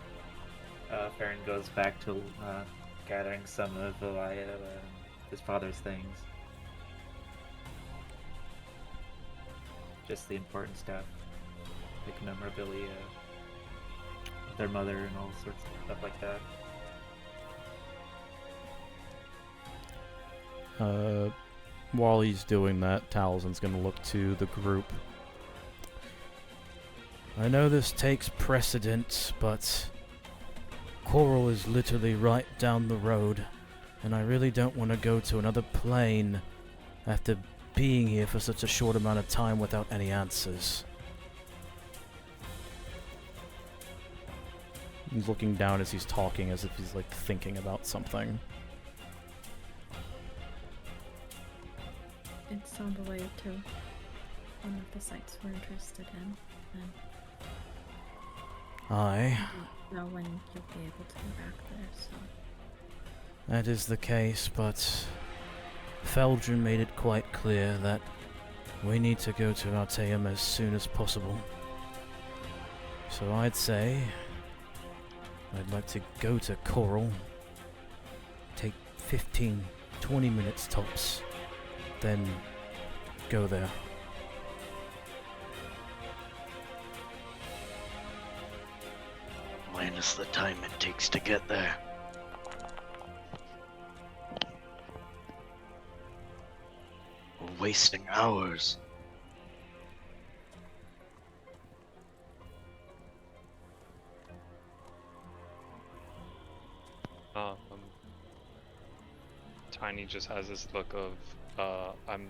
Feron goes back to gathering some of his father's things. Just the important stuff, like memorabilia, their mother, and all sorts of stuff like that. While he's doing that, Talzin's gonna look to the group. I know this takes precedent, but Coral is literally right down the road, and I really don't want to go to another plane after being here for such a short amount of time without any answers. He's looking down as he's talking, as if he's like thinking about something. It's on the way to one of the sites we're interested in, and Aye, I don't know when you'll be able to go back there, so... that is the case, but Feldrin made it quite clear that we need to go to Arteum as soon as possible. So I'd say I'd like to go to Coral, take 15, 20 minutes tops, then go there. Minus the time it takes to get there. We're wasting hours. Tiny just has this look of, I'm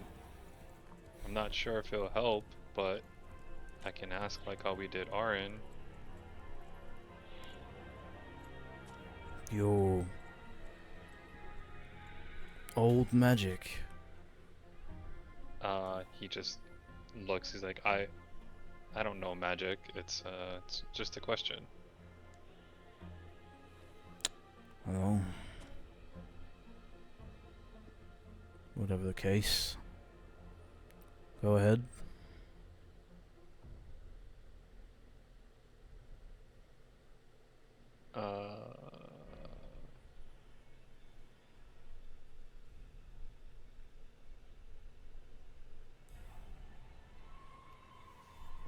not sure if it'll help, but I can ask like how we did Arin. Your old magic. He just looks, he's like, I don't know magic, it's just a question. Well, whatever the case, go ahead.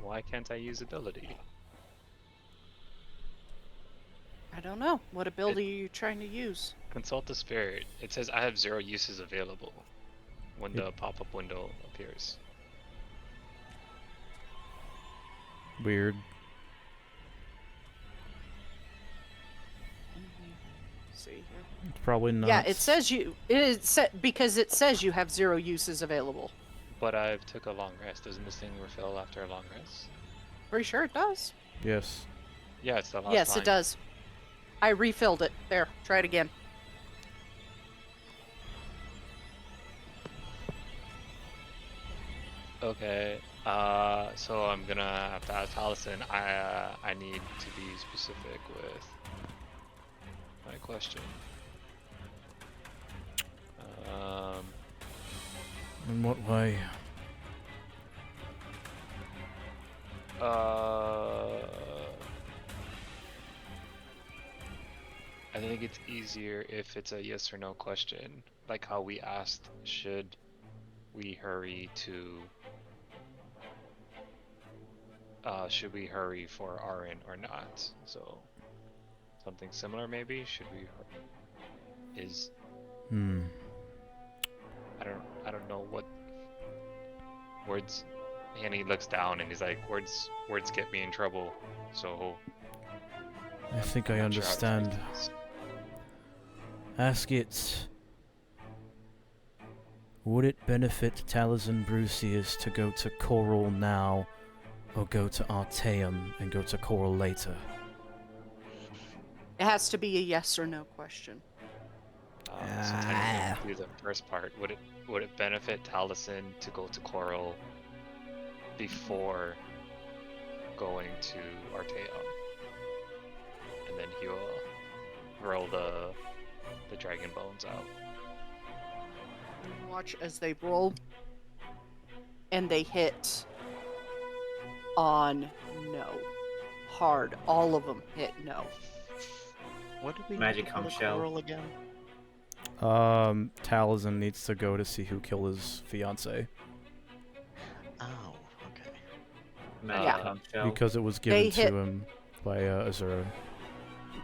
Why can't I use ability? I don't know. What ability are you trying to use? Consult the spirit. It says I have 0 uses available when the pop-up window appears. Weird. See here. It's probably not. Yeah, it says you. It is set because it says you have 0 uses available. But I took a long rest. Doesn't this thing refill after a long rest? Pretty sure it does. Yes. Yeah, it's the last Yes, line. it does. I refilled it. There, try it again. Okay. So I'm gonna have to ask Allison. I need to be specific with my question. In what way? I think it's easier if it's a yes or no question, like how we asked, should we hurry for Arin or not? So something similar maybe. Should we hurry? I don't know what words. And he looks down and he's like, words get me in trouble. So I think I I'm not sure how to understand. phrase this. Ask it. Would it benefit Taliesin Brucius to go to Coral now, or go to Artaeum and go to Coral later? It has to be a yes or no question. So technically, do the first part. Would it benefit Taliesin to go to Coral before going to Artaeum? And then he will roll the dragon bones out. Watch as they roll, and they hit on no. Hard. All of them hit no. What did we Magic do for the conch shell. coral again? Taliesin needs to go to see who killed his fiance Oh, okay. Magic Yeah. conch shell. because it was given They hit- to him by Azura.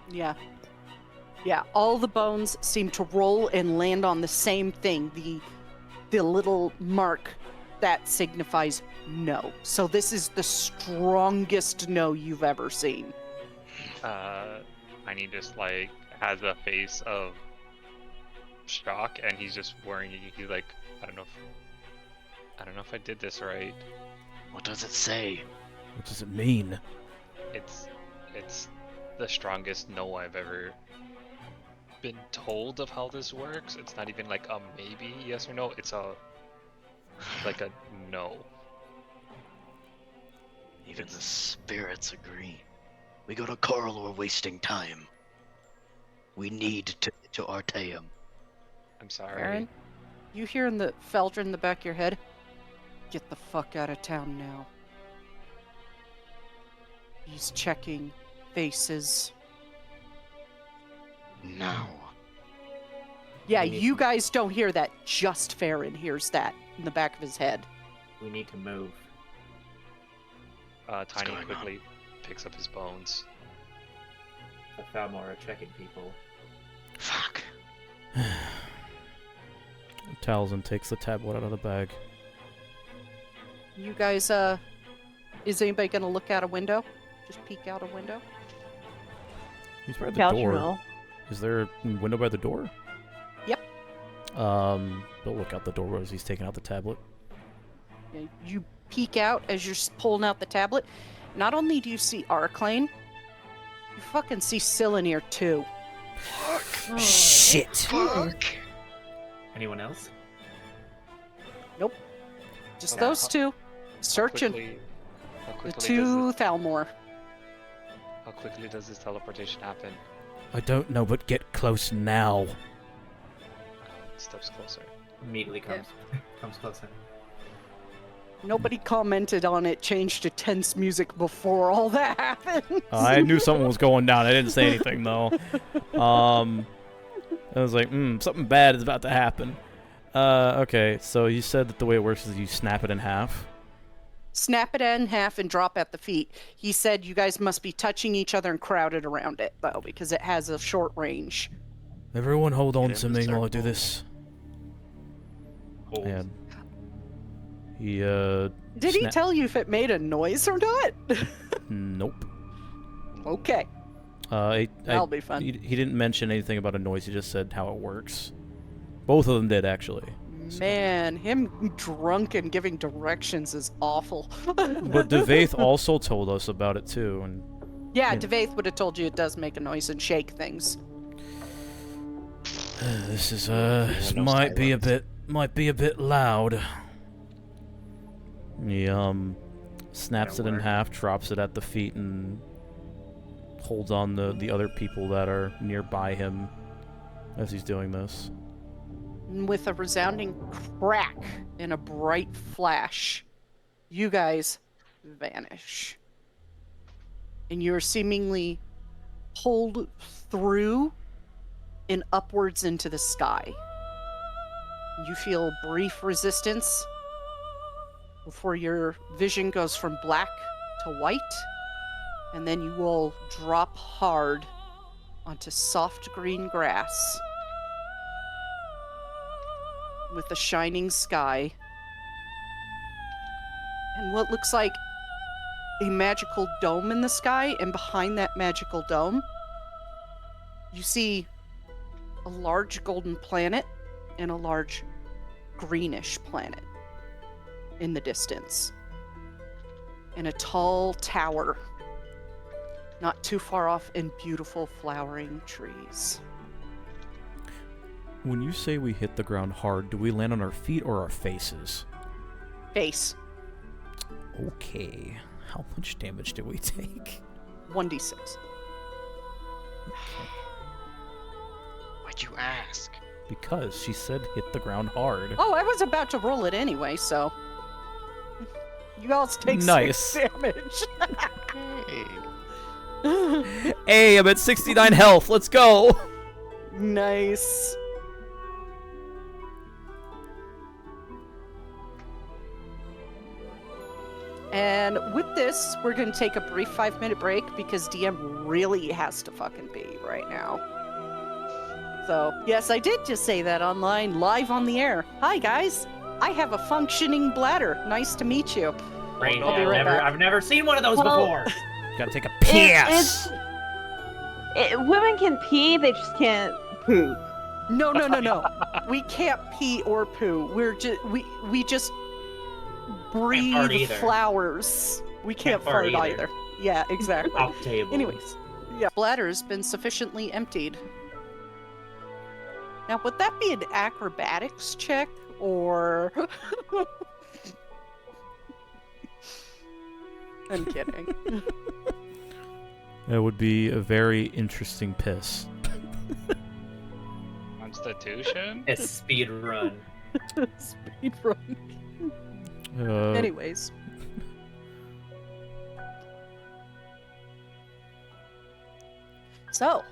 Yeah. Yeah, all the bones seem to roll and land on the same thing, the little mark that signifies no. So this is the strongest no you've ever seen. Tiny just like has a face of shock, and he's just wearing. He's like, I don't know if I did this right. What does it say? What does it mean? It's the strongest no I've ever been told of how this works. It's not even like a maybe yes or no. It's like a no. Even the spirits agree. We go to Coral, we're wasting time. We need to get to Artaeum. I'm sorry. Aaron, you hearing the Felder in the back of your head? Get the fuck out of town now. He's checking faces. Now. Yeah, We need you to- guys don't hear that. Just Farron hears that in the back of his head. We need to move. Tiny going on? quickly picks up his bones. The Falmor are checking people. Fuck. Taliesin takes the tablet out of the bag. You guys, is anybody gonna look out a window? Just peek out a window? He's by the Couch door. roll. Is there a window by the door? Yep. They'll look out the door as he's taking out the tablet. Yeah, you peek out as you're pulling out the tablet. Not only do you see Arclane, you fucking see Cylanir too. Oh. Shit! Fuck. Anyone else? Just Yeah, those how- two. Searching. How The quickly two Thalmor. how quickly does this teleportation happen? I don't know, but get close now. Steps closer. Immediately comes comes closer. Nobody commented on it changed to tense music before all that happened. I knew something was going down. I didn't say anything though. I was like, something bad is about to happen. Okay, so you said that the way it works is you snap it in half. Snap it in half and drop at the feet. He said you guys must be touching each other and crowded around it, though, because it has a short range. Everyone hold on Get to in the me while I do circle. this. Hold. And he, Did he Snap- tell you if it made a noise or not? nope. Okay, He that'll be fun. he didn't mention anything about a noise, he just said how it works. Both of them did, actually. Man, him drunk and giving directions is awful. But DeVaith also told us about it, too, and Yeah, Yeah. DeVaith would have told you it does make a noise and shake things. this is, this no might be a silence. bit loud. He, snaps it That'll in work. half, drops it at the feet, and holds on the other people that are nearby him as he's doing this. And with a resounding crack and a bright flash, you guys vanish. And you're seemingly pulled through and upwards into the sky. You feel brief resistance before your vision goes from black to white, and then you will drop hard onto soft green grass with a shining sky and what looks like a magical dome in the sky, and behind that magical dome you see a large golden planet and a large greenish planet in the distance, and a tall tower not too far off, and beautiful flowering trees. When you say we hit the ground hard, do we land on our feet or our faces? Face. Okay. How much damage did we take? 1d6. Why'd you ask? Because she said hit the ground hard. Oh, I was about to roll it anyway, so you all take Nice. 6 damage. Hey. Hey, I'm at 69 health. Let's go. Nice. And with this, we're going to take a brief 5-minute break because DM really has to fucking pee right now. So, yes, I did just say that online, live on the air. Hi, guys. I have a functioning bladder. Nice to meet you. Right, I'll be right back. I've never seen one of those Well, before. Gotta take a piss. Women can pee, they just can't poop. No. We can't pee or poo. We just breathe either. flowers. We can't fart either. Yeah, exactly. Off table. Anyways, yeah, bladder's been sufficiently emptied. Now, would that be an acrobatics check or? I'm kidding. That would be a very interesting piss. Constitution? A speed run. Speed run. Uh, Anyways. So,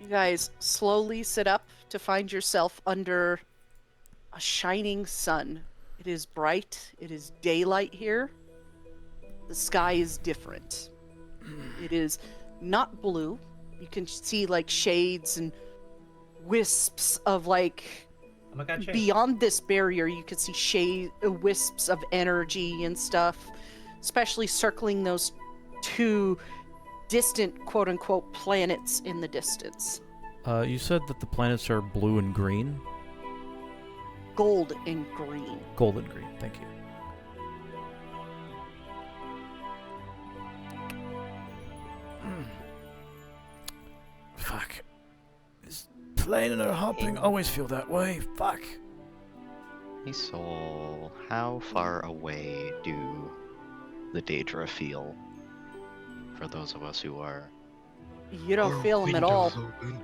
you guys slowly sit up to find yourself under a shining sun. It is bright. It is daylight here. The sky is different. It is not blue. You can see like shades and wisps of like Oh my god, Chase. beyond this barrier. You can see wisps of energy and stuff, especially circling those 2 distant quote-unquote planets in the distance. you said that the planets are blue and green? Gold and green. Gold and green, thank you. Fuck. Is playing or hopping always feel that way? Fuck. Hey, Soul, how far away do the Daedra feel? For those of us who are... You don't feel them at all. Open.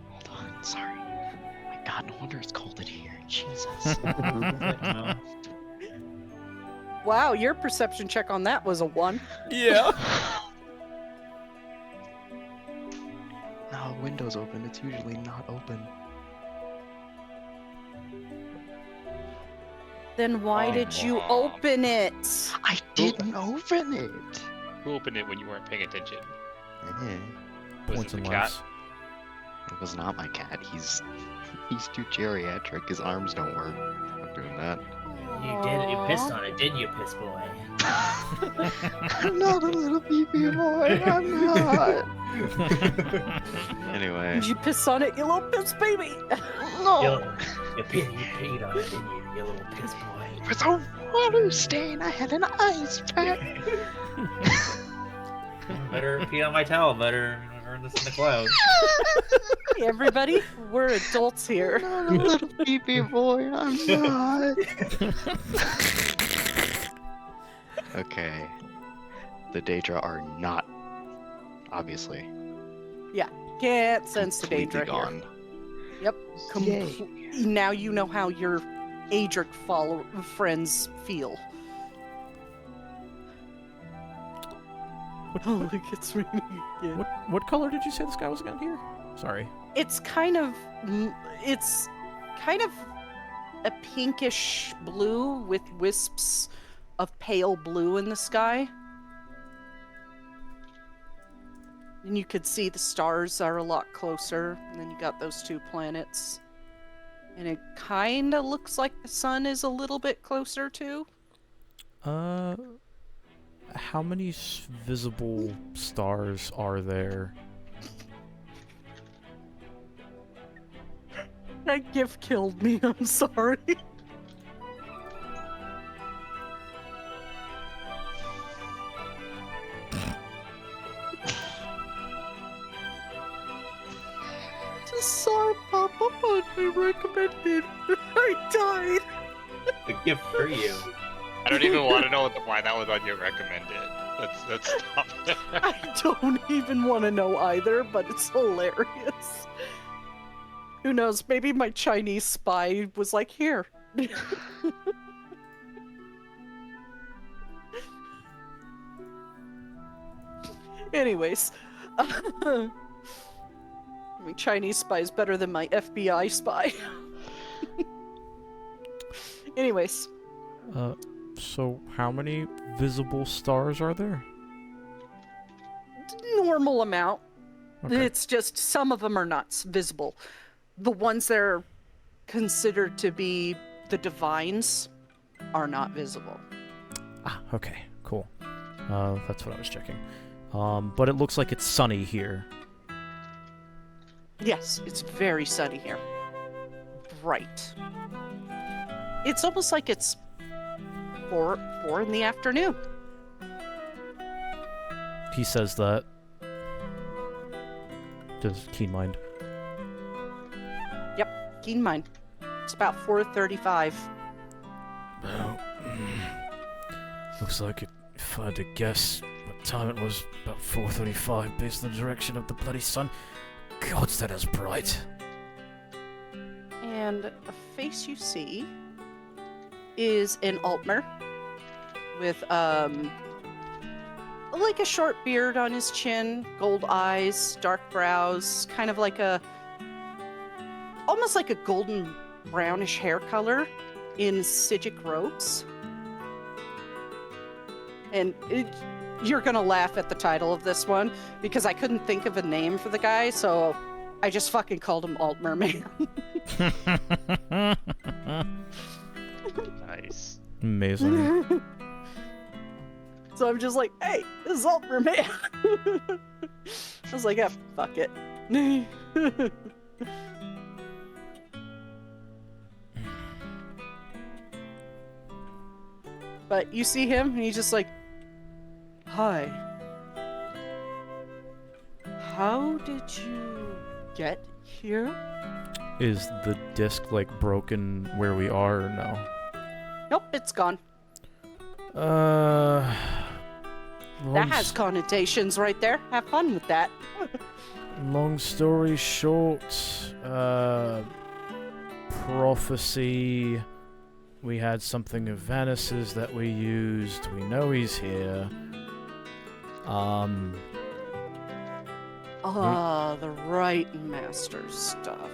Hold on, sorry. My god, no wonder it's cold in here. Jesus. Wow, your perception check on that was a 1. Yeah. No, window's open. It's usually not open. Then why did you open it? I didn't open it! Who opened it when you weren't paying attention? Eh, Was Points it the and cat? laughs. It was not my cat. He's too geriatric. His arms don't work. I'm not doing that. You did. You pissed on it, didn't you, piss boy? I'm not a little pee-pee boy. I'm not. Anyway. Did you piss on it, you little piss baby? No! You peed on it, didn't you, you little piss boy? It was a water stain. I had an ice pack. Better pee on my towel. Better earn this in the clouds. Hey, everybody, we're adults here. I'm not a little pee-pee boy. I'm not. Okay. The Daedra are not, obviously, Can't sense the completely danger here. gone. Yep. Now you know how your Adric friends feel. Oh, it gets raining again. What color did you say the sky was again here? Sorry. It's kind of a pinkish blue with wisps of pale blue in the sky. And you could see the stars are a lot closer, and then you got those two planets. And it kind of looks like the sun is a little bit closer too. How many visible stars are there? That gift killed me, I'm sorry. Just saw it pop up on my recommended. I died. A gift for you. I don't even want to know why that was on your recommended. Let's stop there. I don't even want to know either, but it's hilarious. Who knows? Maybe my Chinese spy was like, here. Anyways. My Chinese spy is better than my FBI spy. Anyways. So how many visible stars are there? Normal amount. Okay. It's just some of them are not visible. The ones that are considered to be the divines are not visible. Ah, okay, cool. That's what I was checking. But it looks like it's sunny here. Yes, it's very sunny here. Bright. It's almost like it's 4 in the afternoon. He says that. Does keen mind. Yep, keen mind. It's about 4:35. Well, looks like it, if I had to guess what time it was, about 4:35 based on the direction of the bloody sun. Gods, that is bright. And the face you see is an Altmer with like a short beard on his chin, gold eyes, dark brows, kind of like almost like a golden brownish hair color in Sijic robes. And you're gonna laugh at the title of this one because I couldn't think of a name for the guy, so I just fucking called him Altmer Man. Nice. Amazing. So I'm just like, hey, this is Altmer Man. I was like, yeah, fuck it. But you see him, and he's just like, hi. How did you get here? Is the disc like broken where we are or no? Nope, it's gone. Long That has connotations right there. Have fun with that. Long story short, prophecy. We had something of Vanis's that we used. We know he's here. The right master stuff.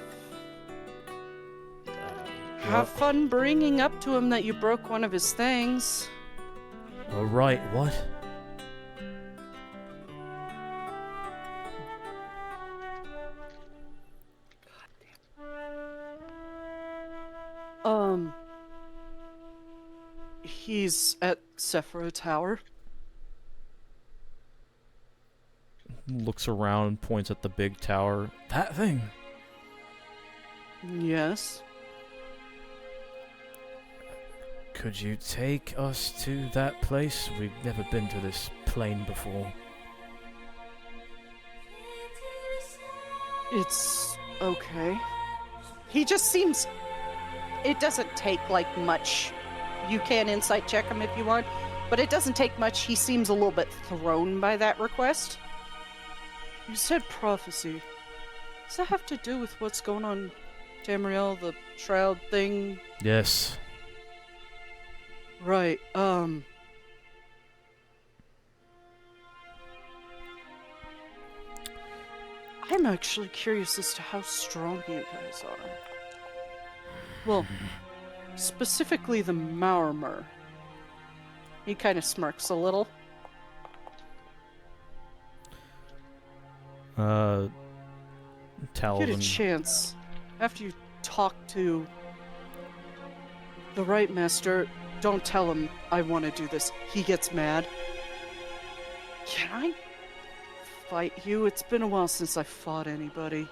Have fun bringing up to him that you broke one of his things. All right, what? He's at Sephiro Tower. Looks around and points at the big tower. That thing. Yes. Could you take us to that place? We've never been to this plane before. It's okay. He just seems... It doesn't take, like, much. You can insight check him if you want, but it doesn't take much. He seems a little bit thrown by that request. You said prophecy. Does that have to do with what's going on Tamriel, the shroud thing. Yes. Right, I'm actually curious as to how strong you guys are. Well, specifically the Maormer. He kind of smirks a little. Get a Talvin. chance. After you talk to the right master, don't tell him I want to do this. He gets mad. Can I fight you? It's been a while since I fought anybody.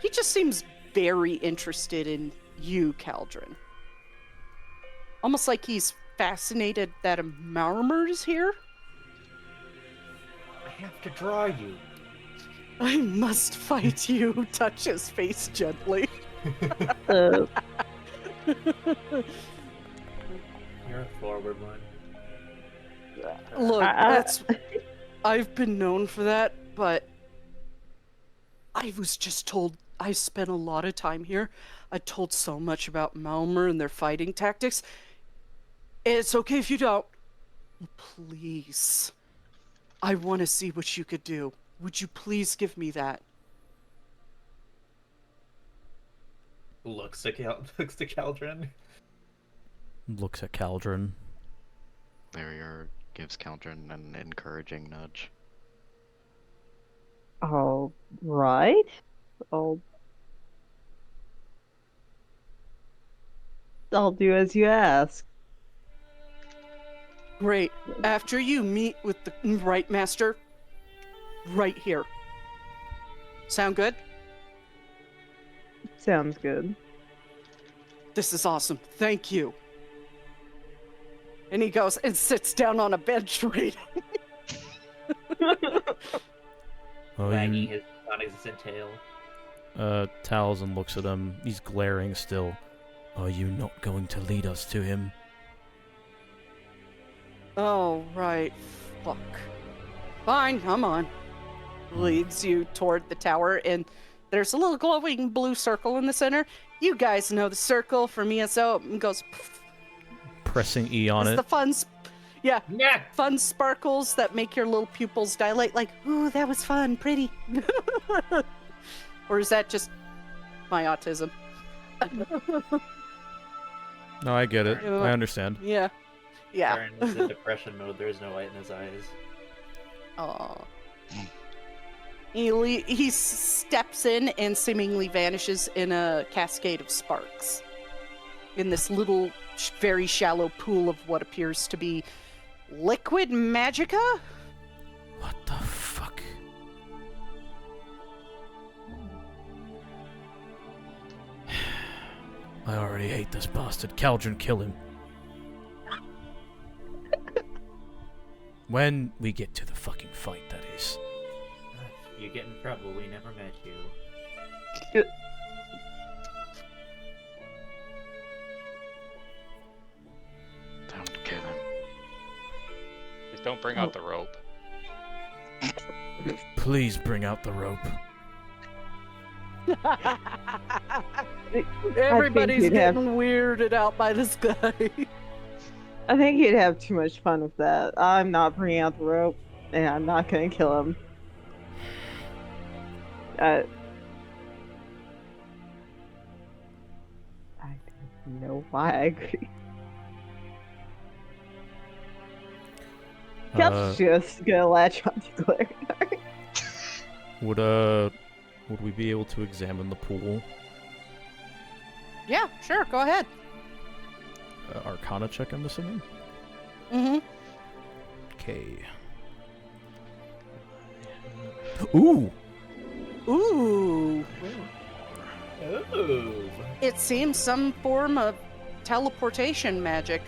He just seems very interested in you, Caldron. Almost like he's fascinated that a Maormer is here. I have to draw you. I must fight you. Touch his face gently. Uh, You're a forward one. Look, I've been known for that, but I was just told I spent a lot of time here. I told so much about Maormer and their fighting tactics. It's okay if you don't. Please. I want to see what you could do. Would you please give me that? Looks to Caldron. Looks at Caldron. Larrier gives Caldron an encouraging nudge. all right. I'll do as you ask. Great. After you meet with the right master, right here. Sound good? Sounds good. This is awesome. Thank you. And he goes and sits down on a bench right. Oh, Wagging you, his non-existent tail. Talzin looks at him. He's glaring still. Are you not going to lead us to him? Oh, right. Fuck. Fine, I'm on. Leads you toward the tower, and there's a little glowing blue circle in the center. You guys know the circle from ESO. It goes. Pressing E on It's it. the fun, Yeah. fun sparkles that make your little pupils dilate. Like, ooh, that was fun, pretty. Or is that just my autism? No, I get it. You know, I understand. Yeah. Yeah. Karen is in depression mode. There's no light in his eyes. Aw. He steps in and seemingly vanishes in a cascade of sparks. In this little, very shallow pool of what appears to be liquid magicka? What the fuck? I already hate this bastard. Caldron, kill him. When we get to the fucking fight, that is. You get in trouble. We never met you. Don't kill him. Just don't bring out the rope. Please bring out the rope. Everybody's you'd have- getting weirded out by this guy. I think you'd have too much fun with that. I'm not bringing out the rope, and I'm not gonna kill him. I don't know why I agree. Kel's just gonna latch onto Claire. Would we be able to examine the pool? Yeah, sure, go ahead. Arcana check, I'm assuming? Mm-hmm. Okay. Ooh! Ooh. Ooh. It seems some form of teleportation magic.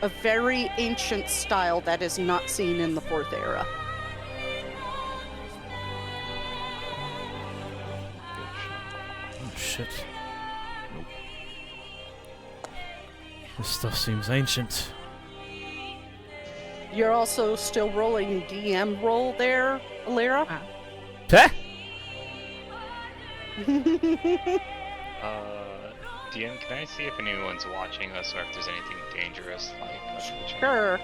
A very ancient style that is not seen in the Fourth Era. Oh, shit. This stuff seems ancient. You're also still rolling DM roll there, Alira? Wow. Heh? DM, can I see if anyone's watching us or if there's anything dangerous like Sure.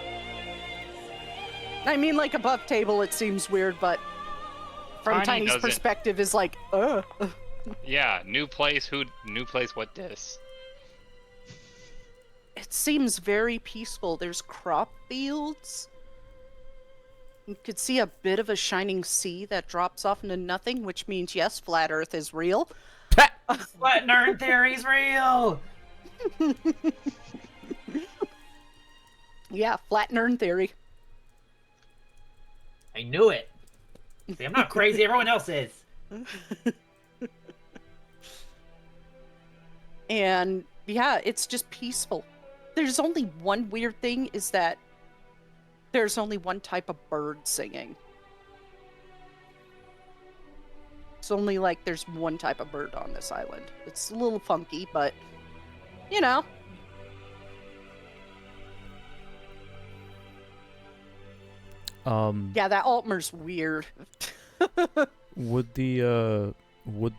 I mean, like, above table it seems weird, but from Tiny Tiny's doesn't- perspective is like, Yeah, new place, what dis? It seems very peaceful. There's crop fields. You could see a bit of a shining sea that drops off into nothing, which means, yes, flat Earth is real. Flat nerd theory's real! Yeah, flat nerd theory. I knew it! See, I'm not crazy, everyone else is! And, yeah, it's just peaceful. There's only one weird thing, is that there's only one type of bird singing. It's only like there's one type of bird on this island. It's a little funky, but, you know. Yeah, that Altmer's weird. Would the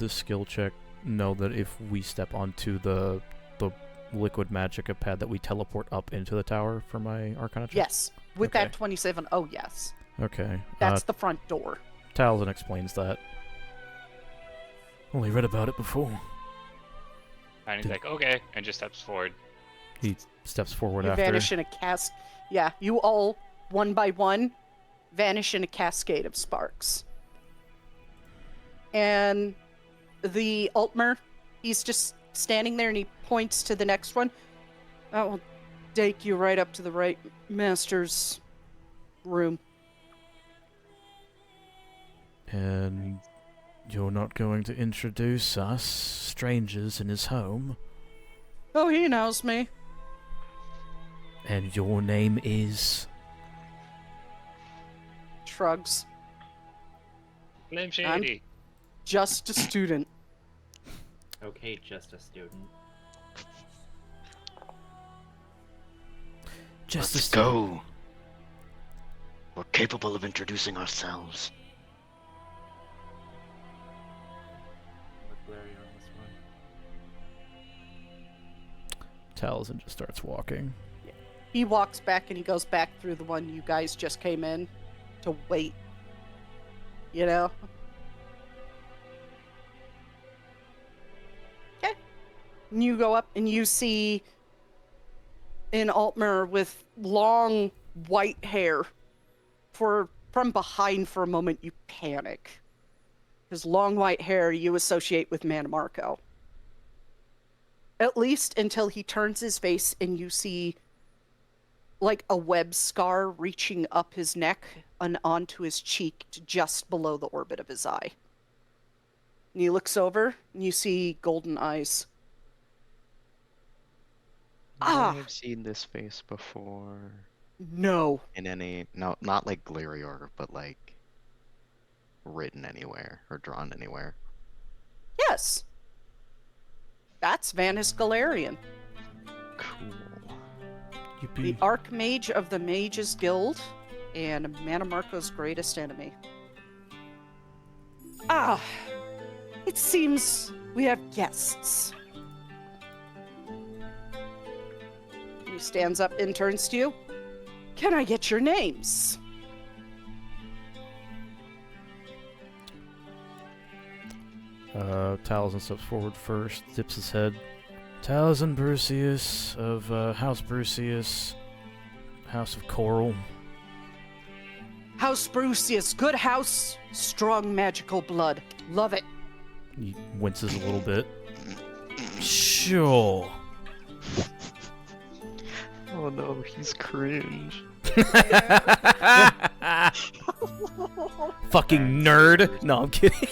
skill check know that if we step onto the liquid magicka pad that we teleport up into the tower for my Arcana check? Yes. With Okay. that 27, oh yes. Okay. That's the front door. Talzin explains that. Only read about it before. And he's like, okay, and just steps forward. He steps forward You after. vanish in a Yeah, you all, one by one, vanish in a cascade of sparks. And the Altmer, he's just standing there and he points to the next one. That will take you right up to the right master's room. And you're not going to introduce us, strangers, in his home? Oh, he knows me. And your name is? Shrugs. Slim Shady. Just a student. Okay, just a student. Just Let's a student. go. We're capable of introducing ourselves. Look Larry on this one. Talzin just starts walking. He walks back and he goes back through the one you guys just came in to wait. You know? Okay. And you go up and you see an Altmer with long white hair. From behind for a moment you panic. His long white hair you associate with Manmarco. At least until he turns his face and you see like a web scar reaching up his neck and onto his cheek to just below the orbit of his eye. And he looks over and you see golden eyes. I've seen this face before. No. In any, no, not like Glarior, but like written anywhere or drawn anywhere. Yes. That's Vanis Galarian, Cool. the Archmage of the Mages Guild and Manmarco's greatest enemy. Ah, it seems we have guests. He stands up and turns to you. Can I get your names? Talzin steps forward first, dips his head. Talzin Brucius of House Brucius, House of Coral. House Brucius, good house, strong magical blood. Love it. He winces a little bit. Sure. Oh no, he's cringe. Fucking nerd. No, I'm kidding.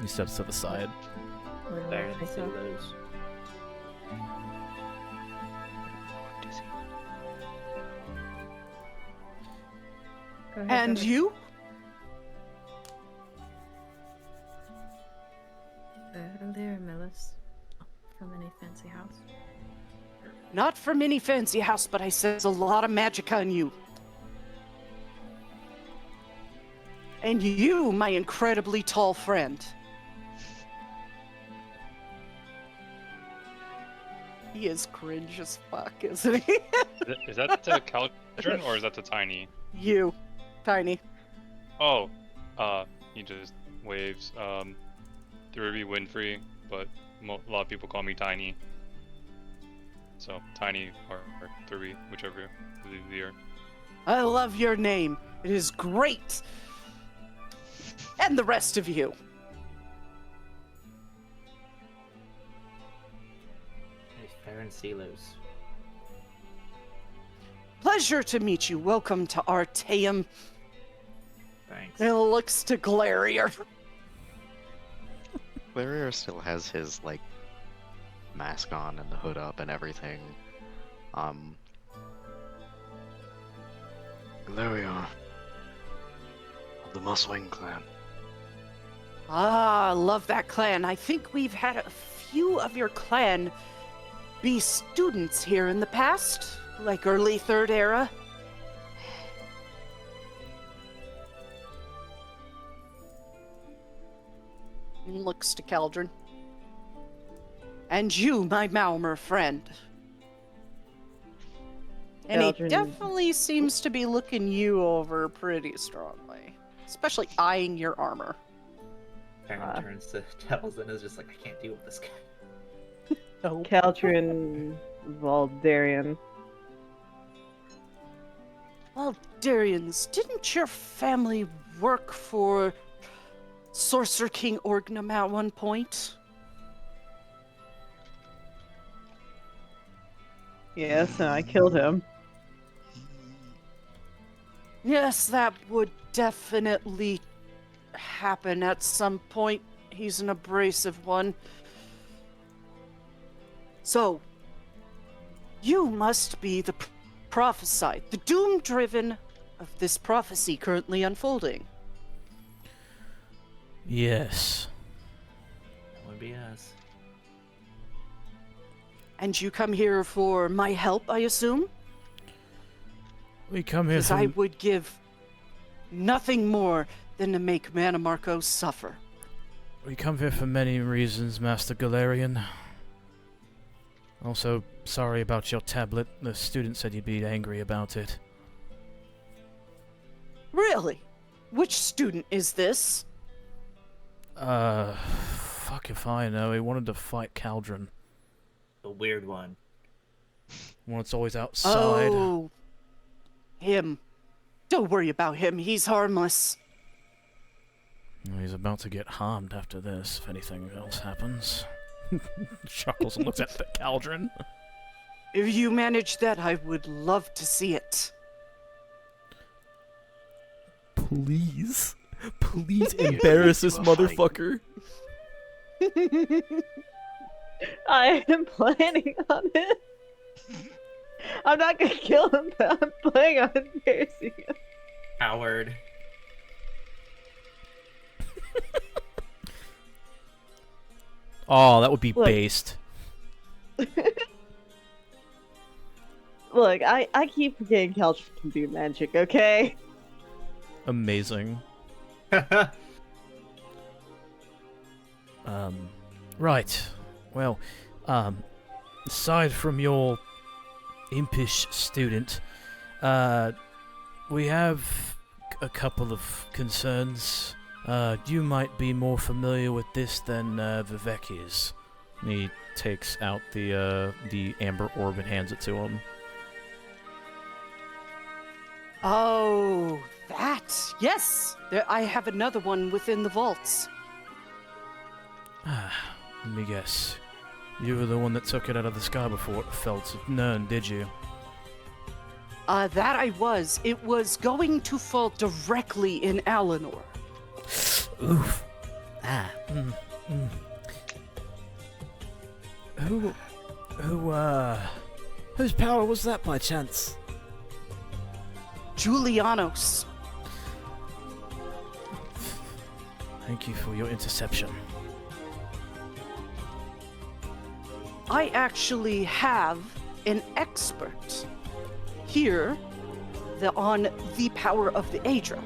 He steps to the side. There, they see those. Go ahead, And go ahead. you? Elder Melis. From any Not from any fancy house, but I sense a lot of magic on you. And you, my incredibly tall friend. He is cringe as fuck, isn't he? Is that the Cauldron or is that the Tiny? You, Tiny. Oh, he just waves. There would be Winfrey, but a lot of people call me Tiny. So Tiny or Thurby, whichever is easier. I love your name. It is great. And the rest of you. Hey, Feron Silos. Pleasure to meet you. Welcome to Artaeum. Thanks. It looks to Glarier. Clarier still has his, like, mask on and the hood up and everything. Galerion of the Mosswing clan. Ah, love that clan. I think we've had a few of your clan be students here in the past, like early Third Era. And looks to Cauldron. And you, my Malmer friend. And he Cauldron. definitely seems to be looking you over pretty strongly, especially eyeing your armor. Feron turns to Tells and is just like, I can't deal with this guy. No. Cauldron Valdarian. Well, Darians, didn't your family work for Sorcerer King Orgnum at one point? Yes, and I killed him. Yes, that would definitely happen at some point. He's an abrasive one. So, you must be the prophesied, the doom-driven of this prophecy currently unfolding. Yes. That would be us. And you come here for my help, I assume? We come here Because I would give nothing more than to make Mana Marco suffer. We come here for many reasons, Master Galarian. Also, sorry about your tablet. The student said you'd be angry about it. Really? Which student is this? Fuck if I know. He wanted to fight Cauldron. The weird one. One that's always outside. Oh, him. Don't worry about him. He's harmless. He's about to get harmed after this, if anything else happens. Chuckles and looks at the Cauldron. If you manage that, I would love to see it. Please. Please embarrass this motherfucker. I am planning on it. I'm not gonna kill him, but I'm planning on embarrassing him. Howard. Oh, that would be Look. based. Look, I keep forgetting Cauldron can do magic, okay? Amazing. Right. Well, aside from your impish student, we have a couple of concerns. You might be more familiar with this than Vivek is. And he takes out the amber orb and hands it to him. Oh, that. Yes. I have another one within the vaults. Let me guess. You were the one that took it out of the sky before it fell to none, did you? That I was. It was going to fall directly in Alinor. Oof. Whose power was that by chance? Julianos. Thank you for your interception. I actually have an expert here on the power of the Aedra.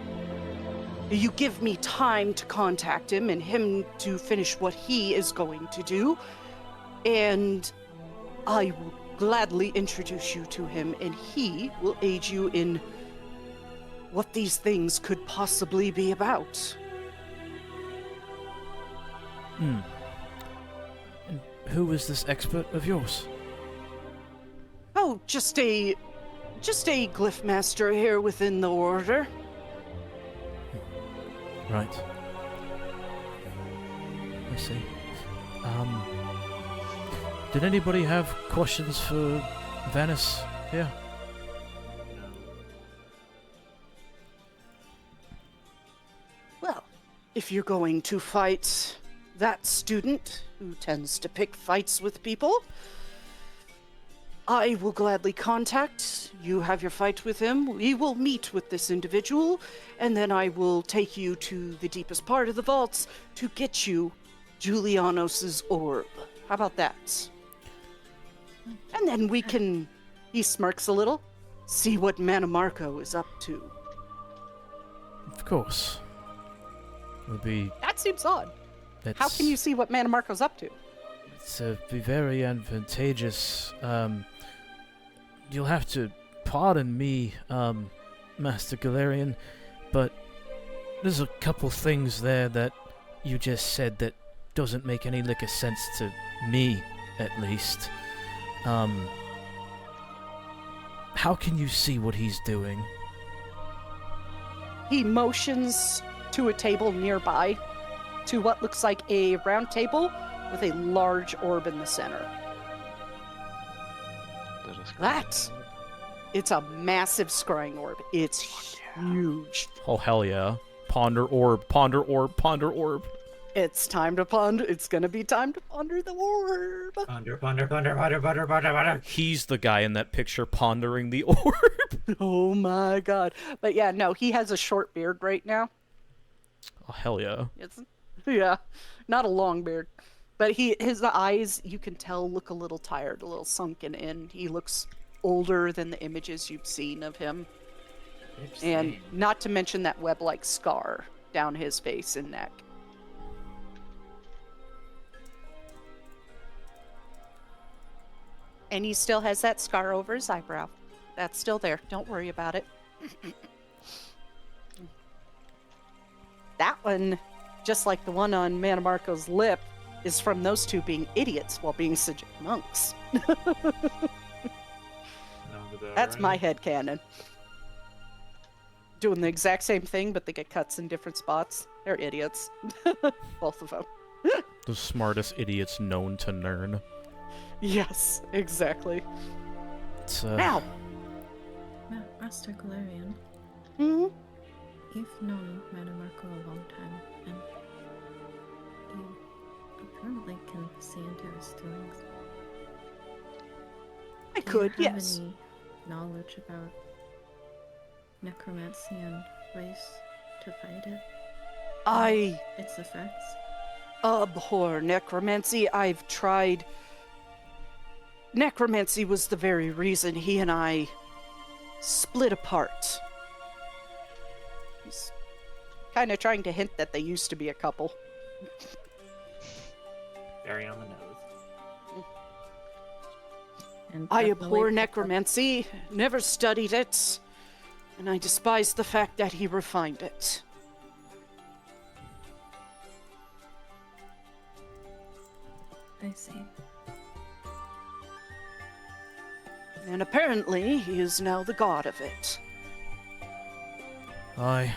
You give me time to contact him and him to finish what he is going to do, and I will gladly introduce you to him, and he will aid you in what these things could possibly be about. And who is this expert of yours? Oh, just a glyph master here within the order. Right. I see. Did anybody have questions for Venice? Yeah. Well, if you're going to fight that student who tends to pick fights with people, I will gladly contact. You have your fight with him. We will meet with this individual, and then I will take you to the deepest part of the vaults to get you Julianos' orb. How about that? And then we can, he smirks a little, see what Manamarco is up to. Of course. It'll be... That seems odd. It's, How can you see what Manamarco's up to? It's be very advantageous. You'll have to pardon me, Master Galarian, but there's a couple things there that you just said that doesn't make any lick of sense to me, at least. How can you see what he's doing? He motions to a table nearby, to what looks like a round table with a large orb in the center. It's a massive scrying orb. It's huge. Oh, hell yeah. Ponder orb, ponder orb, ponder orb. It's time to ponder. It's gonna be time to ponder the orb. Ponder. He's the guy in that picture pondering the orb. Oh my god. But yeah, no, he has a short beard right now. Oh, hell yeah. Yeah, not a long beard. But his eyes, you can tell, look a little tired, a little sunken in. He looks older than the images you've seen of him. And not to mention that web-like scar down his face and neck. And he still has that scar over his eyebrow. That's still there. Don't worry about it. That one, just like the one on Manamarco's lip, is from those two being idiots while being Sijic monks. That's my headcanon. Doing the exact same thing, but they get cuts in different spots. They're idiots. Both of them. The smartest idiots known to Nern. Yes, exactly. It's, Now! Master Galarian, Hmm? you've known Manamarco a long time, and you apparently can see into his doings. I could, Do you have yes. any knowledge about necromancy and ways to fight it? I Its effects? abhor necromancy. I've tried. Necromancy was the very reason he and I split apart. He's kind of trying to hint that they used to be a couple. Very on the nose. And I definitely abhor picked up- necromancy, never studied it, and I despise the fact that he refined it. I see. And apparently, he is now the god of it. Aye.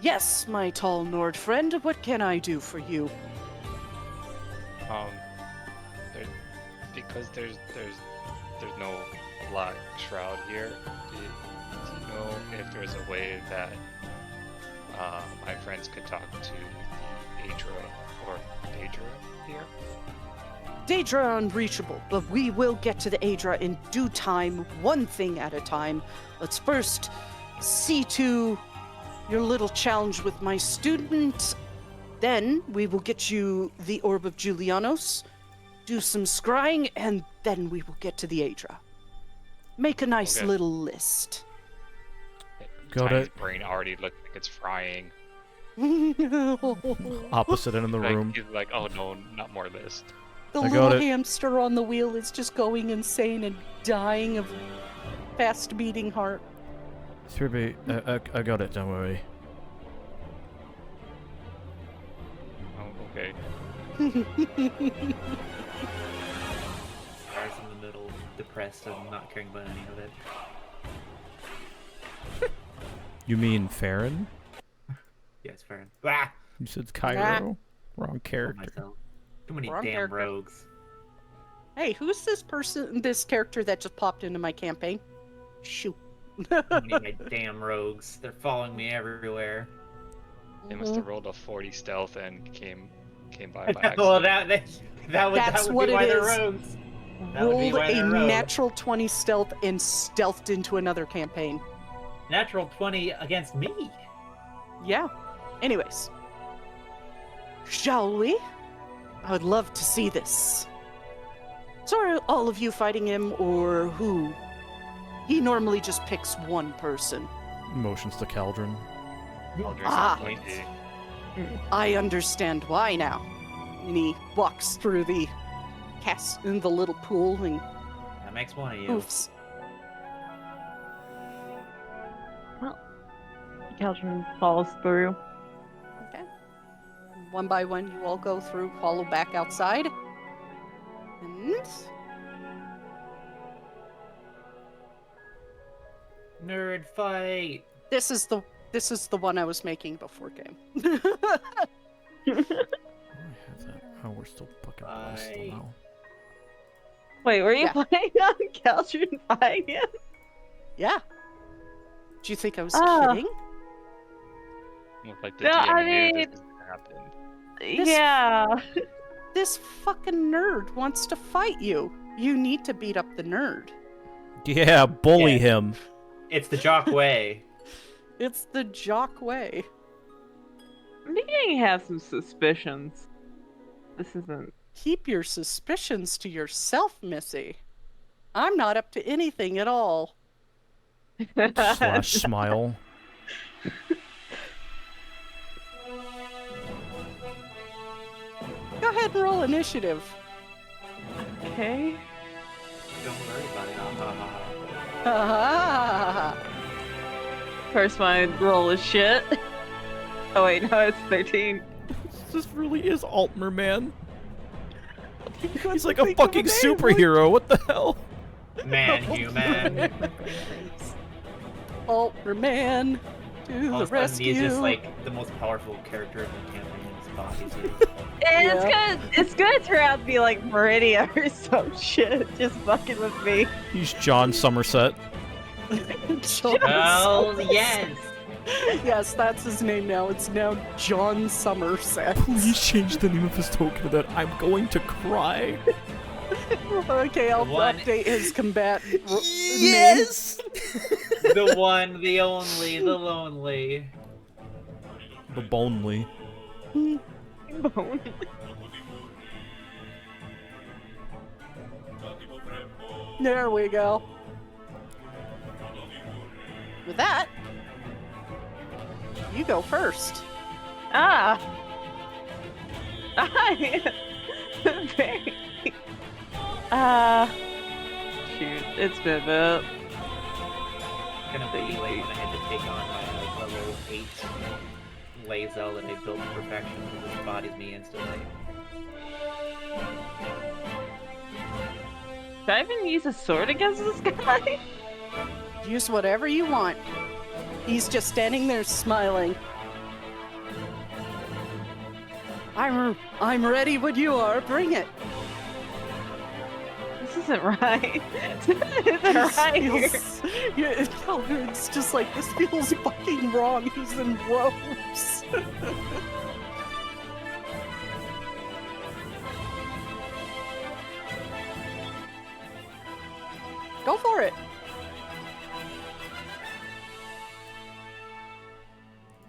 Yes, my tall Nord friend, what can I do for you? There, because there's no black shroud here. Do you know if there's a way that my friends could talk to the Aedra or Daedra here? Daedra are unreachable, but we will get to the Aedra in due time, one thing at a time. Let's first see to your little challenge with my student. Then we will get you the Orb of Julianos. do some scrying, and then we will get to the Aedra. Make a nice Okay. little list. Got Tiny's it. brain already looks like it's frying. Opposite end of the Like, room. he's like, oh no, not more list. The I got little it. hamster on the wheel is just going insane and dying of fast beating heart. 3B, I got it, don't worry. Oh, okay. I was in the middle, depressed and not caring about any of it. You mean Feron? Yes, Feron. Ah! You said Cairo? Wrong Killed character. myself. Too many Wrong damn character. rogues. Hey, who's this character that just popped into my campaign? Shoot. Too many of my damn rogues. They're following me everywhere. They must have rolled a 40 stealth and came by by Well, accident. That's that would what be it why they're is. rogues. That would be Rolled why a they're rogues. natural 20 stealth and stealthed into another campaign. Natural 20 against me. Yeah. Anyways. Shall we? I would love to see this. So are all of you fighting him, or who? He normally just picks one person. Motions to Caldron. Elders Ah. are pointy. I understand why now. And he walks through the cast in the little pool and That makes one of you. poofs. Cauldron falls through. Okay. One by one, you all go through, follow back outside. And Nerd fight. this is the one I was making before game. I have that. Oh, we're still fucking blessed Bye. now. Wait, were you Yeah. playing on Cauldron fighting him? Yeah. Do you think I was Oh. kidding? Looked like the No, GM I knew mean- this was gonna happen. This- Yeah. This fucking nerd wants to fight you. You need to beat up the nerd. Yeah, bully Yeah. him. It's the jock way. It's the jock way. I'm beginning to have some suspicions. This isn't. Keep your suspicions to yourself, Missy. I'm not up to anything at all. Slash smile. Go ahead and roll initiative. Okay. Don't worry about it. Ah, First my roll is shit. Oh wait, no, it's 13. This really is Altmer, man. couldn't He's like a think of fucking name, superhero. What the hell? Man, human. Ultra Man to All the of a sudden, he's rescue. just like the most powerful character in the campaign in his body. It's gonna turn out to be like Meridia or some shit. Just fucking with me. He's John Somerset. John Oh, Somerset. yes! Yes, that's his name now. It's now John Somerset. Please change the name of his token to that. I'm going to cry. Okay, I'll One- update his combat name. The one, the only, the lonely. The Bonely. Bone. There we go. With that, you go first. Ah. Very. Shoot, it's been a Gonna be like I had to take on my level 8 Lazel that I built to perfection that just bodies me instantly. Should I even use a sword against this guy? Use whatever you want. He's just standing there smiling. I'm ready when you are. Bring it. This isn't right. This isn't right here. It's just like, this feels fucking wrong. He's in robes. Go for it.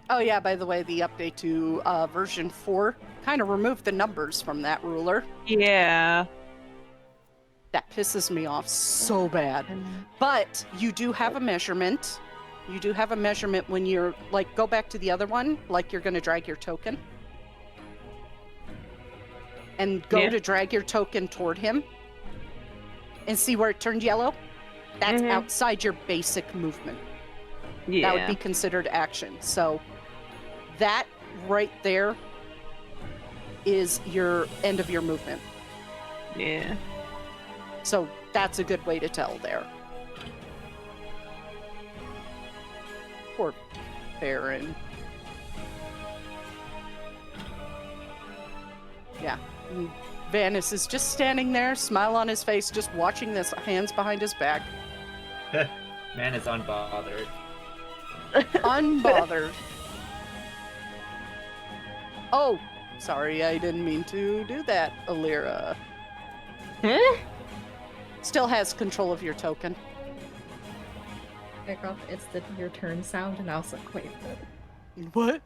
Oh yeah, by the way, the update to version 4 kind of removed the numbers from that ruler. Yeah. That pisses me off so bad. But you do have a measurement. You do have a measurement when you're, like, go back to the other one, like you're going to drag your token. And go to drag your token toward him. And see where it turned yellow? That's outside your basic movement. Yeah. That would be considered action. So that right there is your end of your movement. Yeah. So that's a good way to tell there. Poor Feron. Yeah. Vanis is just standing there, smile on his face, just watching this, hands behind his back. Man is unbothered. Unbothered. Oh, sorry, I didn't mean to do that, Alira. Huh? Still has control of your token. Pick up, it's the your turn sound, and I was like, wait, what?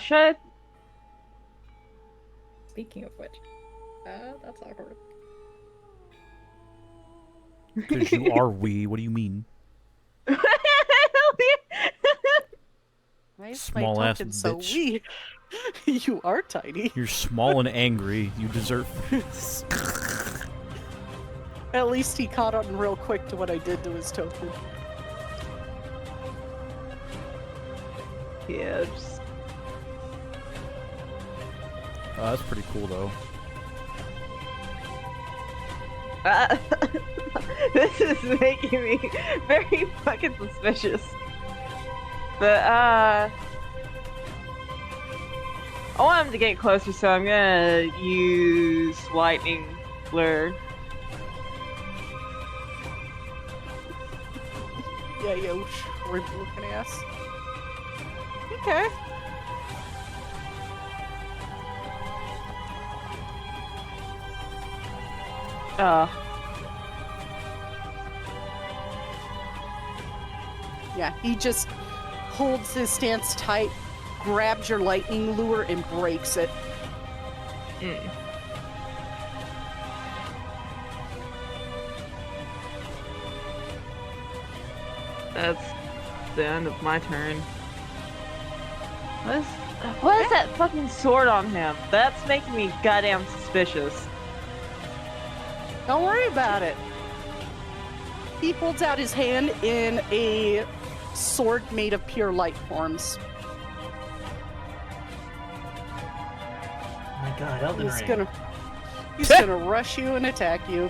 Should I... Speaking of which, that's awkward. Because you are we. What do you mean? Why is Small my ass token so bitch. wee? You are tiny. You're small and angry. You deserve this. At least he caught on real quick to what I did to his token. Yeah, just... That's pretty cool, though. This is making me very fucking suspicious. But, I want him to get closer, so I'm gonna use lightning lure. Yeah, yo, we're looking ass. Okay. Yeah, he just holds his stance tight, grabs your lightning lure, and breaks it. That's the end of my turn. What is that fucking sword on him? That's making me goddamn suspicious. Don't worry about it. He holds out his hand in a sword made of pure light forms. Oh my god, Elden Ring. He's gonna rush you and attack you.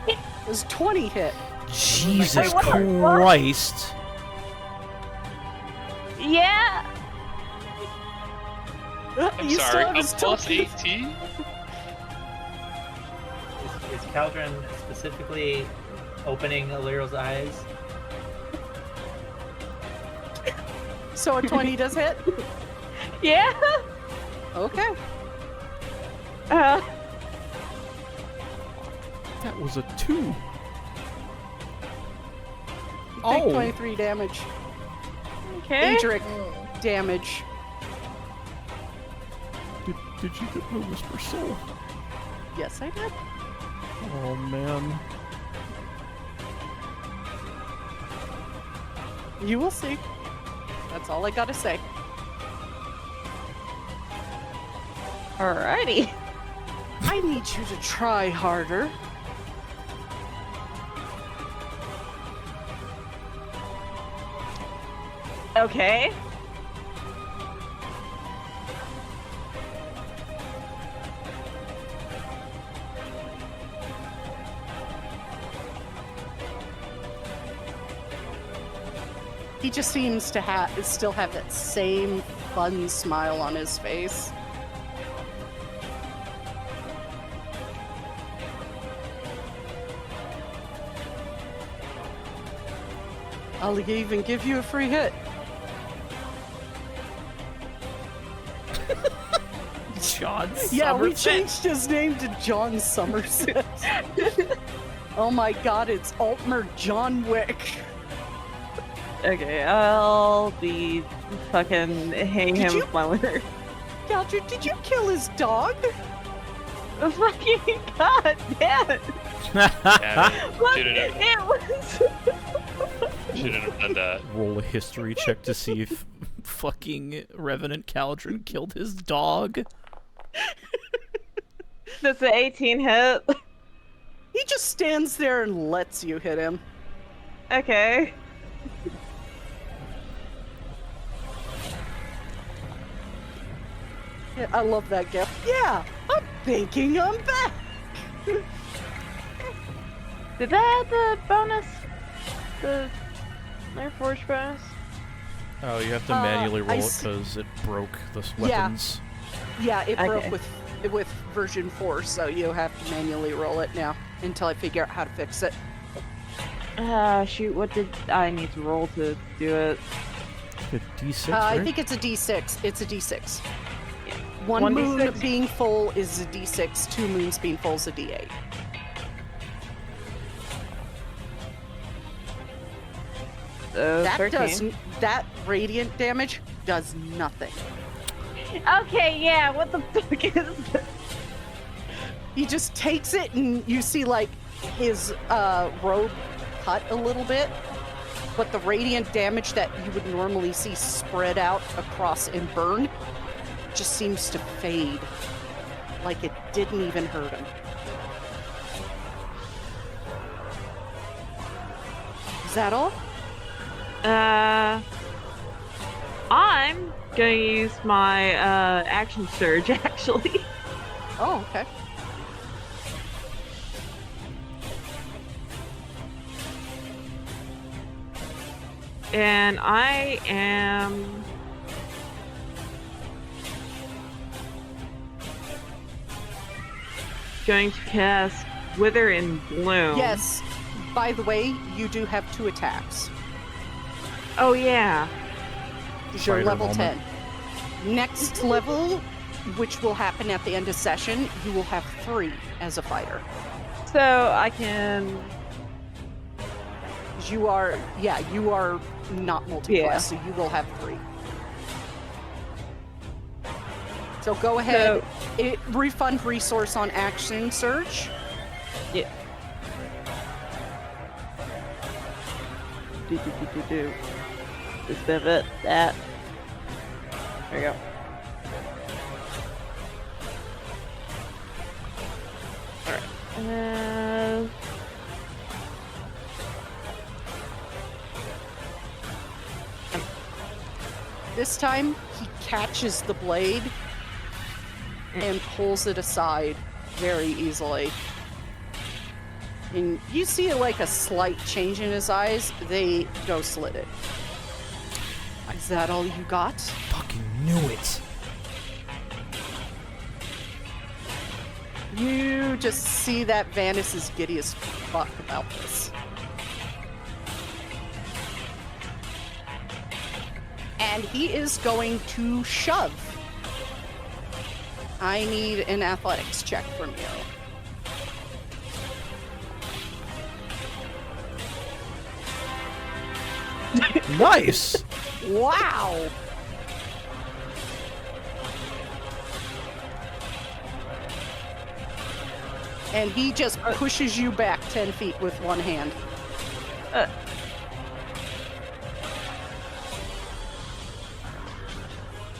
It was 20 hit. Jesus Christ. Yeah! I'm You still sorry, have a his plus token. 18? Is Caldron specifically opening Alira's eyes? So a 20 does hit? Yeah! Okay. That was a 2. Take 23 damage. Okay. Adric damage. Did you get my Whisper Soul? Yes, I did. Oh, man. You will see. That's all I gotta say. Alrighty. I need you to try harder. Okay. He just seems to still have that same fun smile on his face. I'll even give you a free hit. John Yeah, we Somerset. changed his name to John Somerset. Oh my god, it's Altmer John Wick. Okay, I'll be fucking hang Did him you- with my litter. Galdrick, did you kill his dog? Fucking god damn it! Yeah, What? shouldn't have, It was. shouldn't have done that. Roll a history check to see if fucking Revenant Caldron killed his dog. That's an 18 hit. He just stands there and lets you hit him. Okay. Yeah, I love that gift. Yeah, I'm thinking I'm back. Did that have the bonus? The Air Force bonus? Oh, you have to manually roll I it s- because it broke the Yeah. weapons. Yeah, it broke Okay. with version 4, so you have to manually roll it now until I figure out how to fix it. Shoot, what did I need to roll to do it? A D6, I right? think it's a D6. It's a D6. Yeah. One 1d6. moon being full is a D6. 2 moons being full is a D8. That 13. that radiant damage does nothing. Okay, yeah, what the fuck is this? He just takes it and you see like his robe cut a little bit, but the radiant damage that you would normally see spread out across and burn just seems to fade, like it didn't even hurt him. Is that all? I'm gonna use my action surge actually. Oh, okay. And I am going to cast Wither and Bloom. Yes. By the way, you do have 2 attacks. Oh yeah. You're Fighter level moment. 10. Next level, which will happen at the end of session, you will have 3 as a fighter. So I can. You are not multi-class, Yeah. so you will have 3. So go ahead, refund resource on action surge. Yeah. Do. This pivot, that. There you go. Alright. This time, he catches the blade and pulls it aside very easily. And you see like a slight change in his eyes. They go slitted. Is that all you got? Fucking knew it. You just see that Vanis is giddy as fuck about this. And he is going to shove. I need an athletics check from you. Nice! Wow! And he just pushes you back 10 feet with one hand.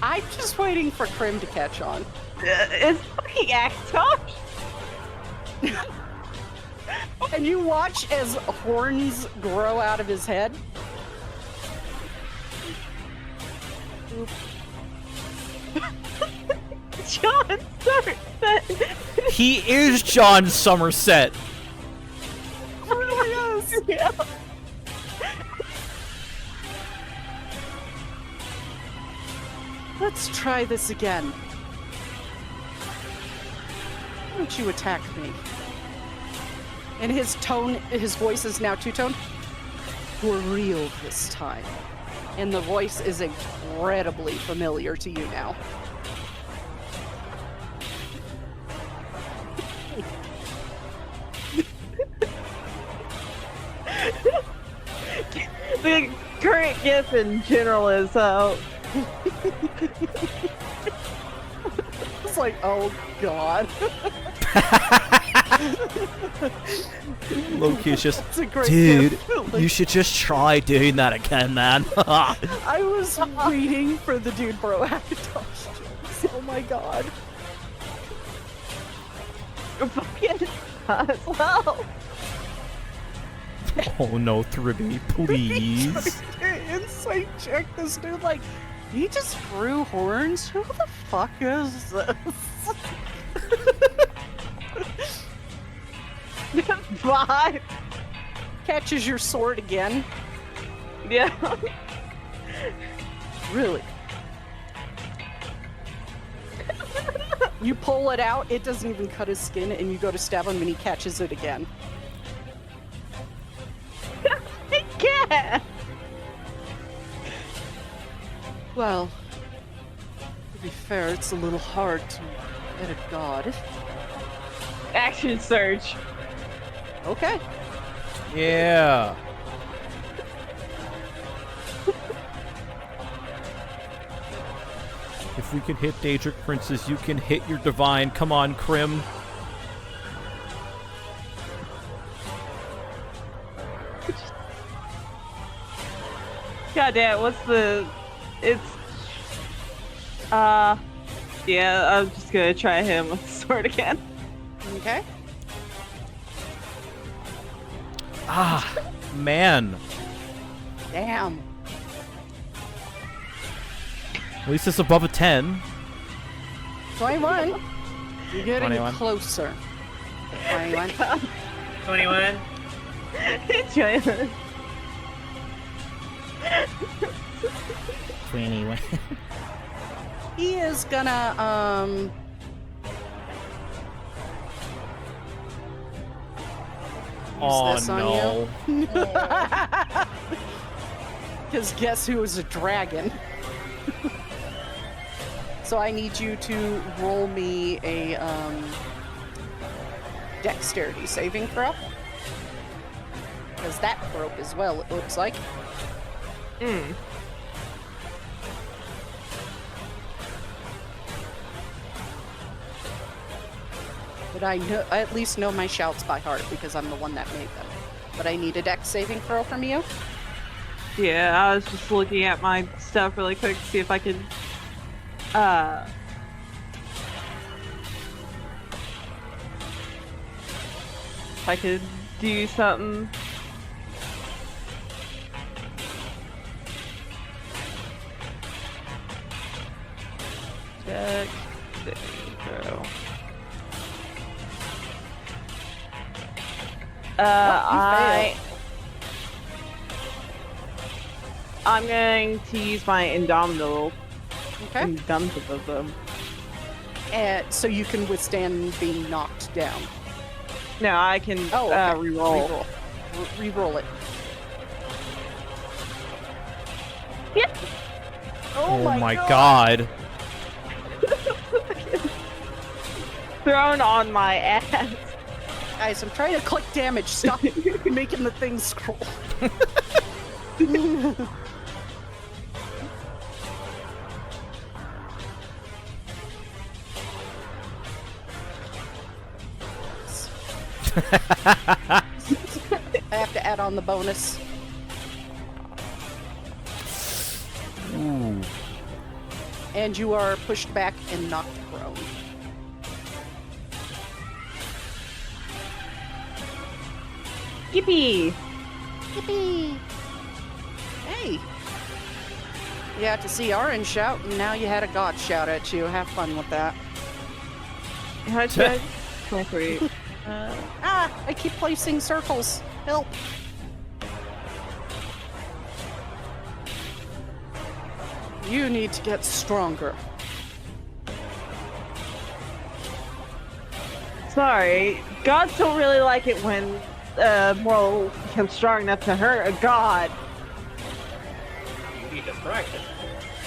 I'm just waiting for Krim to catch on. It's fucking Actosh! And you watch as horns grow out of his head. John Somerset! He is John Somerset. Really is. Yeah. Let's try this again. Why don't you attack me? And his voice is now two-toned. For real this time. And the voice is incredibly familiar to you now. current gift in general is It's like, oh god. Loki's just, It's a great dude, gift. Like, you should just try doing that again, man. I was waiting for the dude bro Akatosh jokes. Oh my god. fucking as well. Oh no, Thribby, please. Insight check this dude like, he just grew horns? Who the fuck is this? Bye. Catches your sword again. Yeah. Really? You pull it out, it doesn't even cut his skin, and you go to stab him and he catches it again. I can't. Well, to be fair, it's a little hard to get a god. Action search. Okay. Yeah. If we can hit Daedric Princess, you can hit your divine. Come on, Krim. God damn, what's the... It's... Yeah, I'm just gonna try him with the sword again. Okay. Ah, man. Damn. At least it's above a 10. 21. You're getting 21. closer. 21. 21. 21. 21. He is gonna, Oh this on no. Because guess who is a dragon? So I need you to roll me a dexterity saving throw. Because that broke as well, it looks like. But I at least know my shouts by heart because I'm the one that made them. But I need a dex saving throw from you. Yeah, I was just looking at my stuff really quick to see if I could, if I could do something. Dex saving throw. I'm going to use my Indomitable. Okay. Indomitable. So you can withstand being knocked down. No, I can Oh, okay. reroll. Reroll it. Yeah. Oh my god. Thrown on my ass. Guys, I'm trying to click damage. Stop making the thing scroll. I have to add on the bonus. Ooh. And you are pushed back and knocked prone. Yippee! Yippee! Hey! You got to see Orange shout, and now you had a god shout at you. Have fun with that. How'd you 23. I keep placing circles. Help! You need to get stronger. Sorry, gods don't really like it when Mortal becomes strong enough to hurt a god. You need to practice.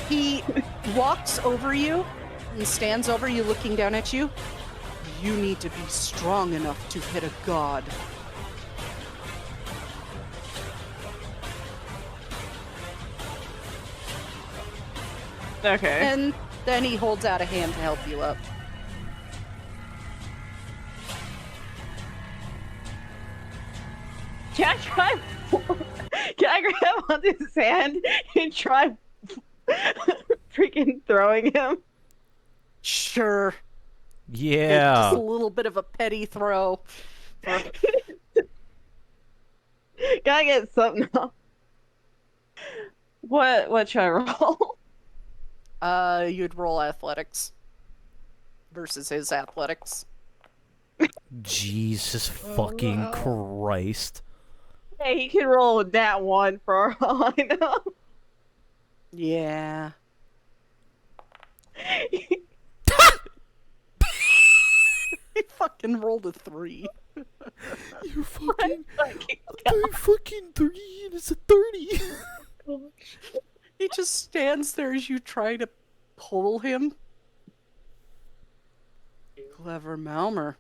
He walks over you and stands over you looking down at you. You need to be strong enough to hit a god. Okay. And then he holds out a hand to help you up. Can I try? Can I grab onto his hand and try freaking throwing him? Sure. Just Yeah. a little bit of a petty throw. Can I get something else? What should I roll? You'd roll athletics versus his athletics. Jesus fucking Christ. Hey, he can roll that one for all I know. Yeah. He fucking rolled a 3. You fucking... I'm fucking 3 and it's a 30. He just stands there as you try to pull him. Clever Malmer.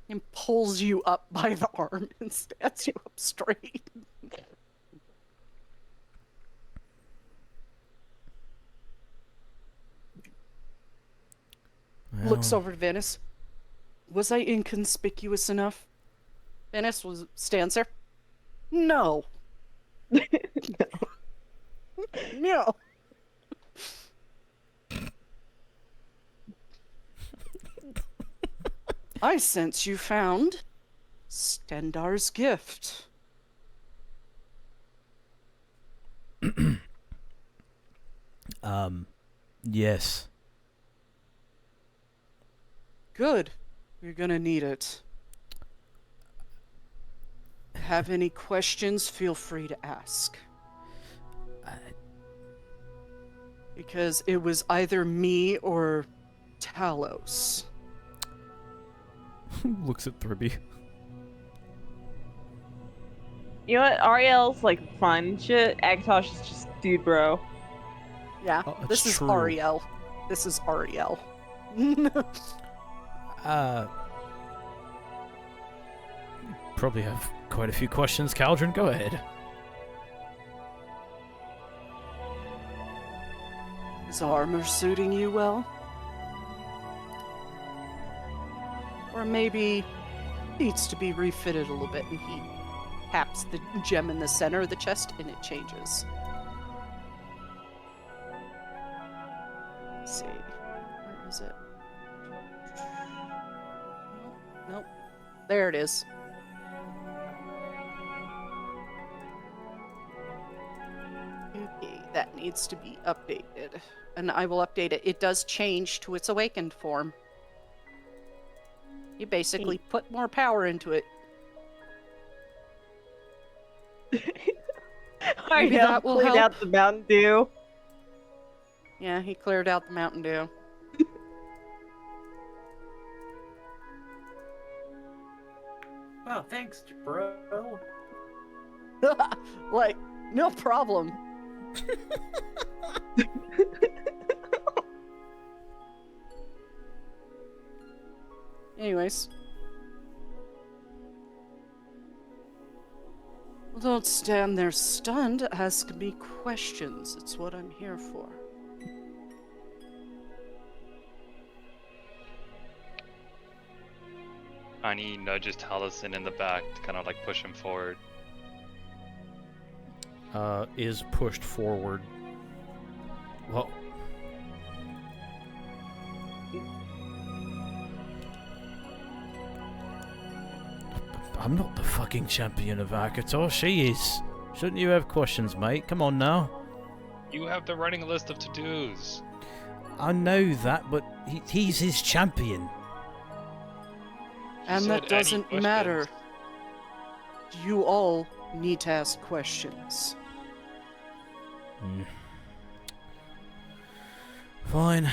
And pulls you up by the arm and stands you up straight. Looks over to Venice. Was I inconspicuous enough? Venice stands there. No. No. I sense you found Stendar's gift. Yes. Good. You're gonna need it. Have any questions, feel free to ask. Because it was either me or Talos. Looks at Thurby. You know what? Ariel's like fun shit. Akatosh is just dude, bro. Yeah, Oh, this it's is true. Ariel. This is Ariel. Probably have quite a few questions, Caldron. Go ahead. Is armor suiting you well? Or maybe needs to be refitted a little bit, and he taps the gem in the center of the chest and it changes. Let's see. Where is it? Nope. There it is. Okay, that needs to be updated. And I will update it. It does change to its awakened form. You basically put more power into it. Maybe that will cleared help. out the Mountain Dew. Yeah, he cleared out the Mountain Dew. Oh, thanks, bro. Like, no problem. Anyways. Well, don't stand there stunned. Ask me questions. It's what I'm here for. Tiny nudges Taliesin in the back to kind of like push him forward. Is pushed forward. Well, I'm not the fucking champion of Akator. She is. Shouldn't you have questions, mate? Come on now. You have the running list of to-dos. I know that, but he's his champion. And said that any doesn't questions. matter. You all need to ask questions. Fine.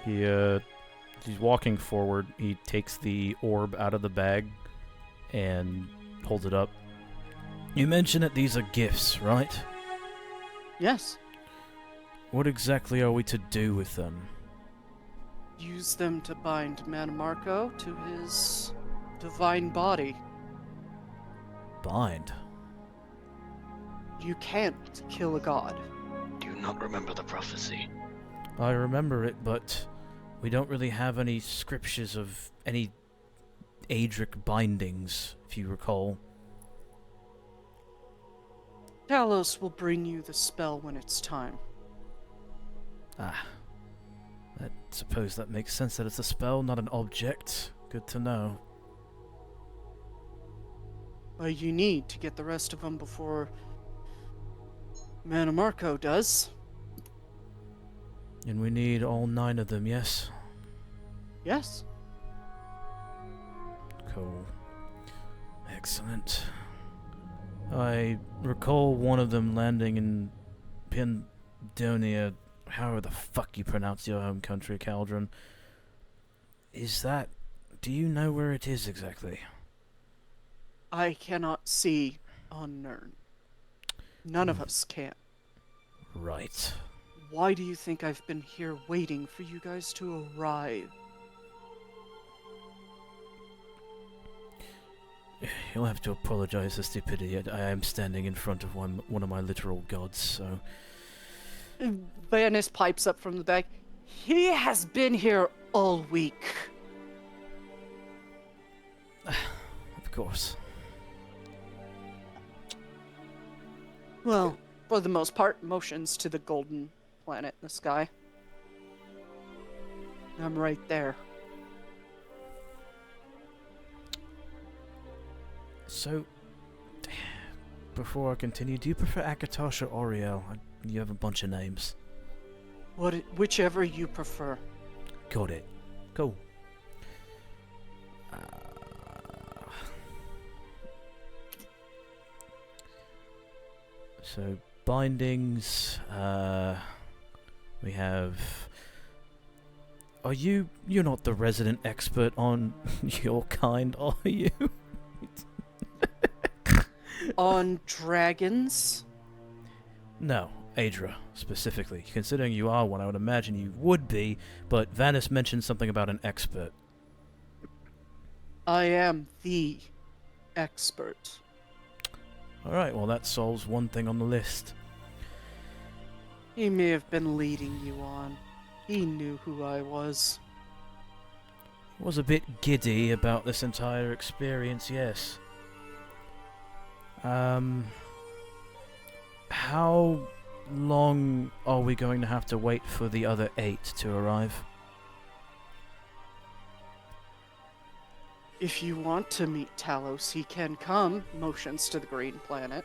He's walking forward. He takes the orb out of the bag and holds it up. You mentioned that these are gifts, right? Yes. What exactly are we to do with them? Use them to bind Manamarco to his divine body. Bind. You can't kill a god. Do not remember the prophecy? I remember it, but we don't really have any scriptures of any Adric bindings, if you recall. Talos will bring you the spell when it's time. Ah. I suppose that makes sense that it's a spell, not an object. Good to know. But you need to get the rest of them before Manamarco does. And we need all 9 of them, yes? Yes. Cool. Excellent. I recall one of them landing in Pindonia. However the fuck you pronounce your home country, Caldron. Is that... Do you know where it is exactly? I cannot see on Nern. None of us can. Right. Why do you think I've been here waiting for you guys to arrive? You'll have to apologize for stupidity. I am standing in front of one of my literal gods, so... Vanis pipes up from the back. He has been here all week. Of course. Well, for the most part, motions to the golden planet in the sky. I'm right there. So, before I continue, do you prefer Akatosh or Oriel? You have a bunch of names. Whichever you prefer. Got it. Cool. So, bindings, we have... You're not the resident expert on your kind, are you? On dragons? No, Adra, specifically. Considering you are one, I would imagine you would be, but Vanis mentioned something about an expert. I am the expert. Alright, well that solves one thing on the list. He may have been leading you on. He knew who I was. Was a bit giddy about this entire experience, yes. How long are we going to have to wait for the other 8 to arrive? If you want to meet Talos, he can come. Motions to the green planet.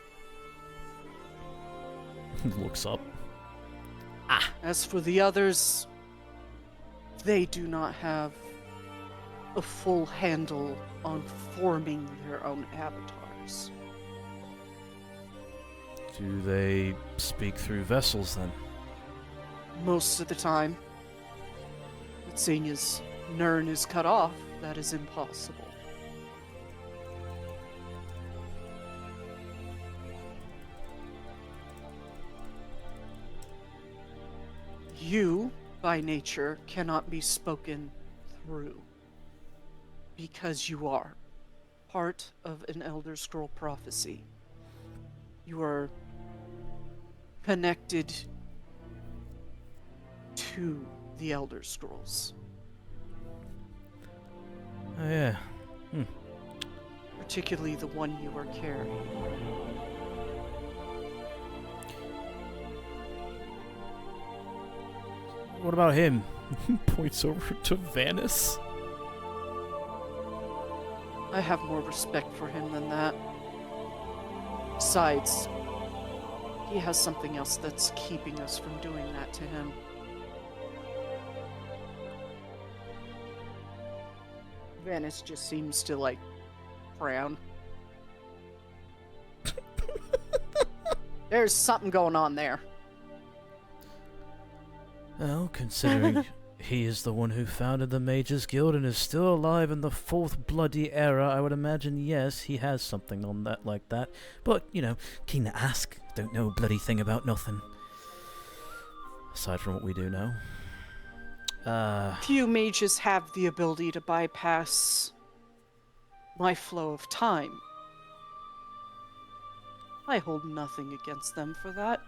Looks up. As for the others, they do not have a full handle on forming their own avatars. Do they speak through vessels then? Most of the time. But seeing as Nern is cut off, that is impossible. You, by nature, cannot be spoken through. Because you are part of an Elder Scroll prophecy. You are connected to the Elder Scrolls. Oh yeah. Particularly the one you are carrying. What about him? Points over to Vanis. I have more respect for him than that. Besides, he has something else that's keeping us from doing that to him. Vanis just seems to, like, frown. There's something going on there. Well, considering he is the one who founded the Mages Guild and is still alive in the 4th bloody era, I would imagine, yes, he has something on that like that. But, you know, keen to ask. Don't know a bloody thing about nothing. Aside from what we do know. Few mages have the ability to bypass my flow of time. I hold nothing against them for that.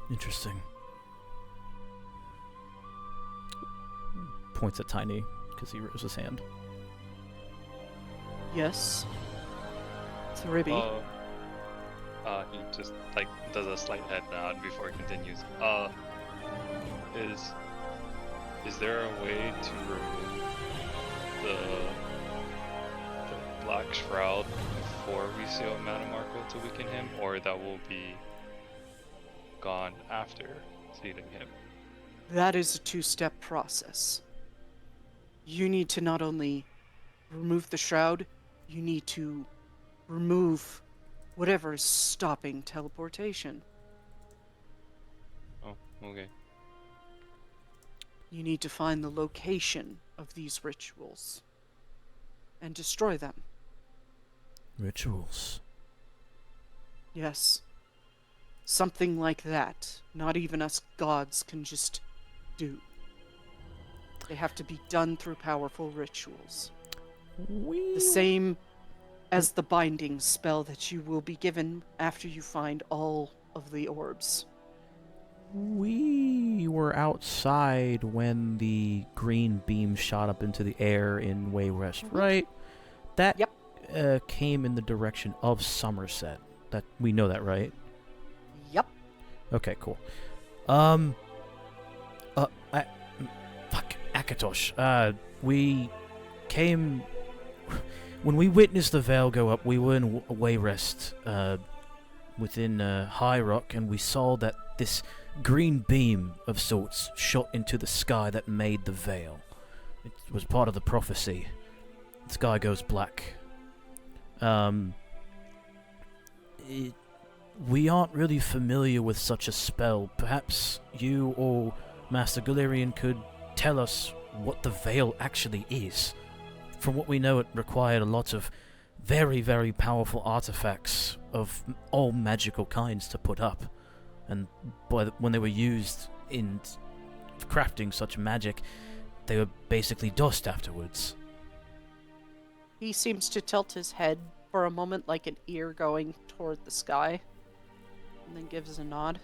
Interesting. Points at Tiny, because he rose his hand. Yes. Theribi. He just like does a slight head nod before he continues. Is there a way to remove the Black Shroud before we seal Manamarco to weaken him, or that will be gone after sealing him? That is a two-step process. You need to not only remove the shroud, you need to remove whatever is stopping teleportation. Oh, okay. You need to find the location of these rituals and destroy them. Rituals. Yes. Something like that. Not even us gods can just do. They have to be done through powerful rituals. The same as the binding spell that you will be given after you find all of the orbs. We were outside when the green beam shot up into the air in Wayrest, right? That came in the direction of Somerset. That we know that, right? Yep. Okay, cool. Fuck, Akatosh. We came when we witnessed the veil go up. We were in Wayrest, within High Rock, and we saw that this green beam of sorts shot into the sky that made the veil. It was part of the prophecy. The sky goes black. We aren't really familiar with such a spell. Perhaps you or Master Galerian could tell us what the veil actually is. From what we know, it required a lot of very, very powerful artifacts of all magical kinds to put up. And when they were used in crafting such magic, they were basically dust afterwards. He seems to tilt his head for a moment like an ear going toward the sky, and then gives a nod.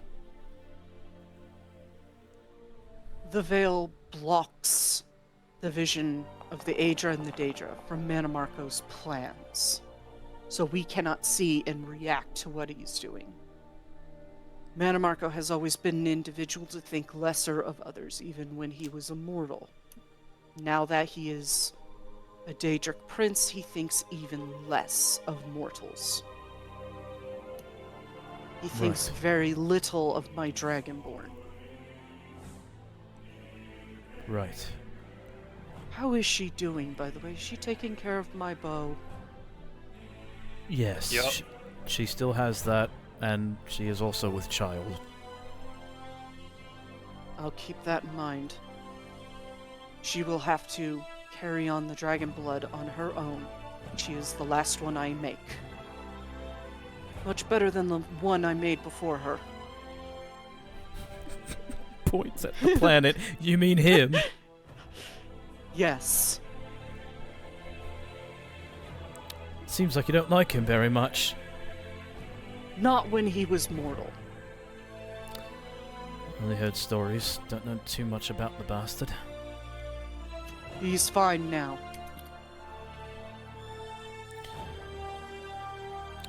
The veil blocks the vision of the Aedra and the Daedra from Manamarco's plans, so we cannot see and react to what he's doing. Manamarco has always been an individual to think lesser of others, even when he was immortal. Now that he is a Daedric prince, he thinks even less of mortals. He thinks very little of my Dragonborn. Right. How is she doing, by the way? Is she taking care of my bow? Yes. Yep. She still has that, and she is also with child. I'll keep that in mind. She will have to carry on the dragon blood on her own. She is the last one I make. Much better than the one I made before her. Points at the planet. You mean him? Yes. Seems like you don't like him very much. Not when he was mortal. Only heard stories. Don't know too much about the bastard. He's fine now.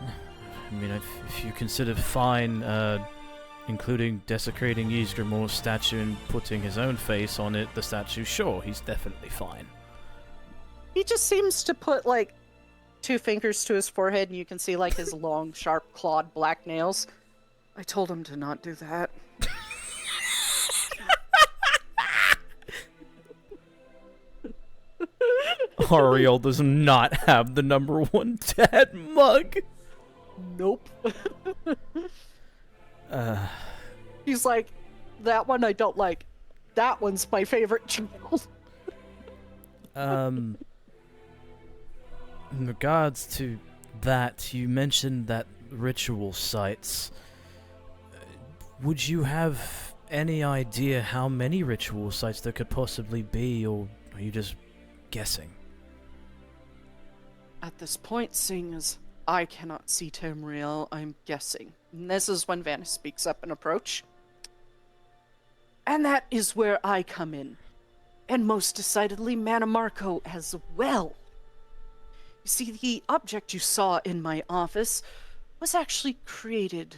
I mean, if you consider fine, including desecrating Ysgrimor's statue and putting his own face on it, the statue, sure, he's definitely fine. He just seems to put, like, 2 fingers to his forehead, and you can see, like, his long, sharp, clawed black nails. I told him to not do that. Ariel does not have the #1 dad mug. Nope. He's like, that one I don't like. That one's my favorite child. In regards to that, you mentioned that ritual sites. Would you have any idea how many ritual sites there could possibly be, or are you just guessing? At this point, seeing as I cannot see Tamriel, I'm guessing. And this is when Vanna speaks up and approach. And that is where I come in. And most decidedly, Manamarco as well. You see, the object you saw in my office was actually created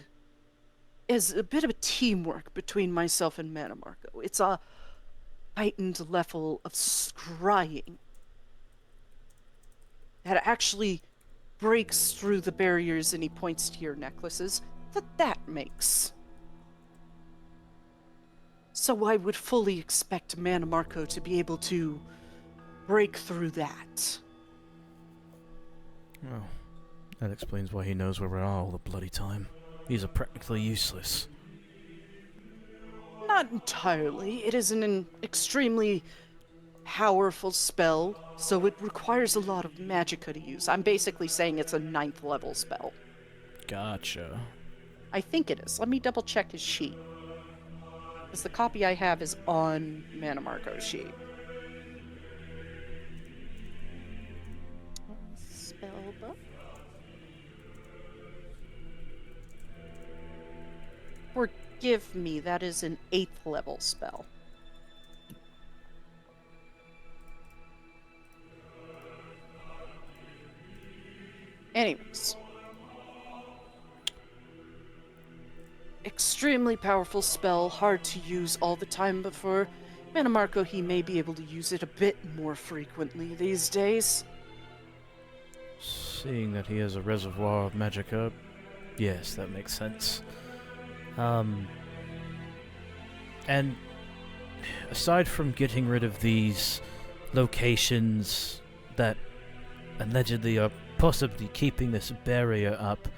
as a bit of a teamwork between myself and Manamarco. It's a heightened level of scrying that actually breaks through the barriers, and he points to your necklaces, that makes. So I would fully expect Manamarco to be able to break through that. Well, that explains why he knows where we are all the bloody time. He's practically useless. Not entirely. It is an extremely powerful spell, so it requires a lot of magicka to use. I'm basically saying it's a 9th level spell. Gotcha. I think it is. Let me double check his sheet. Because the copy I have is on Manamarco's sheet. Spellbook. Forgive me, that is an 8th level spell. Anyways. Extremely powerful spell, hard to use all the time, but for Manamarco, he may be able to use it a bit more frequently these days. Seeing that he has a reservoir of magicka, yes, that makes sense. And aside from getting rid of these locations that allegedly are possibly keeping this barrier up,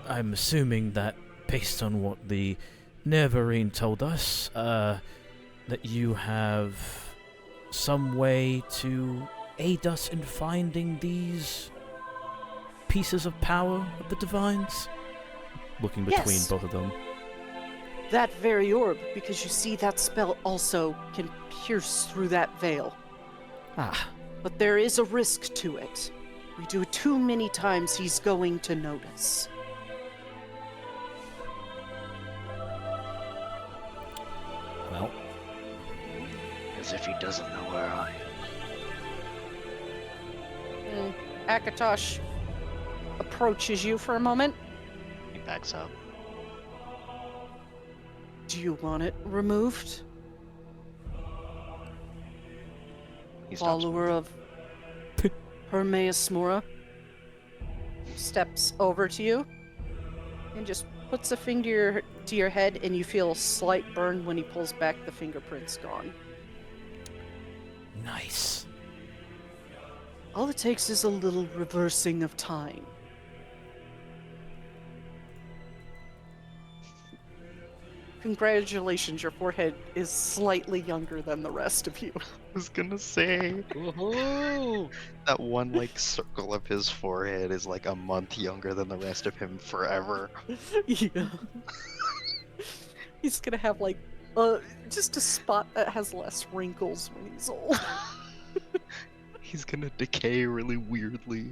I'm assuming that based on what the Neverine told us, that you have some way to aid us in finding these pieces of power of the Divines? Looking between Yes. both of them. That very orb, because you see that spell also can pierce through that veil. Ah, But there is a risk to it. We do it too many times, he's going to notice. well, As if he doesn't know where I am. Akatosh approaches you for a moment. He backs up. Do you want it removed? He stops Follower of Hermaeus Mora steps over to you and just puts a finger to your head, and you feel a slight burn. When he pulls back, the fingerprint's gone. nice. All it takes is a little reversing of time. Congratulations, your forehead is slightly younger than the rest of you. I was gonna say Woohoo! that one like circle of his forehead is like a month younger than the rest of him forever. Yeah. He's gonna have like just a spot that has less wrinkles when he's old. He's gonna decay really weirdly.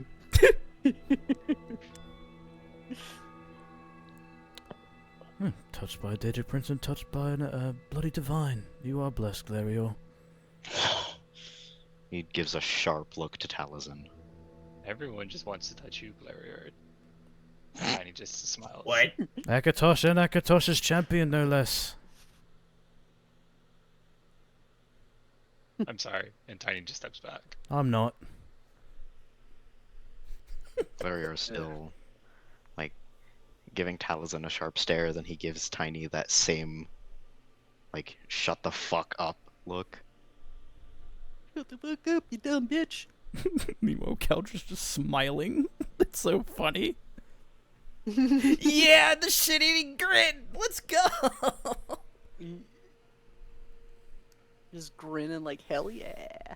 Touched by a Daedric Prince and touched by a bloody Divine. You are blessed, Glario. He gives a sharp look to Taliesin. Everyone just wants to touch you, Glariard. And he just smiles. What? Akatosh and Akatosh's champion, no less. I'm sorry. And Tiny just steps back. I'm not. Glario is still like giving Taliesin a sharp stare, then he gives Tiny that same like shut the fuck up look. Shut the fuck up, you dumb bitch. Meanwhile, Caldra's just smiling. It's so funny. Yeah, the shit-eating grin. Let's go. Just grinning like hell yeah.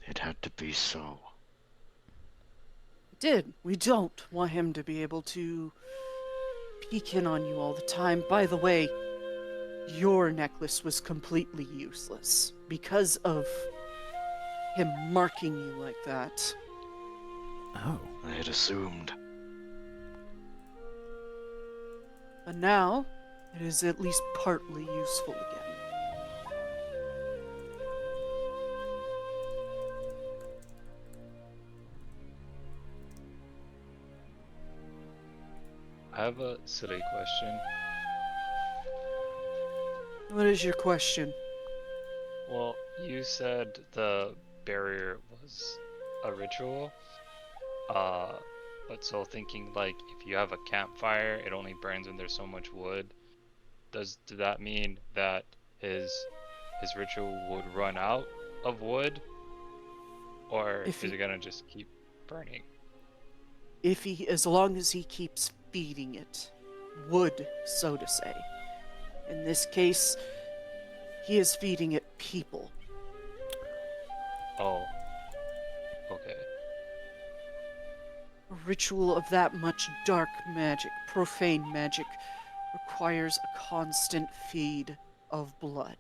It had to be so. We don't want him to be able to peek in on you all the time. By the way, your necklace was completely useless because of him marking you like that. Oh. I had assumed. But now, it is at least partly useful again. I have a silly question. What is your question? Well, you said the barrier was a ritual. But so thinking like if you have a campfire, it only burns when there's so much wood. Does that mean that his ritual would run out of wood, or If is he- it gonna just keep burning? As long as he keeps feeding it wood, so to say. In this case, he is feeding it people. Oh, okay. A ritual of that much dark magic, profane magic, requires a constant feed of blood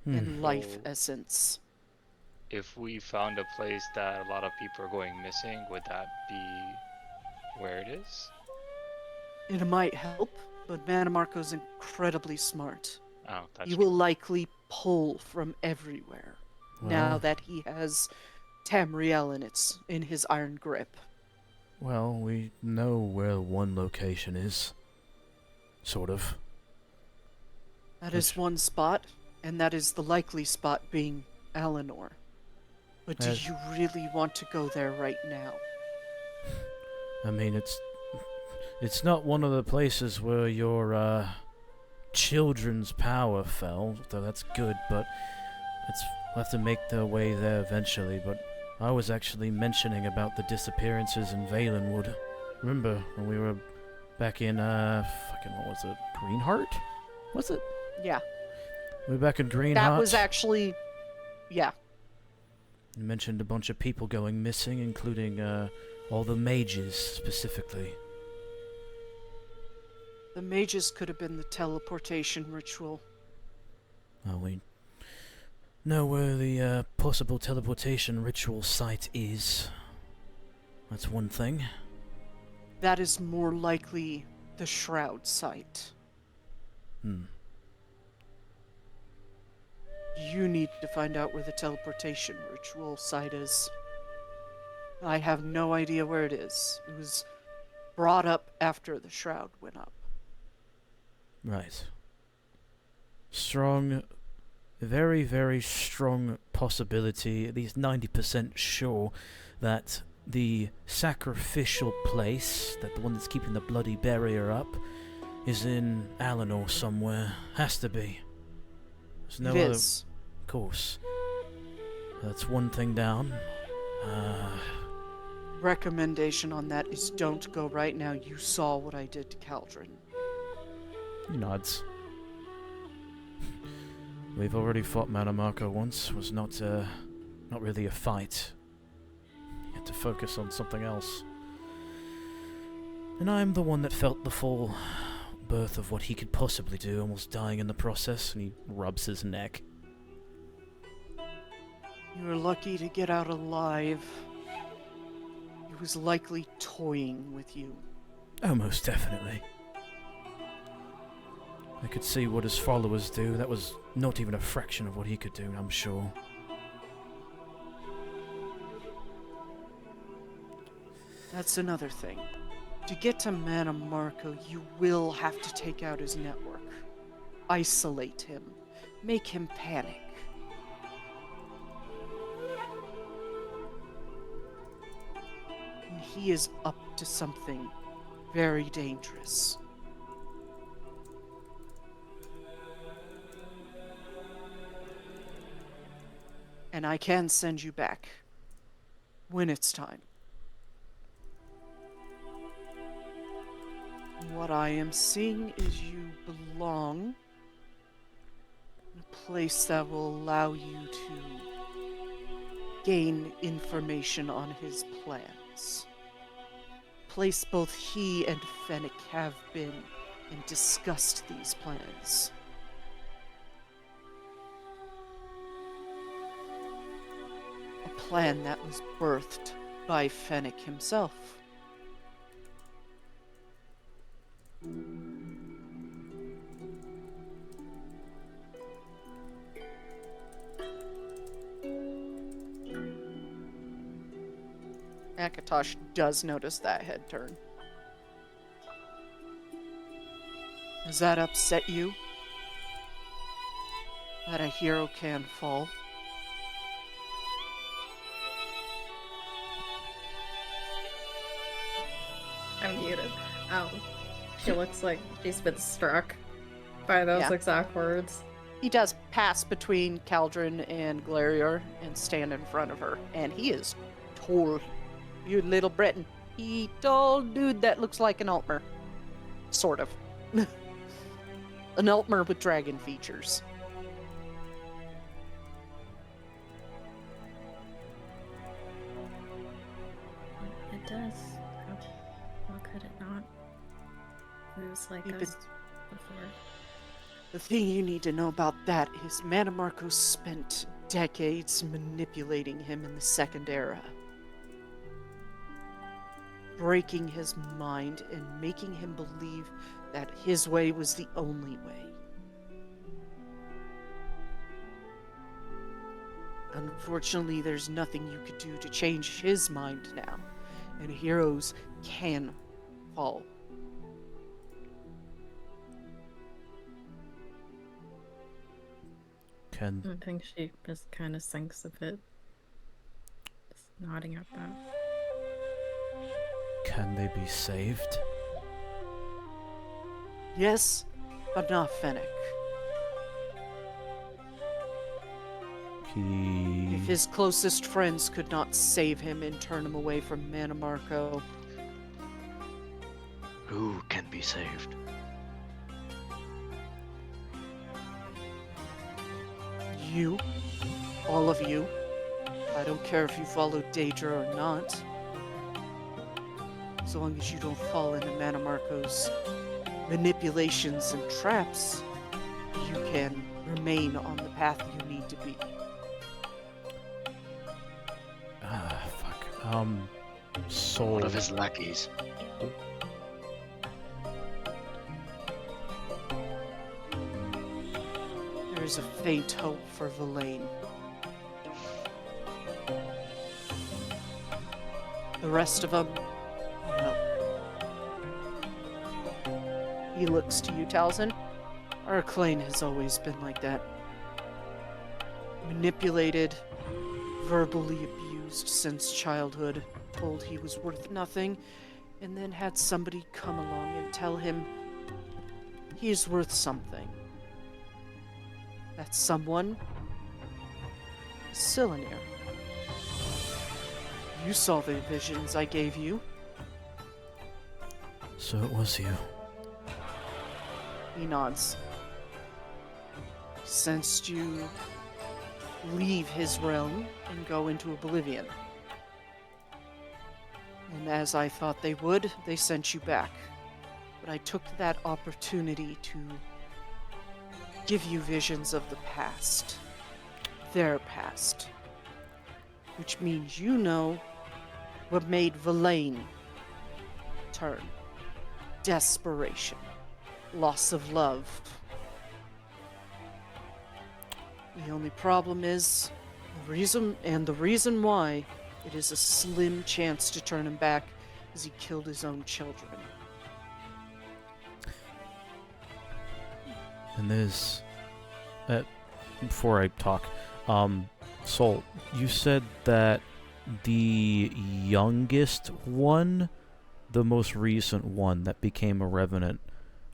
and life So- essence. If we found a place that a lot of people are going missing, would that be where it is? It might help, but Manamarco's incredibly smart. Oh, that's He will likely pull from everywhere now Well. that he has Tamriel in his iron grip. Well, we know where one location is. Sort of. That is one spot, and that is the likely spot being Alinor. But do As- you really want to go there right now? I mean, it's not one of the places where your children's power fell, though that's good, but we'll have to make their way there eventually. But I was actually mentioning about the disappearances in Valenwood. Remember when we were back in what was it? Greenheart? Was it? Yeah, We were back in Greenheart. that was actually, yeah. You mentioned a bunch of people going missing, including all the mages specifically. The mages could have been the teleportation ritual. Well, we know where the possible teleportation ritual site is. That's one thing. That is more likely the Shroud site. You need to find out where the teleportation ritual site is. I have no idea where it is. It was brought up after the Shroud went up. Right. Strong, very, very strong possibility, at least 90% sure, that the sacrificial place, that the one that's keeping the bloody barrier up, is in Alinor somewhere. Has to be. There's no It other. is. Of course. That's one thing down. Recommendation on that is don't go right now. You saw what I did to Caldron. He nods. We've already fought Manamarco once. It was not really a fight. You had to focus on something else. And I'm the one that felt the full birth of what he could possibly do, almost dying in the process, and he rubs his neck. You were lucky to get out alive. He was likely toying with you. Oh, most definitely. I could see what his followers do. That was not even a fraction of what he could do, I'm sure. That's another thing. To get to Manamarco, you will have to take out his network. Isolate him. Make him panic. And he is up to something very dangerous. And I can send you back when it's time. What I am seeing is you belong in a place that will allow you to gain information on his plans. Place both he and Fennec have been and discussed these plans. A plan that was birthed by Fennec himself. Akatosh does notice that head turn. Does that upset you? That a hero can fall? I'm muted. She looks like she's been struck by those Yeah. exact words. He does pass between Caldron and Glarior and stand in front of her. And he is tall. You little Breton. He tall dude that looks like an Altmer. Sort of. An Altmer with dragon features. It does. How could it not? It was like You've us before. The thing you need to know about that is Manamarcos spent decades manipulating him in the Second Era. Breaking his mind and making him believe that his way was the only way. Unfortunately, there's nothing you could do to change his mind now, and heroes can fall. I think she just kind of thinks of it. Just nodding at that. Can they be saved? Yes, but not Fennec. If his closest friends could not save him and turn him away from Manamarco, Who can be saved? you, all of you, I don't care if you follow Daedra or not, as long as you don't fall into Manamarco's manipulations and traps, you can remain on the path you need to be. Fuck. Soul. One of his lackeys. There is a faint hope for Verlaine. The rest of them, no. He looks to you, Talzin. Arclane has always been like that. Manipulated, verbally abused since childhood, told he was worth nothing, and then had somebody come along and tell him he is worth something. That someone is Cylanir. You saw the visions I gave you. So it was you. He nods. Sensed you leave his realm and go into oblivion. And as I thought they would, they sent you back. But I took that opportunity to give you visions of the past. Their past. Which means you know what made Verlaine turn. Desperation. Loss of love. The only problem is the reason why it is a slim chance to turn him back is he killed his own children. And there's... before I talk, Soul, you said that the youngest one, the most recent one that became a Revenant,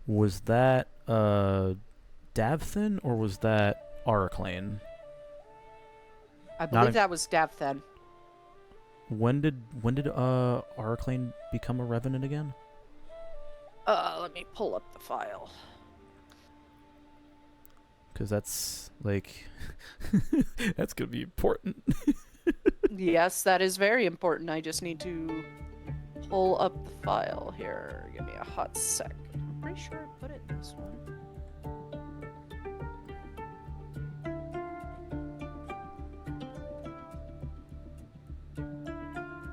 was that Davthin or was that Araclane? I believe that was Davthen. When did Araclane become a Revenant again? Let me pull up the file. Because that's, like... that's gonna be important. Yes, that is very important. I just need to pull up the file here. Give me a hot sec. I'm pretty sure I put it in this one.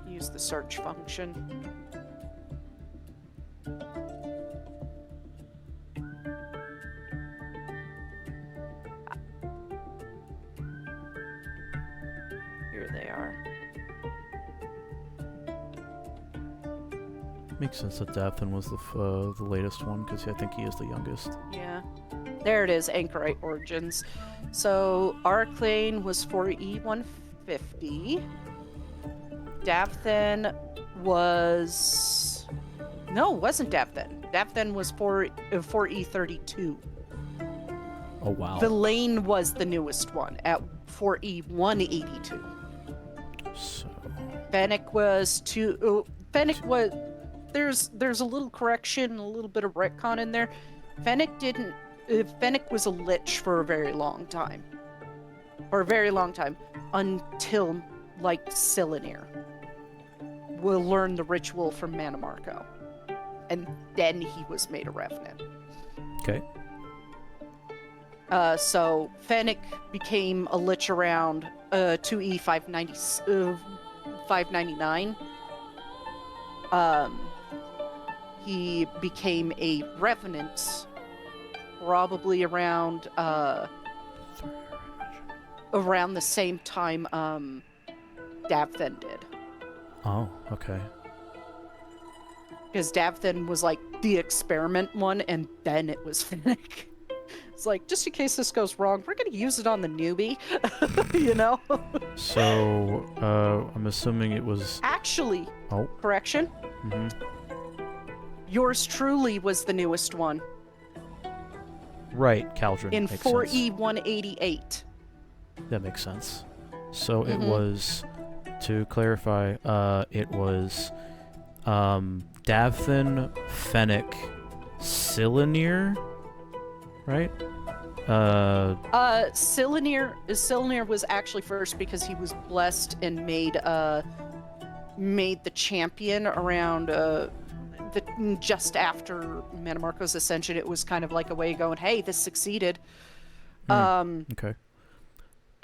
Use the search function. Here they are. Makes sense that Daphne was the latest one, because I think he is the youngest. Yeah. There it is, Anchorite Origins. So Arclane was 4E150. Daphne was... No, it wasn't Daphne. Daphne was 4E32. Oh, wow. Villain was the newest one at 4E182. So... Fennec was Fennec was... There's a little correction, a little bit of retcon in there. Fennec was a lich for a very long time. For a very long time. Until, like, Cylinir. We'll learn the ritual from Manamarco. And then he was made a Revenant. Okay. So Fennec became a lich around 599. He became a Revenant probably around the same time Daphne did. Oh, okay. Because Daphne was like the experiment one, and then it was Fennec. It's like, just in case this goes wrong, we're gonna use it on the newbie, you know? So, I'm assuming it was... Actually, Oh. correction, Mm-hmm. yours truly was the newest one. Right, Caldron. In makes sense. 4E188. That makes sense. So it Mhm. was, to clarify, it was Daphne, Fennec, Cylinir, right? Cylinir was actually first because he was blessed and made the champion around just after Manamarco's ascension. It was kind of like a way of going, hey, this succeeded. Okay.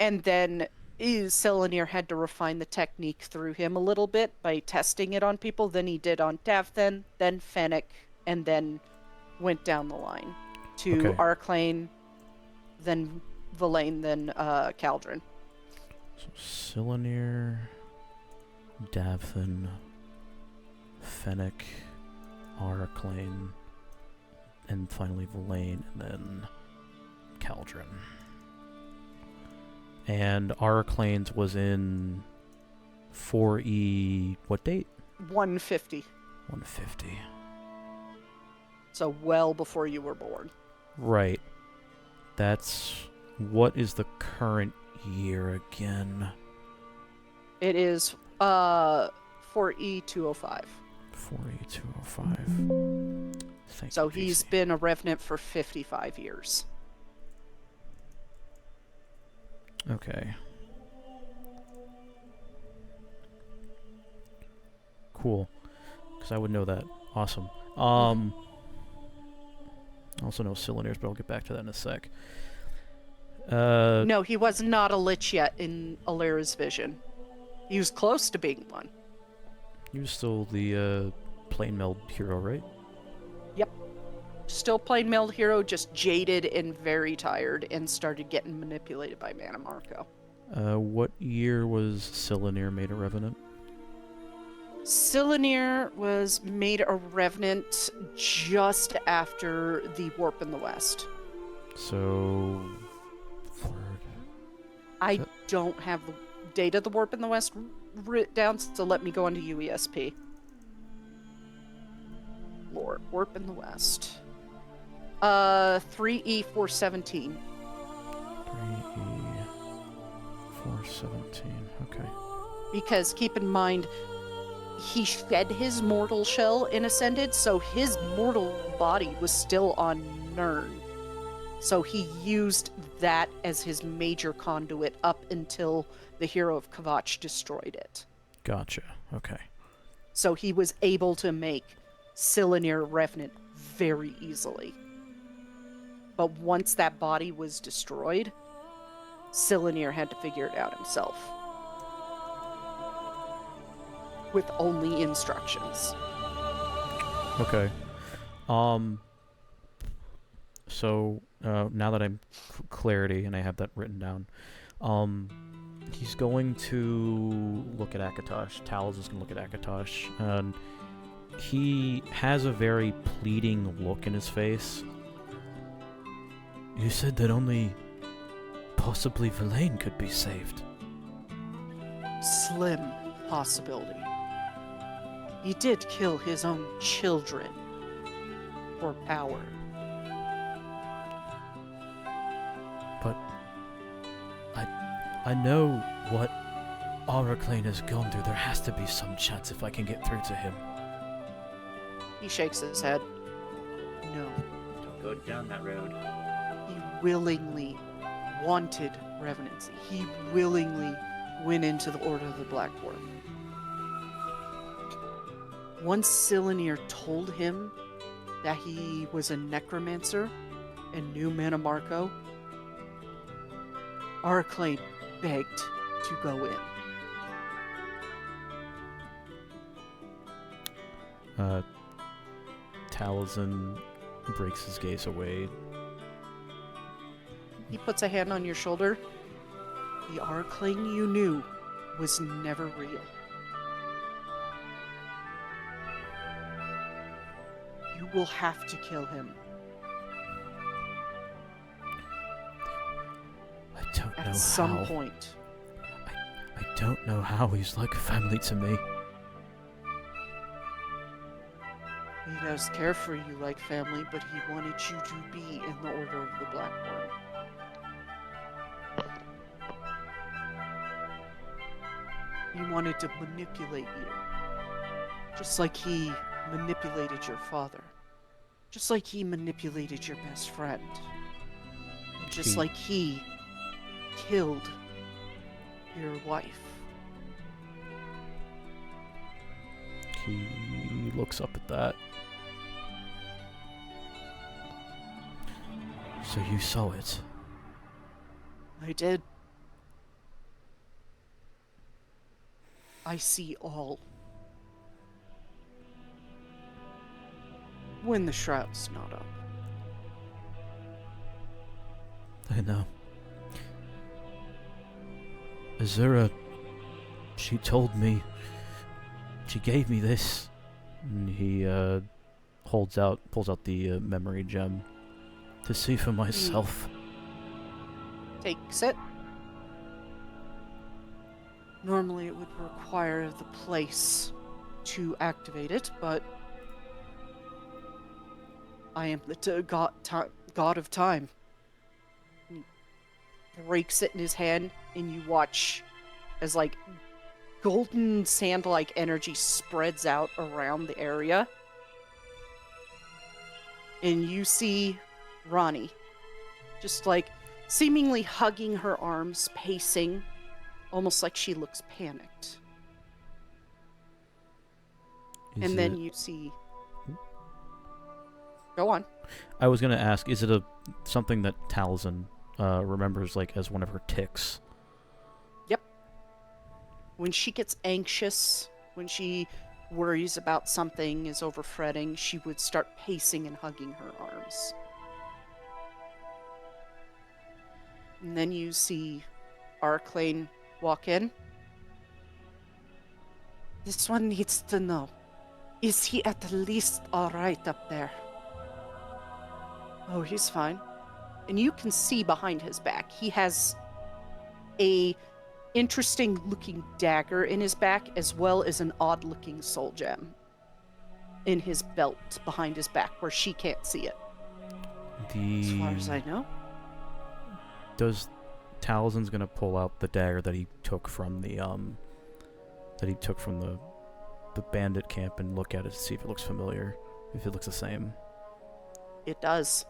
And then Cylinir had to refine the technique through him a little bit by testing it on people. Then he did on Daphne, then Fennec, and then went down the line to Okay. Arclane, then Villain, then Caldron. So Cylinir, Daphne, Fennec, Arclane, and finally Villain, and then Caldron. And Arclane's was in 4E... what date? 150. 150. So well before you were born. Right. That's... what is the current year again? It is 4E205. 4E205. Thank So you, he's PC. been a Revenant for 55 years. Okay. Cool. Because I would know that. Awesome. I also know Cylinir's, but I'll get back to that in a sec. No, he was not a Lich yet in Alera's vision. He was close to being one. He was still the plain meld hero, right? Yep. Still plain meld hero, just jaded and very tired, and started getting manipulated by Manamarco. What year was Cylinir made a Revenant? Cylinir was made a Revenant just after the Warp in the West. So... I don't have the date of the Warp in the West written down, so let me go into UESP. Lord, Warp in the West. 3E417. 3E417, okay. Because keep in mind, he shed his mortal shell and ascended, so his mortal body was still on Nirn. So he used that as his major conduit up until the hero of Kavach destroyed it. Gotcha, okay. So he was able to make Cylinir Revenant very easily. But once that body was destroyed, Cylinir had to figure it out himself. With only instructions. Okay. So, now that I'm clarity and I have that written down, he's going to look at Akatosh. Talos is going to look at Akatosh, and he has a very pleading look in his face. You said that only possibly Verlaine could be saved. Slim possibility. He did kill his own children for power. But I know what Auraclane has gone through. There has to be some chance if I can get through to him. He shakes his head. No. Don't go down that road. He willingly wanted revenancy. He willingly went into the Order of the Black Dwarf. Once Silenier told him that he was a necromancer and knew Manamarco, Auraclane begged to go in. Taliesin breaks his gaze away. He puts a hand on your shoulder. The Auraclane you knew was never real. You will have to kill him. I don't know how. At some point. I don't know how. He's like family to me. He does care for you like family, but he wanted you to be in the Order of the Blackborn. He wanted to manipulate you. Just like he manipulated your father. Just like he manipulated your best friend. And just like he killed your wife. He looks up at that. So you saw it? I did. I see all. When the shroud's not up. I know. Azura, she told me, she gave me this. And he pulls out the memory gem. To see for myself. Takes it. Normally it would require the place to activate it, but I am the god of time. He breaks it in his hand, and you watch as like golden sand-like energy spreads out around the area. And you see Ronnie just like seemingly hugging her arms, pacing, almost like she looks panicked. And then you see... Go on. I was gonna ask, is it something that Taliesin remembers like as one of her tics? Yep. When she gets anxious, when she worries about something, is over fretting, she would start pacing and hugging her arms. And then you see Auraclane walk in. This one needs to know. Is he at least alright up there? Oh, he's fine. And you can see behind his back, he has a interesting looking dagger in his back, as well as an odd looking soul gem in his belt behind his back where she can't see it. As far as I know. Does Taliesin's gonna pull out the dagger that he took from the bandit camp and look at it to see if it looks familiar, if it looks the same. It does.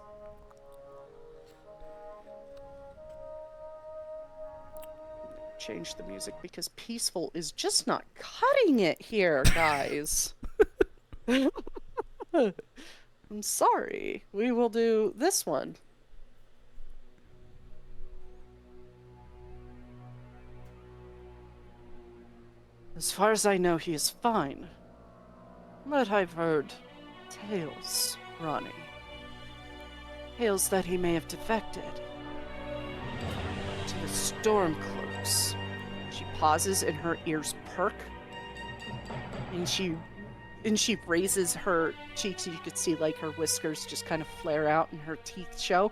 Change the music because peaceful is just not cutting it here, guys. I'm sorry. We will do this one. As far as I know, he is fine. But I've heard tales, Ronnie. Tales that he may have defected to the Stormcloaks. She pauses and her ears perk. And she And she raises her cheeks, and you could see like her whiskers just kind of flare out and her teeth show.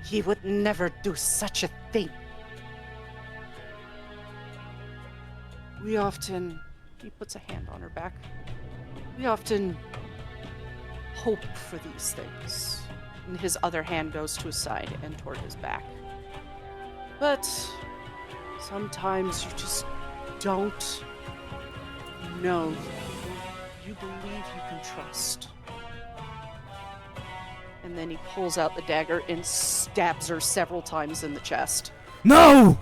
He would never do such a thing. We often, he puts a hand on her back. We often hope for these things. And his other hand goes to his side and toward his back. But sometimes you just don't know you believe you can trust. And then he pulls out the dagger and stabs her several times in the chest. No!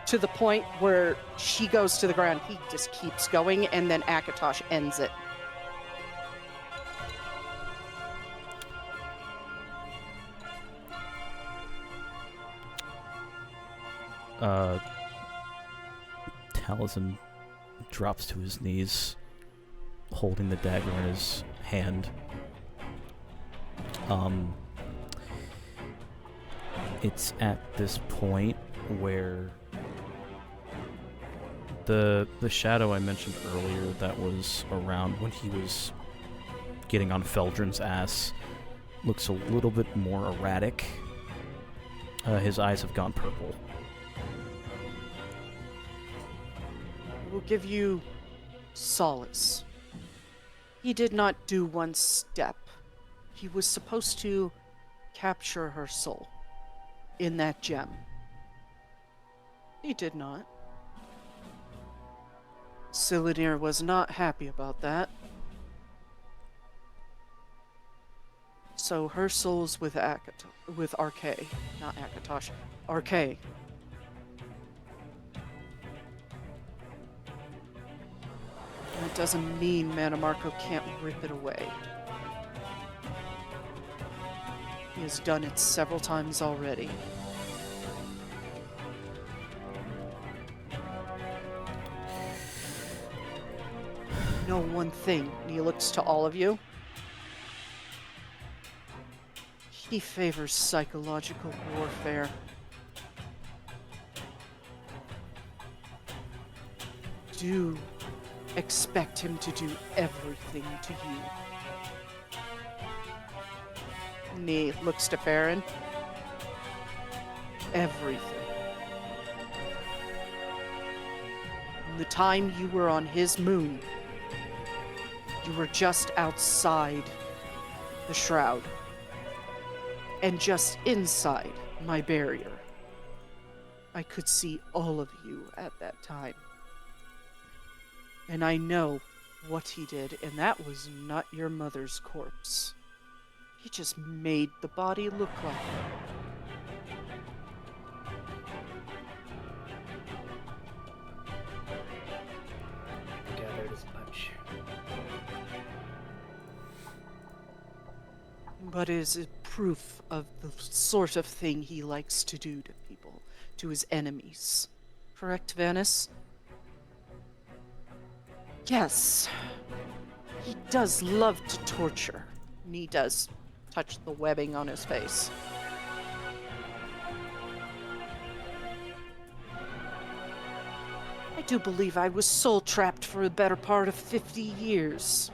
To the point where she goes to the ground. He just keeps going, and then Akatosh ends it. Taliesin drops to his knees, holding the dagger in his hand. It's at this point where the shadow I mentioned earlier that was around when he was getting on Feldrin's ass looks a little bit more erratic. His eyes have gone purple. Will give you solace. He did not do one step. He was supposed to capture her soul in that gem. He did not. Silanir was not happy about that. So her soul's with Arkay, not Akatosh. Arkay. That doesn't mean Manamarco can't rip it away. He has done it several times already. Know one thing, and he looks to all of you. He favors psychological warfare. Do expect him to do everything to you. And he looks to Feron. Everything. From the time you were on his moon, you were just outside the shroud. And just inside my barrier. I could see all of you at that time. And I know what he did, and that was not your mother's corpse. He just made the body look like it. Gathered as much. But is it proof of the sort of thing he likes to do to people, to his enemies. Correct, Venice? Yes. He does love to torture. And he does touch the webbing on his face. I do believe I was soul-trapped for a better part of 50 years.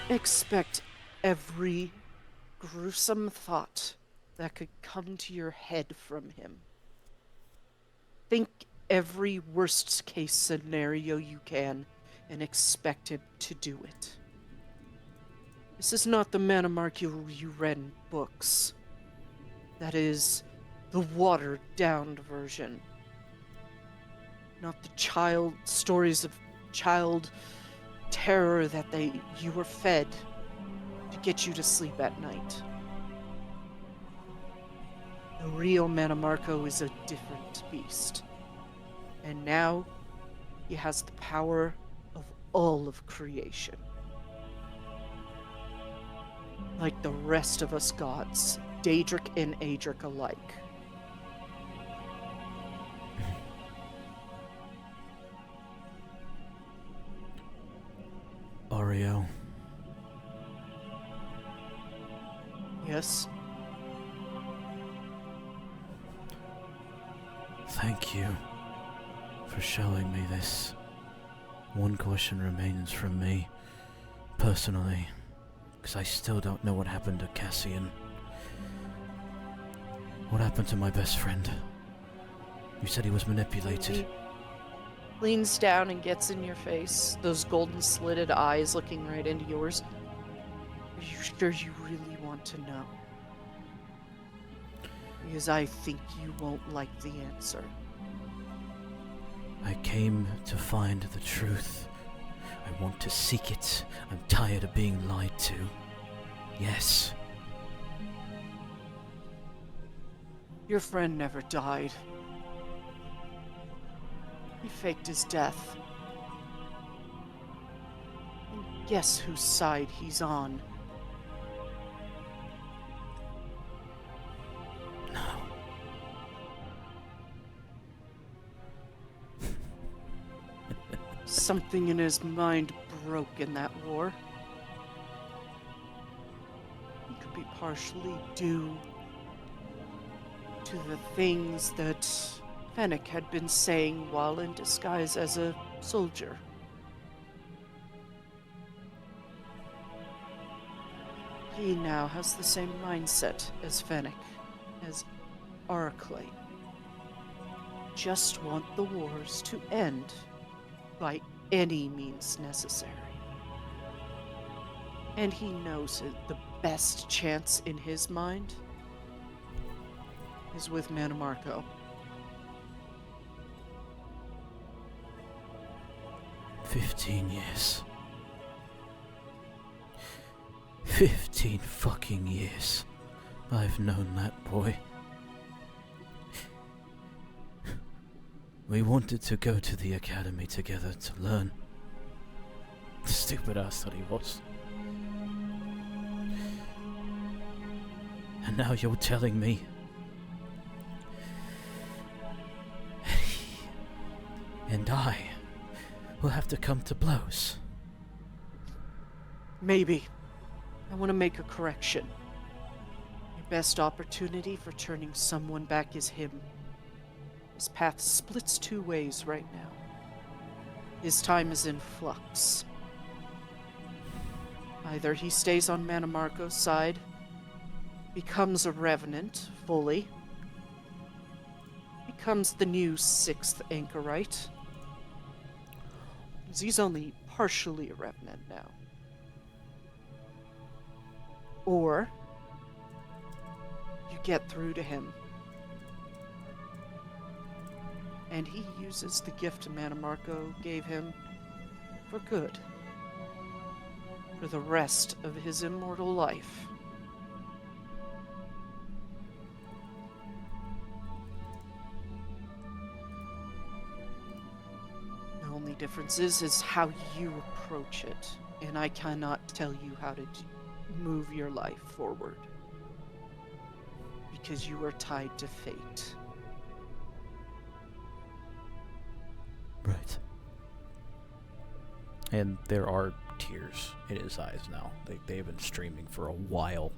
Expect every gruesome thought that could come to your head from him. Think every worst case scenario you can and expect him to do it. This is not the Manamark you read in books. That is the watered-down version. Not the stories of child terror that you were fed to get you to sleep at night. The real Manamarco is a different beast. And now he has the power of all of creation. Like the rest of us gods, Daedric and Aedric alike. Ario, Yes? Thank you for showing me this. One question remains from me, personally, because I still don't know what happened to Cassian. What happened to my best friend? You said he was manipulated. He leans down and gets in your face, those golden slitted eyes looking right into yours. Are you sure you really want to know? Because I think you won't like the answer. I came to find the truth. I want to seek it. I'm tired of being lied to. Yes. Your friend never died. He faked his death. And guess whose side he's on? No. Something in his mind broke in that war. It could be partially due to the things that Fennec had been saying while in disguise as a soldier. He now has the same mindset as Fennec, as Arclay. Just want the wars to end by any means necessary. And he knows it, the best chance in his mind is with Manamarco. 15 years. 15 fucking years. I've known that boy. We wanted to go to the academy together to learn. Stupid ass that he was. And now you're telling me and I will have to come to blows. Maybe. I want to make a correction. Your best opportunity for turning someone back is him. His path splits two ways right now. His time is in flux. Either he stays on Manamarco's side, becomes a revenant fully, becomes the new 6th anchorite. He's only partially a revenant now. Or you get through to him, and he uses the gift Manamarco gave him for good, for the rest of his immortal life. The only difference is how you approach it, and I cannot tell you how to move your life forward, because you are tied to fate. Right. And there are tears in his eyes now. They've been streaming for a while.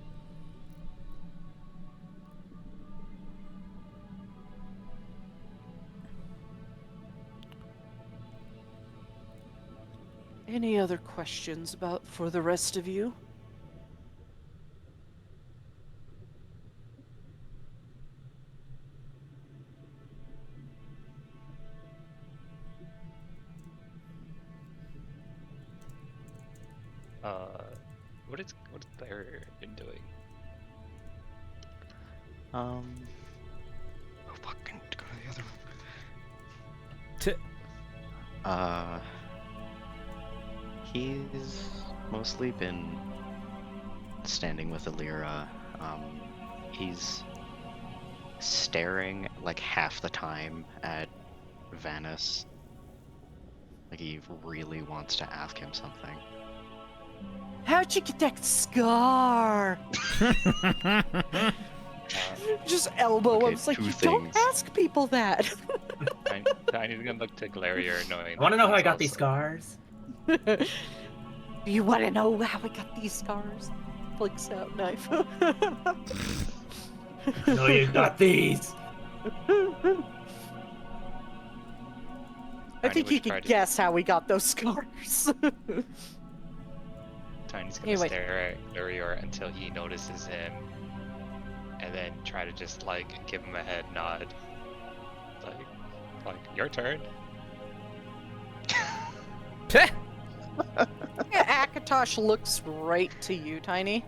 Any other questions for the rest of you? What's Claire been doing? Oh, fucking go to the other room. He's mostly been standing with Alira. He's staring like half the time at Vanis. Like he really wants to ask him something. How'd you get that scar? Just elbow him. Okay, It's like, two you don't things. ask people that. Tiny's gonna look to Glaria knowing. I want to know how I he's got these also- scars. Do you want to know how I got these scars? Flicks out knife. No, you got these. I think you can guess how we got those scars. Tiny's gonna Anyway. stare at Lurior until he notices him, and then try to just like give him a head nod, like your turn. Yeah, Akatosh looks right to you, Tiny.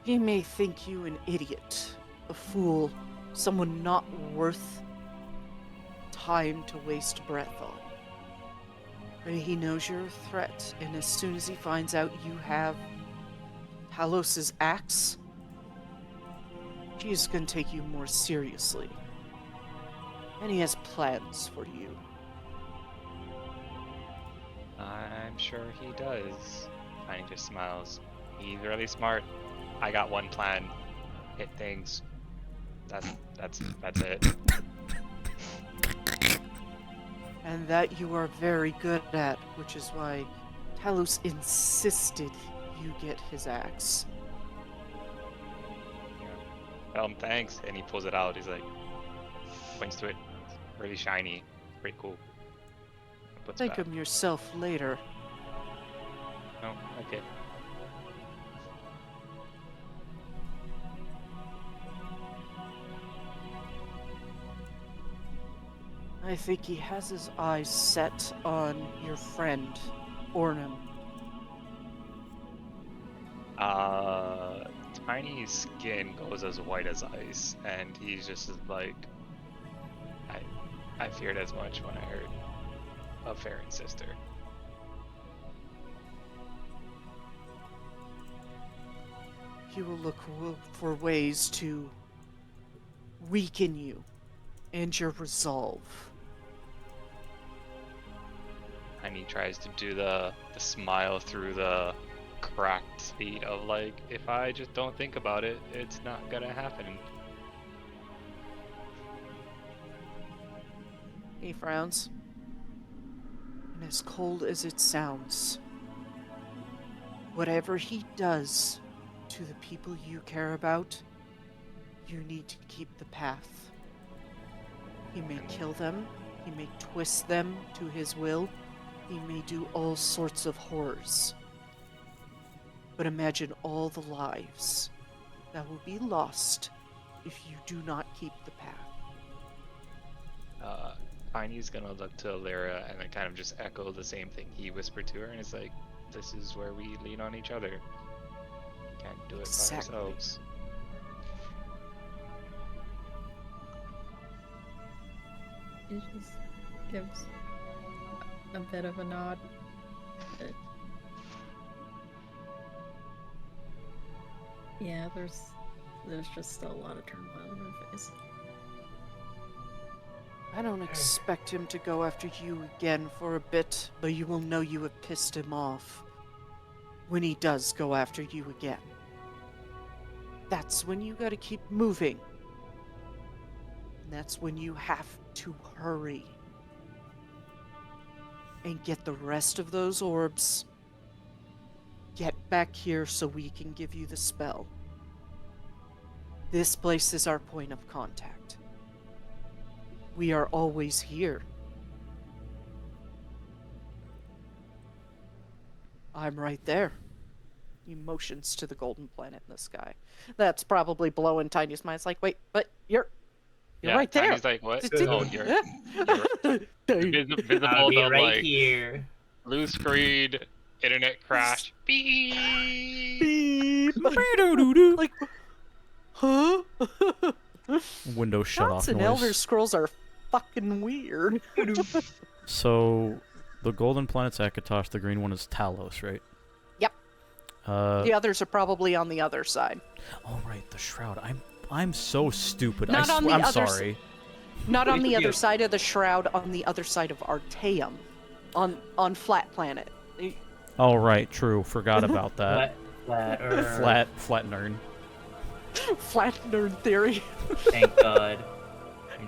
He may think you an idiot, a fool, someone not worth time to waste breath on. But he knows you're a threat, and as soon as he finds out you have Talos's axe, he's gonna take you more seriously. And he has plans for you. I'm sure he does. Tiny just smiles. He's really smart. I got one plan. Hit things. That's it. And that you are very good at, which is why Talos insisted you get his axe. Tell him thanks, and he pulls it out. He's like, points to it. Really shiny. Pretty cool. Puts it Think back. of yourself later. Oh, okay. I think he has his eyes set on your friend, Ornum. Tiny's skin goes as white as ice, and he's just like, I feared as much when I heard of Feron's sister. He will look for ways to weaken you and your resolve. And he tries to do the smile through the cracked feet of like, if I just don't think about it, it's not gonna happen. He frowns. And as cold as it sounds, whatever he does to the people you care about, you need to keep the path. He may kill them, he may twist them to his will, he may do all sorts of horrors. But imagine all the lives that will be lost if you do not keep the path. Tiny's gonna look to Lyra and then kind of just echo the same thing he whispered to her, and it's like, this is where we lean on each other. Can't do it Exactly. by ourselves. He just gives a bit of a nod. Yeah, there's just still a lot of turmoil in her face. I don't expect him to go after you again for a bit, but you will know you have pissed him off when he does go after you again. That's when you gotta keep moving. And that's when you have to hurry. And get the rest of those orbs. Get back here so we can give you the spell. This place is our point of contact. We are always here. I'm right there. He motions to the golden planet in the sky. That's probably blowing Tiny's mind. It's like, wait, but you're right there. Tiny's like, what? Oh, you're visible I'll be to right like here. blue screen, internet crash. Beep. Beep. Like, huh? Windows shut Shots off and noise. Elder Scrolls are fucking weird. So, the golden planet's Akatosh, the green one is Talos, right? Yep. The The others are probably on the other side. Oh right, the shroud. I'm so stupid. Not on the I'm other sorry. Not on the You- other side of the shroud, on the other side of Artaeum. On Flat Planet. Oh right, true. Forgot about that. Flat Flat nerd. Flat nerd theory. Thank God.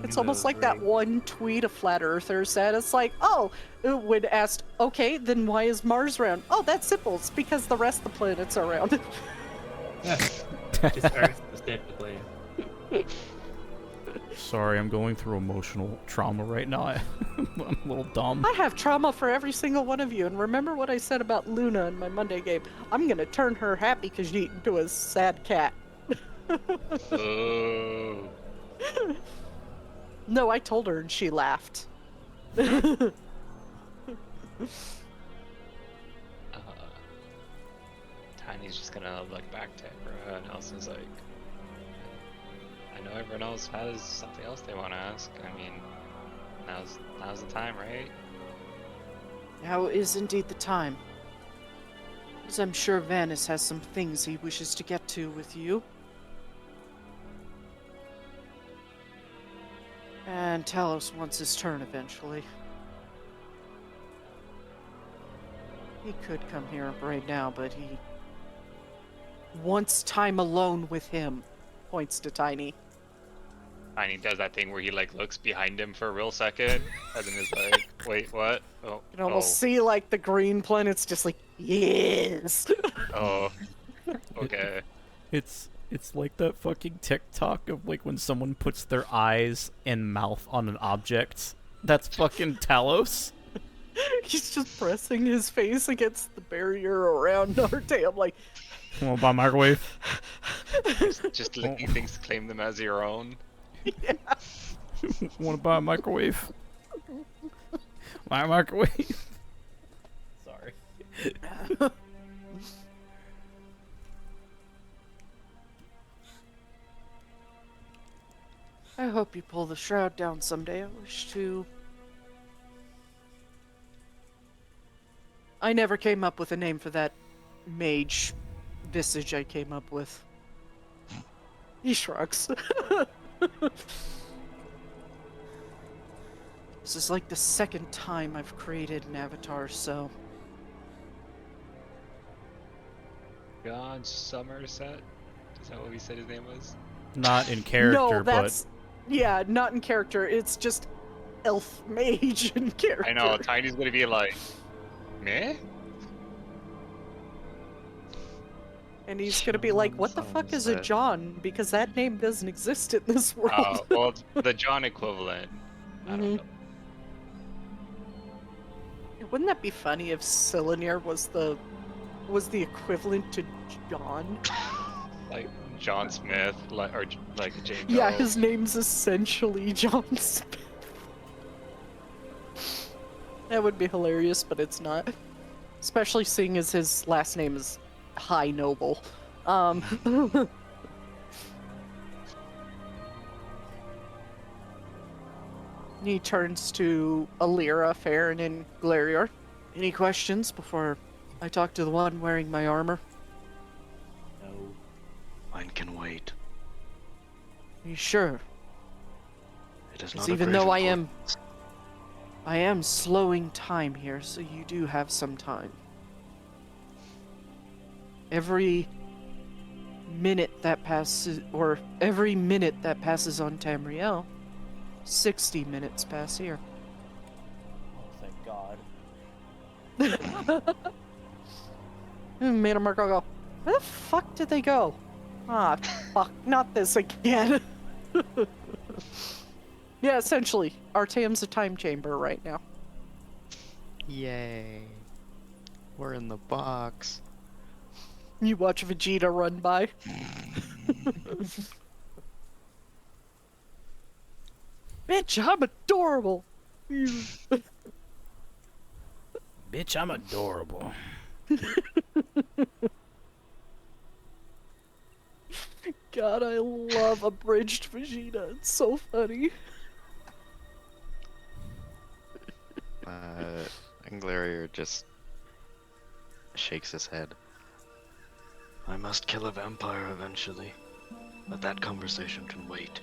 It's almost like that one tweet a flat earther said. It's like, oh, when asked, okay, then why is Mars round? Oh, that's simple. It's because the rest of the planets are round. Just Earth specifically. Sorry, I'm going through emotional trauma right now. I'm a little dumb. I have trauma for every single one of you. And remember what I said about Luna in my Monday game? I'm going to turn her happy because she into a sad cat. Oh. No, I told her and she laughed. Tiny's just gonna look back to everyone else and is like, I know everyone else has something else they want to ask. I mean, now's the time, right? Now is indeed the time. As I'm sure Vanis has some things he wishes to get to with you. And Talos wants his turn eventually. He could come here right now, but he wants time alone with him. Points to Tiny. Tiny does that thing where he like looks behind him for a real second, and then is like, "Wait, what? Oh, You can almost see like the green planets just like, yes. oh, okay." It's like that fucking TikTok of like when someone puts their eyes and mouth on an object. That's fucking Talos. He's just pressing his face against the barrier around Arte. I'm like, Want to buy a microwave? Just letting things claim them as your own. yeah. Want to buy a microwave? My microwave. Sorry. I hope you pull the shroud down someday. I wish to. I never came up with a name for that mage visage I came up with. He shrugs. This is like the second time I've created an avatar, so. God Somerset? Is that what we said his name was? Not in character, No, that's. but Yeah, not in character. It's just elf mage in character. I know, Tiny's gonna be like, meh? And he's gonna be like, what the fuck is a Somerset. John? Because that name doesn't exist in this world. Oh, well, the John equivalent. I don't know. Wouldn't that be funny if Cylinear was the equivalent to John? Like John Smith, or like James. Yeah, his name's essentially John Smith. That would be hilarious, but it's not. Especially seeing as his last name is High Noble. He turns to Alira, Feron, and Glarior. Any questions before I talk to the one wearing my armor? No. Mine can wait. Are you sure? It is 'Cause not even a great though importance. I am slowing time here, so you do have some time. Every minute that passes, or every minute that passes on Tamriel, 60 minutes pass here. oh, thank God. Made a Marco go, where the fuck did they go? Ah, fuck, not this again. Yeah, essentially, Artaeum's a time chamber right now. Yay. We're in the box. You watch Vegeta run by. Bitch, I'm adorable. Bitch, I'm adorable. God, I love abridged Vegeta. It's so funny. Anglarier just shakes his head. I must kill a vampire eventually, but that conversation can wait.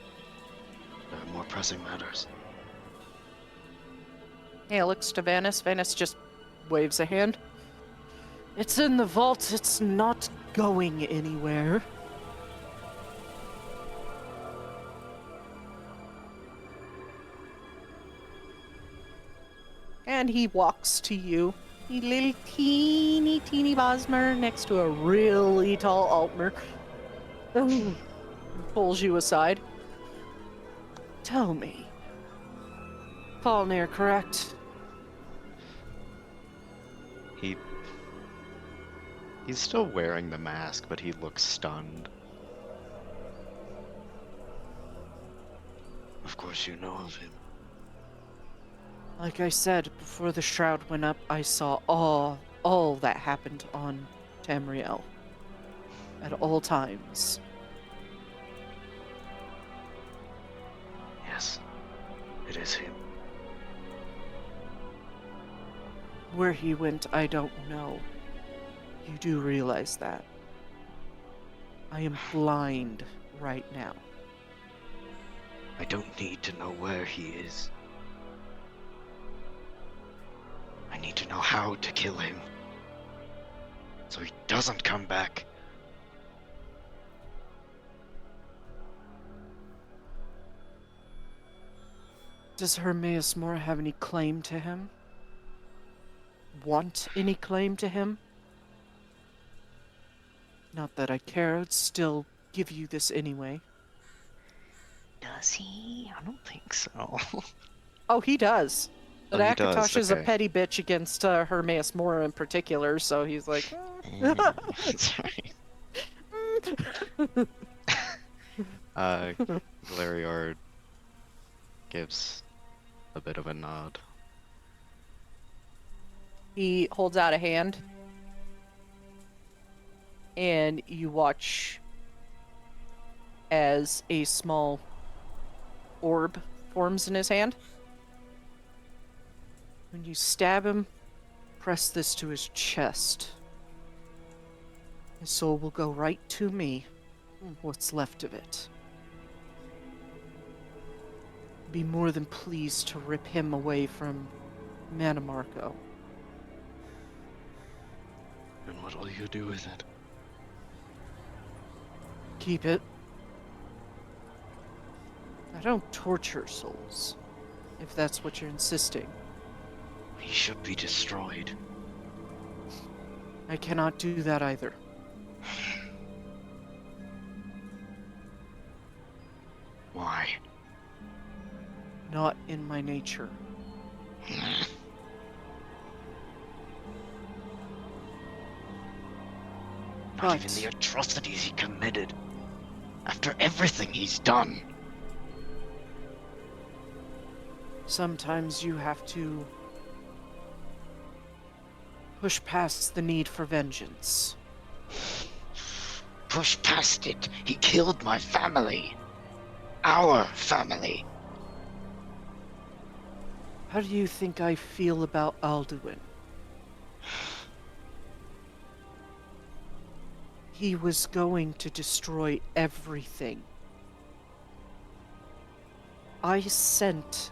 There are more pressing matters. Hey, looks to Vanis. Vanis just waves a hand. It's in the vault. It's not going anywhere. And he walks to you. A little teeny Bosmer next to a really tall Altmer. Oh, pulls you aside. Tell me. Falnir, correct? He's still wearing the mask, but he looks stunned. Of course you know of him. Like I said, before the shroud went up, I saw all that happened on Tamriel. At all times. Yes, it is him. Where he went, I don't know. You do realize that. I am blind right now. I don't need to know where he is. I need to know how to kill him. So he doesn't come back. Does Hermaeus Mora have any claim to him? Want any claim to him? Not that I care, I'd still give you this anyway. Does he? I don't think so. Oh, he does. But Oh, he does, Akatosh is a okay. petty bitch against Hermaeus Mora in particular, so he's like... That's right. Valeriard gives a bit of a nod. He holds out a hand, and you watch as a small orb forms in his hand. When you stab him, press this to his chest. His soul will go right to me, what's left of it. Be more than pleased to rip him away from Manamarco. And what'll you do with it? Keep it. I don't torture souls, if that's what you're insisting. He should be destroyed. I cannot do that either. Why? Not in my nature. Not even the atrocities he committed. After everything he's done. Sometimes you have to push past the need for vengeance. Push past it. He killed my family. Our family. How do you think I feel about Alduin? He was going to destroy everything. I sent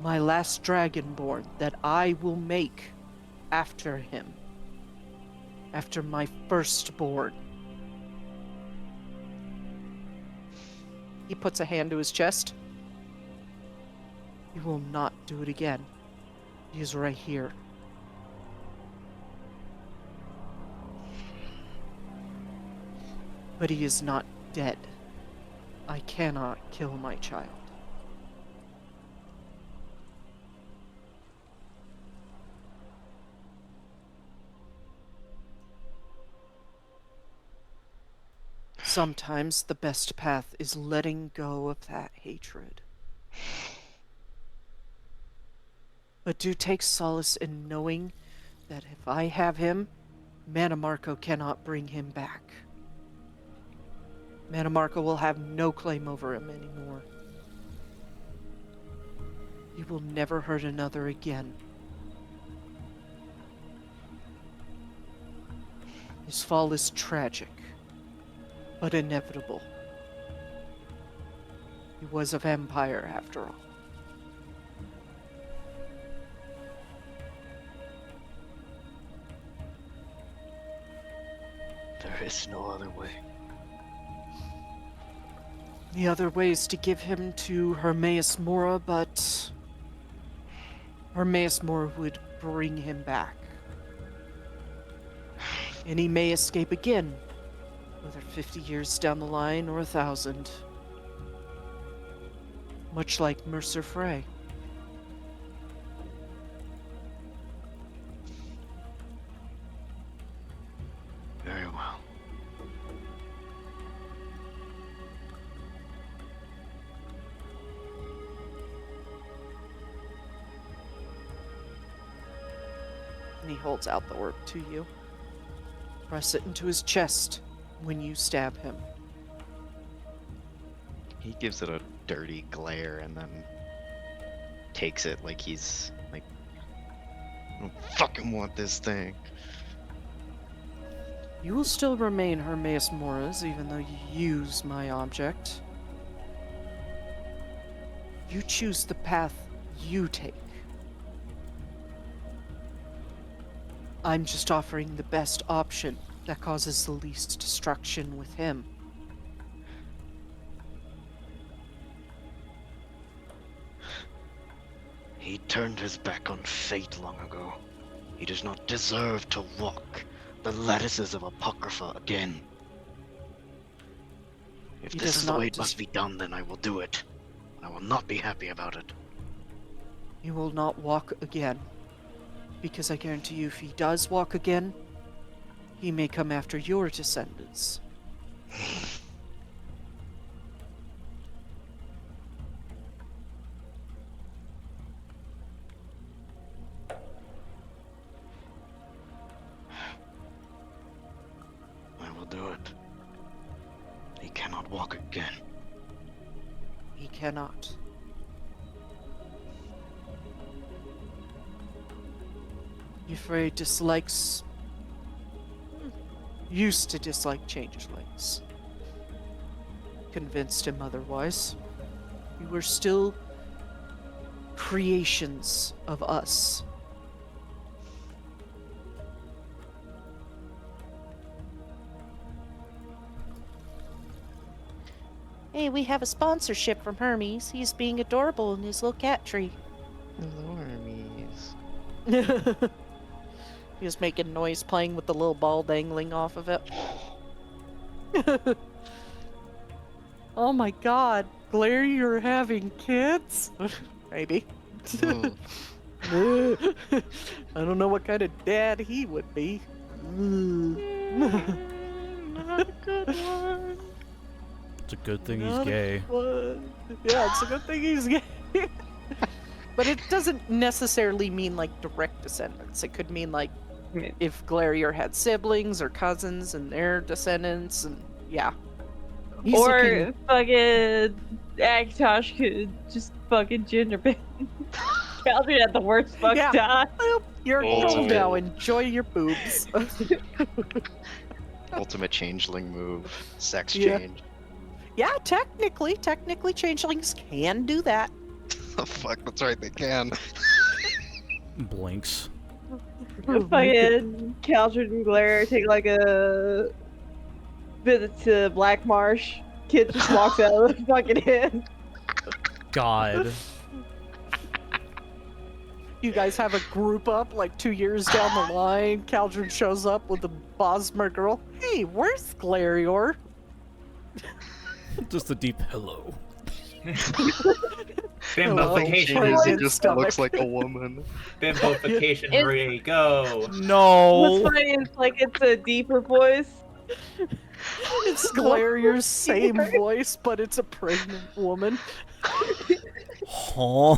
my last dragonborn that I will make after him. After my firstborn. He puts a hand to his chest. He will not do it again. He is right here. But he is not dead. I cannot kill my child. Sometimes the best path is letting go of that hatred. But do take solace in knowing that if I have him, Manamarco cannot bring him back. Manamarco will have no claim over him anymore. He will never hurt another again. His fall is tragic, but inevitable. He was a vampire after all. There is no other way. The other way is to give him to Hermaeus Mora, but Hermaeus Mora would bring him back. And he may escape again, whether 50 years down the line or 1,000. Much like Mercer Frey. Very well. And he holds out the orb to you. Press it into his chest when you stab him. He gives it a dirty glare and then takes it like he's like, I don't fucking want this thing. You will still remain Hermaeus Mora's even though you use my object. You choose the path you take. I'm just offering the best option that causes the least destruction with him. He turned his back on fate long ago. He does not deserve to walk the lattices of Apocrypha again. If He this does is the not way it must be done, then I will do it. I will not be happy about it. He will not walk again. Because I guarantee you, if he does walk again, he may come after your descendants. I will do it. He cannot walk again. He cannot. Euphrae dislikes... used to dislike changelings. Convinced him otherwise. We were still creations of us. Hey, we have a sponsorship from Hermes. He's being adorable in his little cat tree. Hello, Hermes. He was making noise playing with the little ball dangling off of it. Oh my god, Glare, you're having kids? Maybe. Oh, I don't know what kind of dad he would be. It's a good thing he's gay. Yeah, it's a good thing he's gay. But it doesn't necessarily mean like direct descendants. It could mean like if Glarier had siblings or cousins and their descendants, and yeah. He's or looking- fucking Akatosh could just fucking gender bend. Caldry had the worst fuck Yeah. time. Well, you're Oh. grown now. Enjoy your boobs. ultimate changeling move. Sex Yeah. change. Yeah, technically changelings can do that. Oh fuck, that's right, they can. Blinks. Fucking Caldred and Glare take like a visit to Black Marsh. Kid just walks out of the fucking inn. God. You guys have a group up like 2 years down the line. Caldron shows up with a Bosmer girl. Hey, where's Glarior? Just a deep hello. Bimbofication Hello. is He in just stomach. looks like a woman. Bimbofication, It's- hooray, go! No. What's funny is like it's a deeper voice. It's Glarior's same voice, but it's a pregnant woman. Huh?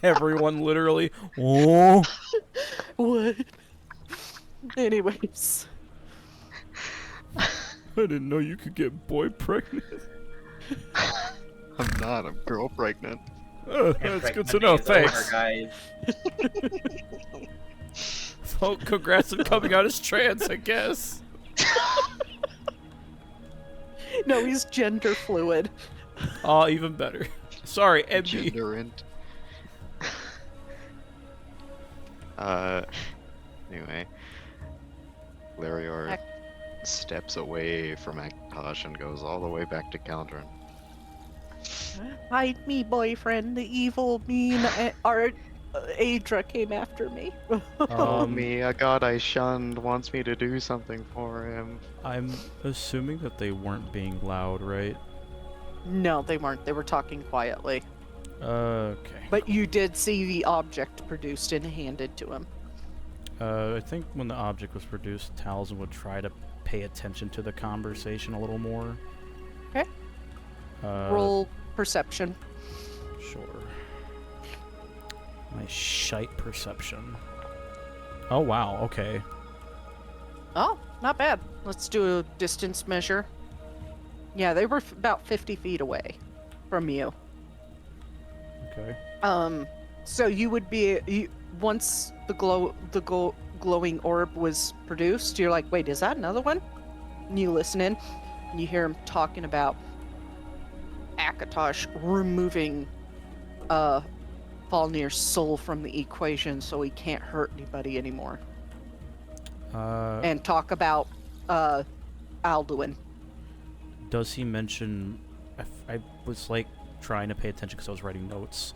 Everyone literally. Oh. What? Anyways. I didn't know you could get boy pregnant. I'm not, I'm girl pregnant. That's good to know. Thanks. Guys. Oh, congrats on coming out as trans, I guess. No, he's gender fluid. Oh, even better. Sorry, MB. Genderant. Anyway. Larior steps away from Akatosh and goes all the way back to Caldron. Hide me, boyfriend, the evil, mean, Aedra came after me. Oh me, a god I shunned wants me to do something for him. I'm assuming that they weren't being loud, right? No, they weren't. They were talking quietly. Okay. But you did see the object produced and handed to him. I think when the object was produced, Taliesin would try to pay attention to the conversation a little more. Okay. Roll perception. Sure. My shite perception. Oh, wow, okay. Oh, not bad. Let's do a distance measure. Yeah, they were about 50 feet away from you. Okay. So you would be once the glowing orb was produced, you're like, wait, is that another one? And you listen in, and you hear him talking about Akatosh removing Falnir's soul from the equation so he can't hurt anybody anymore. And talk about Alduin. Does he mention... I was, like, trying to pay attention because I was writing notes.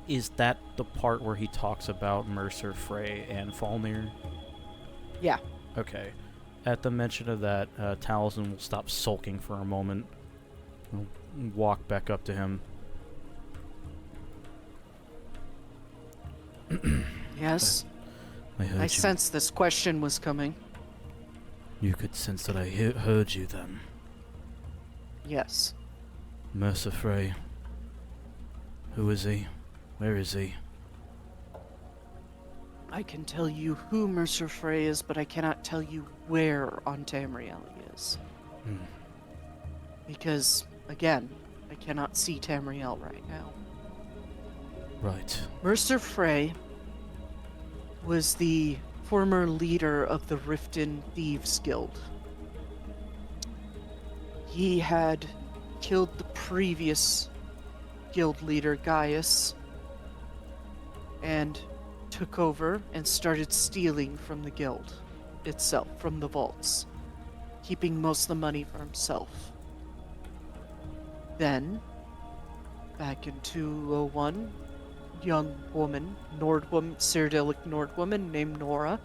Is that the part where he talks about Mercer, Frey, and Falnir? Yeah. Okay. At the mention of that, Taliesin will stop sulking for a moment. He'll walk back up to him. Yes. I sensed this question was coming. You could sense that I heard you then. Yes. Mercer Frey. Who is he? Where is he? I can tell you who Mercer Frey is, but I cannot tell you where on Tamriel he is. Because, again, I cannot see Tamriel right now. Right. Mercer Frey was the former leader of the Riften Thieves Guild. He had killed the previous guild leader, Gaius, and took over and started stealing from the guild itself, from the vaults, keeping most of the money for himself. Then, back in 201, young woman, Cyrillic Nordwoman named Nora,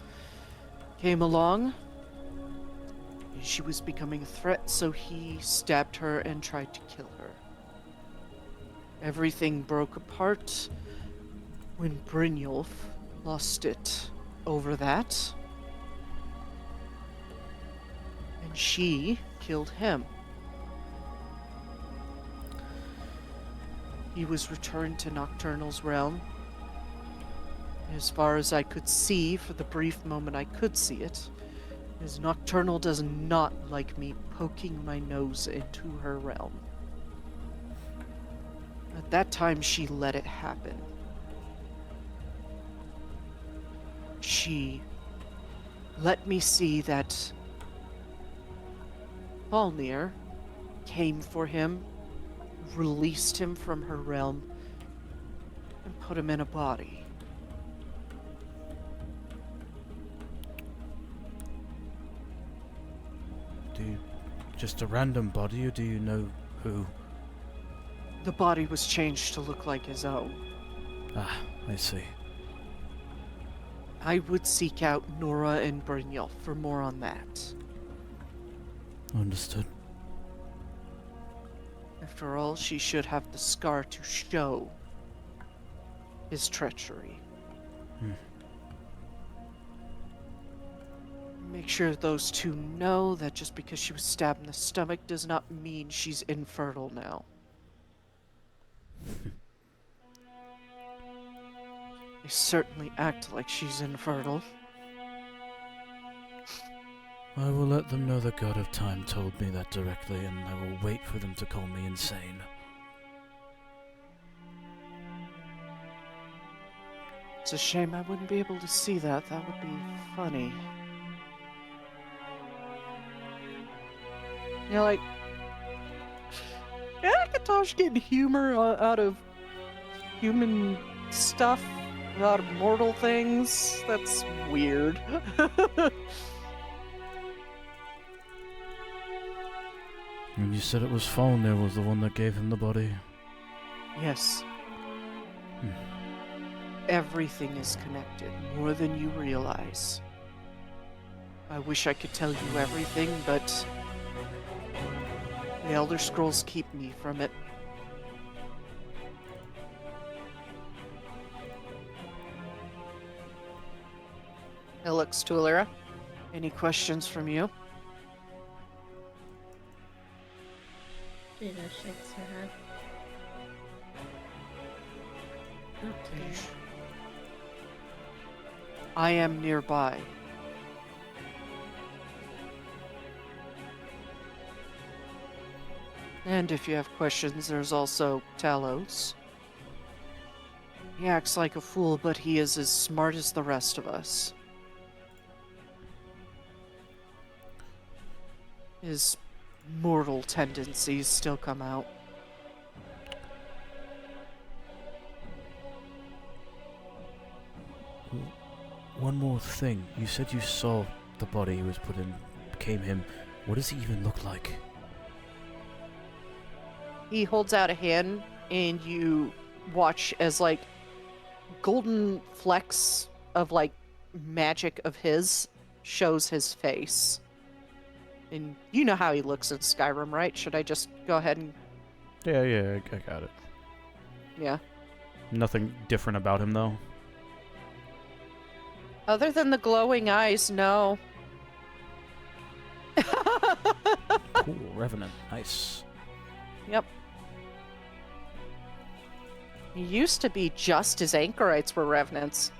came along. She was becoming a threat, so he stabbed her and tried to kill her. Everything broke apart when Brynjolf lost it over that. And she killed him. He was returned to Nocturnal's realm. As far as I could see, for the brief moment I could see it, is Nocturnal does not like me poking my nose into her realm. At that time, she let it happen. She let me see that Falnir came for him, released him from her realm, and put him in a body. Just a random body, or do you know who? The body was changed to look like his own. Ah, I see. I would seek out Nora and Brynjolf for more on that. Understood. After all, she should have the scar to show his treachery. Make sure those two know that just because she was stabbed in the stomach does not mean she's infertile now. They certainly act like she's infertile. I will let them know the God of Time told me that directly, and I will wait for them to call me insane. It's a shame I wouldn't be able to see that. That would be funny. You know, like, Akatosh getting humor out of human stuff, out of mortal things. That's weird. And you said it was Falnir was the one that gave him the body? Yes. Everything is connected, more than you realize. I wish I could tell you everything, but the Elder Scrolls keep me from it. It looks to Alira. Any questions from you? She just shakes her head. Not today. I am nearby. And if you have questions, there's also Talos. He acts like a fool, but he is as smart as the rest of us. His mortal tendencies still come out. One more thing. You said you saw the body he was put in, became him. What does he even look like? He holds out a hand, and you watch as, like, golden flecks of, like, magic of his shows his face. And you know how he looks in Skyrim, right? Should I just go ahead and... Yeah, I got it. Yeah. Nothing different about him, though. Other than the glowing eyes, no. Cool, Revenant. Nice. Yep. He used to be just as anchorites were revenants.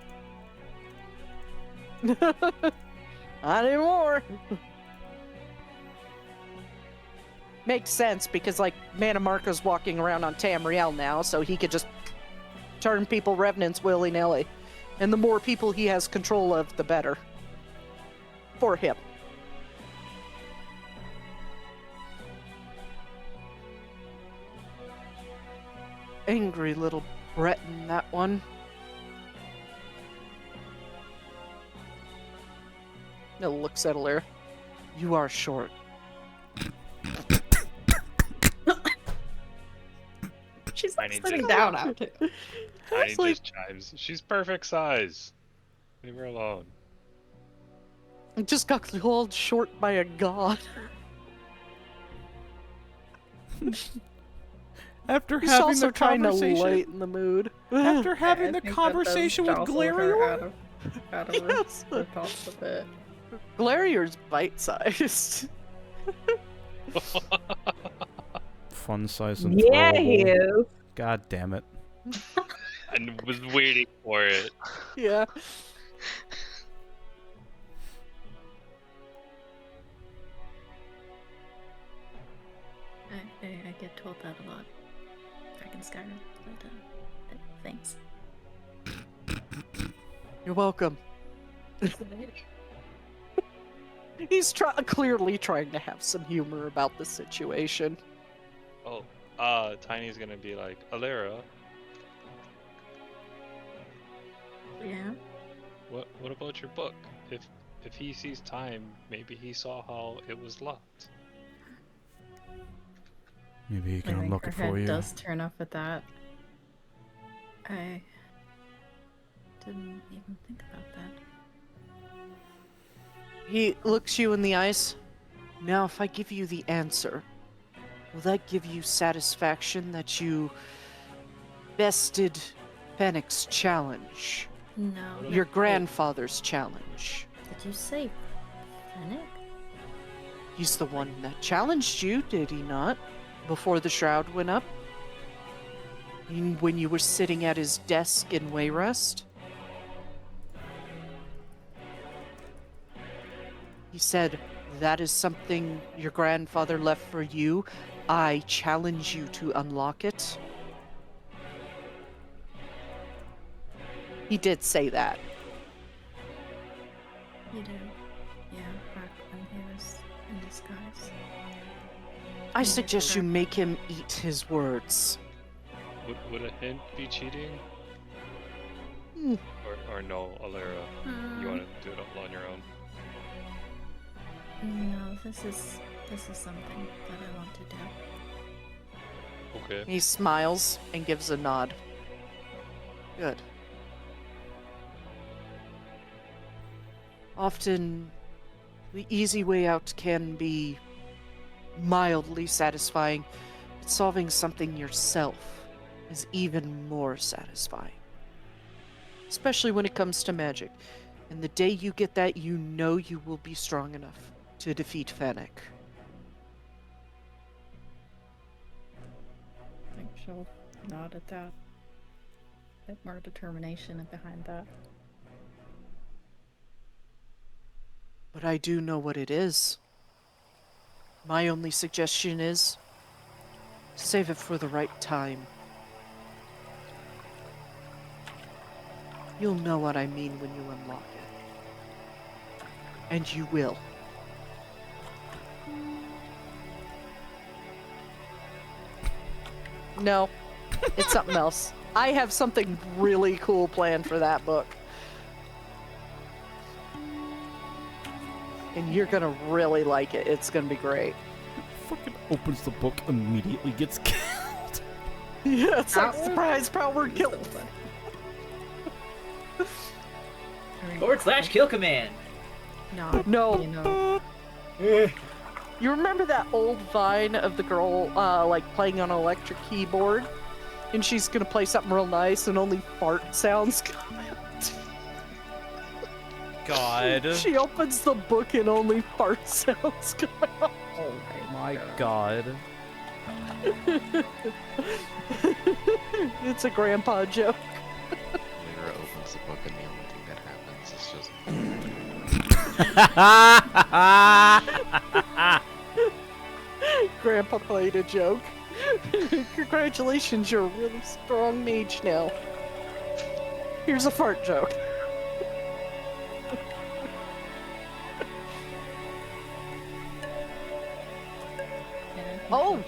Not anymore. Makes sense, because, like, Manamarco's walking around on Tamriel now, so he could just turn people revenants willy-nilly. And the more people he has control of, the better. For him. Angry little Breton, that one. No, looks at Alira. You are short. She's Tiny sitting just- down out too. Tiny like- just chimes. She's perfect size. Leave her alone. I just got called short by a god. After He's having also the trying to conversation, lighten the mood. after having I the think that conversation does with jostle her Glarior, out of Yes. her thoughts a bit. Glarior's bite-sized. fun size and Yeah, he throwable. is. God damn it. And was waiting for it. Yeah. I get told that a lot back in Skyrim, but thanks. You're welcome. He's clearly trying to have some humor about the situation. Oh, Tiny's gonna be like, Alira, Yeah? what about your book? If he sees time, maybe he saw how it was locked. Maybe he I can think unlock her it for head you. does turn up at that. I didn't even think about that. He looks you in the eyes. Now, if I give you the answer, will that give you satisfaction that you bested Fennec's challenge? No. Your wait, grandfather's challenge. Did you say Fennec? He's the one that challenged you, did he not? Before the shroud went up? When you were sitting at his desk in Wayrest? He said, that is something your grandfather left for you. I challenge you to unlock it. He did say that. You did. Yeah, back when he was in disguise. I suggest you make him eat his words. Would a hint be cheating? Hmm. Or no, Alira, you want to do it all on your own? No, this is something that I want to do. Okay. He smiles and gives a nod. Good. Often, the easy way out can be mildly satisfying, but solving something yourself is even more satisfying. Especially when it comes to magic. And the day you get that, you know you will be strong enough to defeat Fennec. I think she'll nod at that. A bit more determination behind that. But I do know what it is. My only suggestion is save it for the right time. You'll know what I mean when you unlock it. And you will. No, it's something else. I have something really cool planned for that book. And you're gonna really like it. It's gonna be great. Fucking opens the book, immediately gets killed. Yeah, it's like surprise power kill. /kill command. No. You know. You remember that old vine of the girl, like, playing on an electric keyboard? And she's gonna play something real nice and only fart sounds come out. God. She opens the book and only fart sounds come out. Oh my god. It's a grandpa joke. Lyra opens the book and the only thing that happens is just... Grandpa played a joke. Congratulations, you're a really strong mage now. Here's a fart joke. Oh!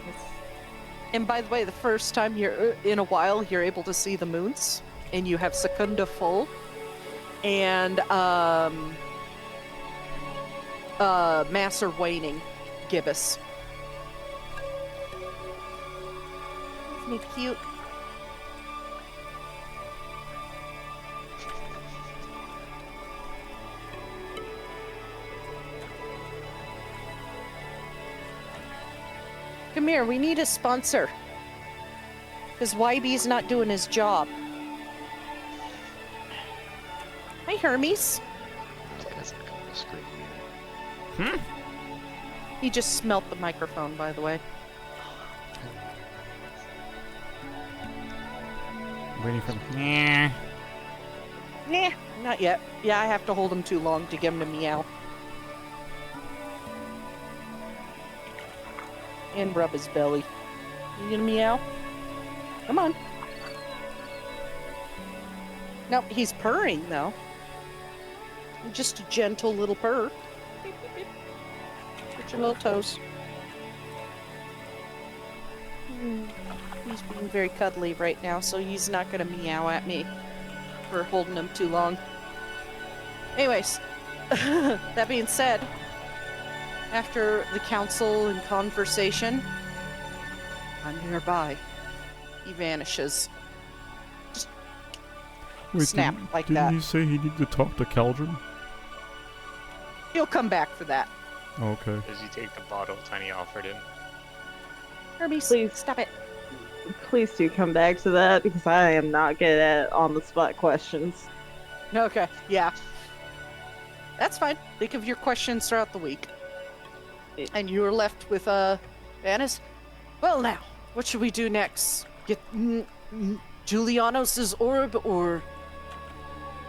And by the way, the first time you're in a while, you're able to see the moons, and you have Secunda full, and Mass are waning gibbous. Isn't he cute? Come here, we need a sponsor. Because YB's not doing his job. Hi, Hermes. He just smelt the microphone, by the way. Waiting for the... Nah, not yet. Yeah, I have to hold him too long to get him to meow. And rub his belly. You gonna meow? Come on. Nope, he's purring, though. Just a gentle little purr. Put your little toes. He's being very cuddly right now, so he's not gonna meow at me for holding him too long. Anyways, that being said, after the council and conversation, I'm nearby. He vanishes. Just snap like that. Didn't he say he needed to talk to Caldron? He'll come back for that. Okay. Does he take the bottle Tiny offered him? Hermes, Please. stop it. Please do come back to that because I am not good at on-the-spot questions. Okay, yeah. That's fine. Think of your questions throughout the week. And you're left with, Vanis. Well, now, what should we do next? Get Julianos' orb, or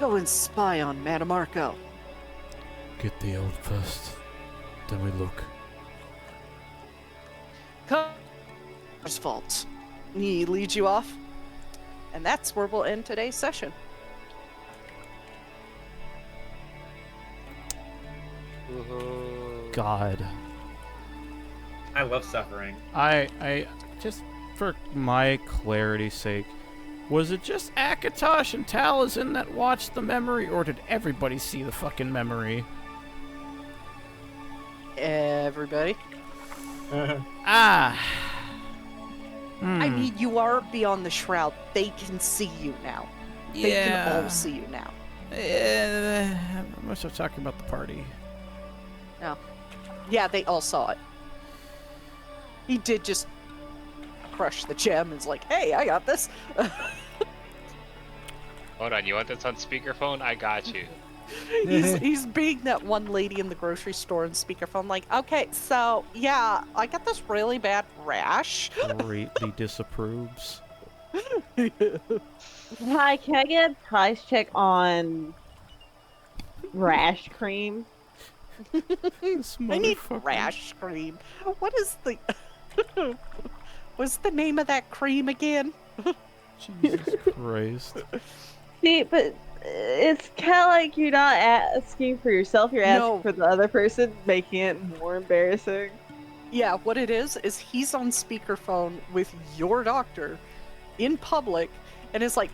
go and spy on Matamarco? Get the orb first, then we look. Car's fault. He leads you off, and that's where we'll end today's session. God. I love suffering. I just for my clarity's sake, was it just Akatosh and Taliesin that watched the memory, or did everybody see the fucking memory? Everybody. Ah. I mean, you are beyond the shroud. They can see you now. They can Yeah. all see you now. I'm also talking about the party. No. Yeah, they all saw it. He did just crush the gem and is like, hey, I got this. Hold on, you want this on speakerphone? I got you. He's being that one lady in the grocery store and speakerphone, like, okay, so yeah, I got this really bad rash. Greatly disapproves. Hi, can I get a price check on rash cream? I need rash cream. What is the what's the name of that cream again? Jesus Christ. See, but it's kind of like you're not asking for yourself, you're asking No. for the other person, making it more embarrassing. Yeah, what it is he's on speakerphone with your doctor in public and is like,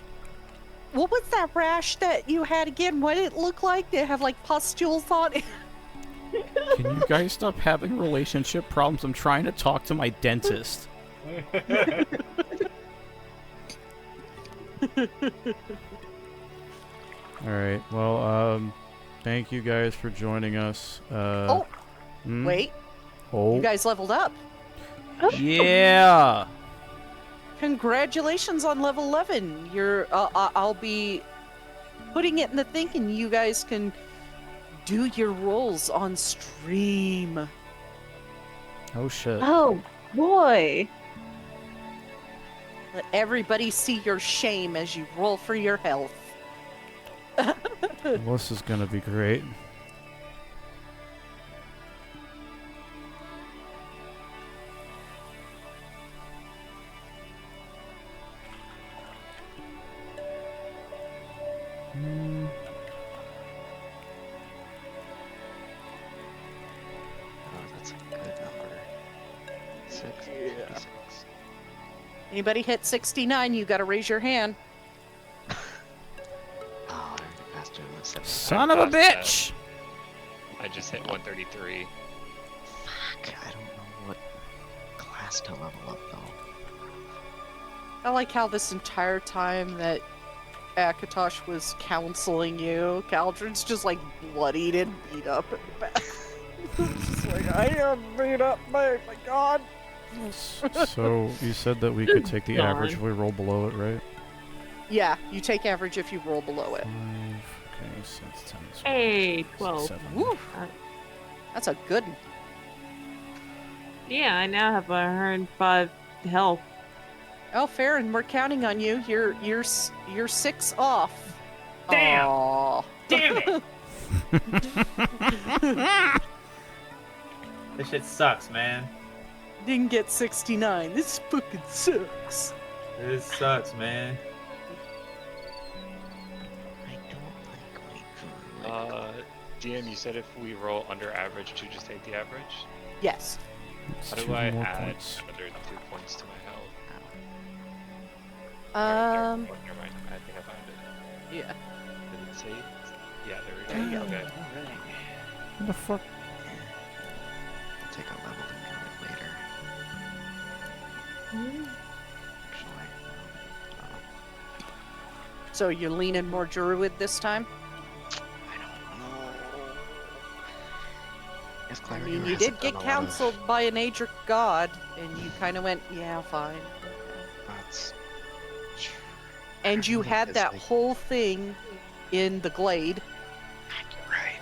what was that rash that you had again? What did it look like? Did it have like pustules on it? Can you guys stop having relationship problems? I'm trying to talk to my dentist. Alright, well, thank you guys for joining us. Wait, Oh. you guys leveled up. Yeah! Congratulations on level 11. You're I'll be putting it in the thing and you guys can do your rolls on stream. Oh shit. Oh, boy. Let everybody see your shame as you roll for your health. Well, this is gonna be great. Oh, that's a good number. 6. Yeah. Anybody hit 69, you gotta raise your hand. Oh, I passed it with 7. Son of a bitch! I just hit 133. Fuck, I don't know what class to level up though. I like how this entire time that Akatosh was counseling you, Caldron's just like bloodied and beat up at the back. Just like, I am beat up, my god. So, you said that we could take the Darn. average if we roll below it, right? Yeah, you take average if you roll below it. 5, okay, so it's 10. So Hey, 12. 7. Woo. That's a good one. Yeah, I now have 105 health. Oh, Feron, we're counting on you. You're 6 off. Damn. Aw. Damn it! This shit sucks, man. Didn't get 69. This fucking sucks. This sucks, man. I don't like white DM, you said if we roll under average to just take the average? Yes. It's How 2 do I more add points. another 2 points to my health? Um. Never mind. I think I found it. Yeah. Did it save? Yeah, there we go. Okay. What the fuck? I'll take a level and count it later. Actually, So you're leaning more druid this time? I don't know. Yes, I Claire, mean, you hasn't did get done a lot of- counseled by an Adric god, and you kind of went, yeah, fine. That's true. And you Really, had it's that like- whole thing in the glade. Right.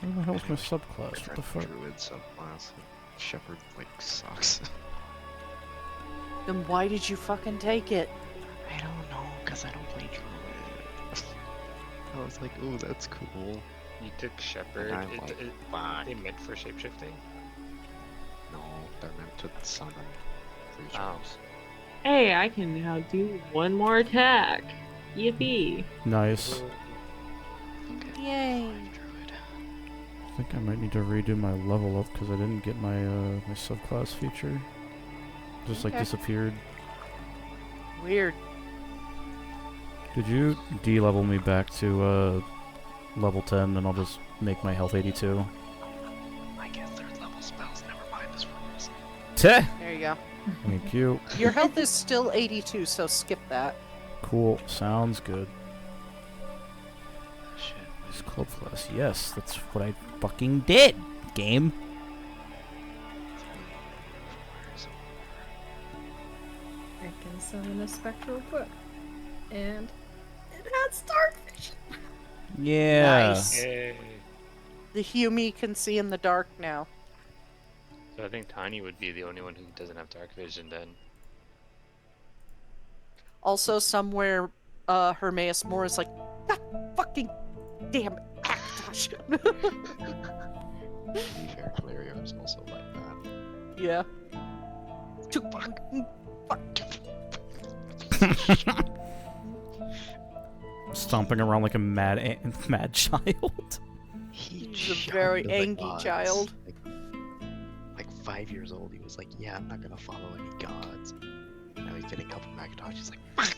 Where the hell's my subclass? What the fuck? Druid subclass. Shepherd like sucks. Then why did you fucking take it? I don't know, cause I don't play druid. I was like, ooh, that's cool. You took Shepherd. And I'm like, fuck. They meant for shapeshifting? No, they're meant to summon creatures. Oh. Hey, I can now do one more attack. Yippee. Nice. Okay. Yay. Druid. I think I might need to redo my level up because I didn't get my my subclass feature. Just like Okay. disappeared. Weird. Did you de-level me back to level 10 and I'll just make my health 82? I get 3rd level spells, never mind this rules. Teh! There you go. Thank you. Your health is still 82, so skip that. Cool. Sounds good. Shit. It's club class. Yes, that's what I fucking did. Game. I can summon a spectral foot. And it had starfish. Yeah. Nice. Yay. The Hume can see in the dark now. So I think Tiny would be the only one who doesn't have dark vision then. Also, somewhere, Hermaeus Moore is like, God fucking damn Akatosh. To be fair, Clarion is also like that. Yeah. Stomping around like a mad child. He's a very angry child. Like 5 years old, he was like, yeah, I'm not gonna follow any gods. Now he's getting help from Akatosh, he's like, fuck!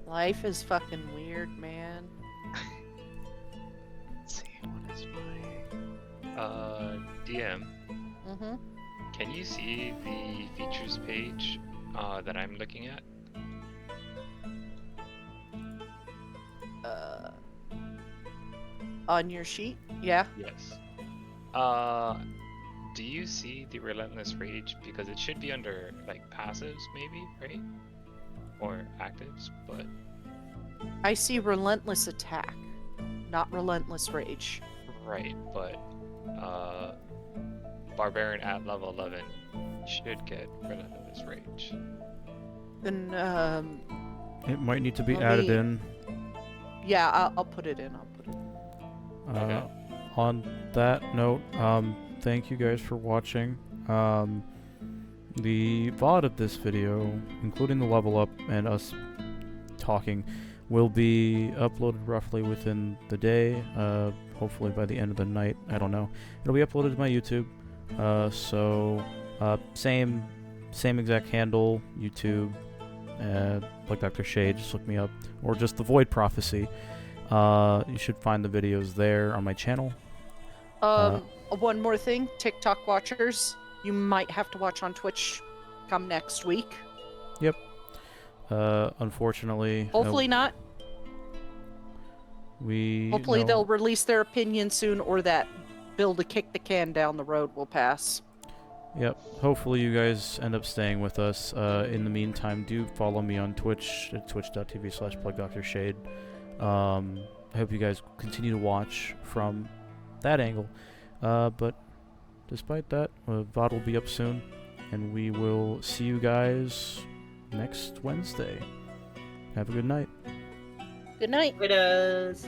Life is fucking weird, man. Let's see, what is my... DM, Mm-hmm. can you see the features page that I'm looking at? On your sheet? Yeah. Yes. Do you see the Relentless Rage? Because it should be under, like, passives, maybe, right? Or actives, but... I see Relentless Attack, not Relentless Rage. Right, but, Barbarian at level 11 should get Relentless Rage. Then, It might need to be Let added me- in. yeah, I'll put it in. Okay. On that note, thank you guys for watching. The VOD of this video, including the level up and us talking, will be uploaded roughly within the day. Hopefully by the end of the night. I don't know. It'll be uploaded to my YouTube. Same exact handle, YouTube. Like Dr. Shade, just look me up, or just TheVoidProphecy. You should find the videos there on my channel. One more thing, TikTok watchers, you might have to watch on Twitch come next week. Yep. Unfortunately, Hopefully not. Hopefully they'll release their opinion soon, or that bill to kick the can down the road will pass. Yep. Hopefully you guys end up staying with us. In the meantime, do follow me on Twitch at twitch.tv/plugdrshade. I hope you guys continue to watch from that angle. But despite that, VOD will be up soon, and we will see you guys next Wednesday. Have a good night. Good night. It is.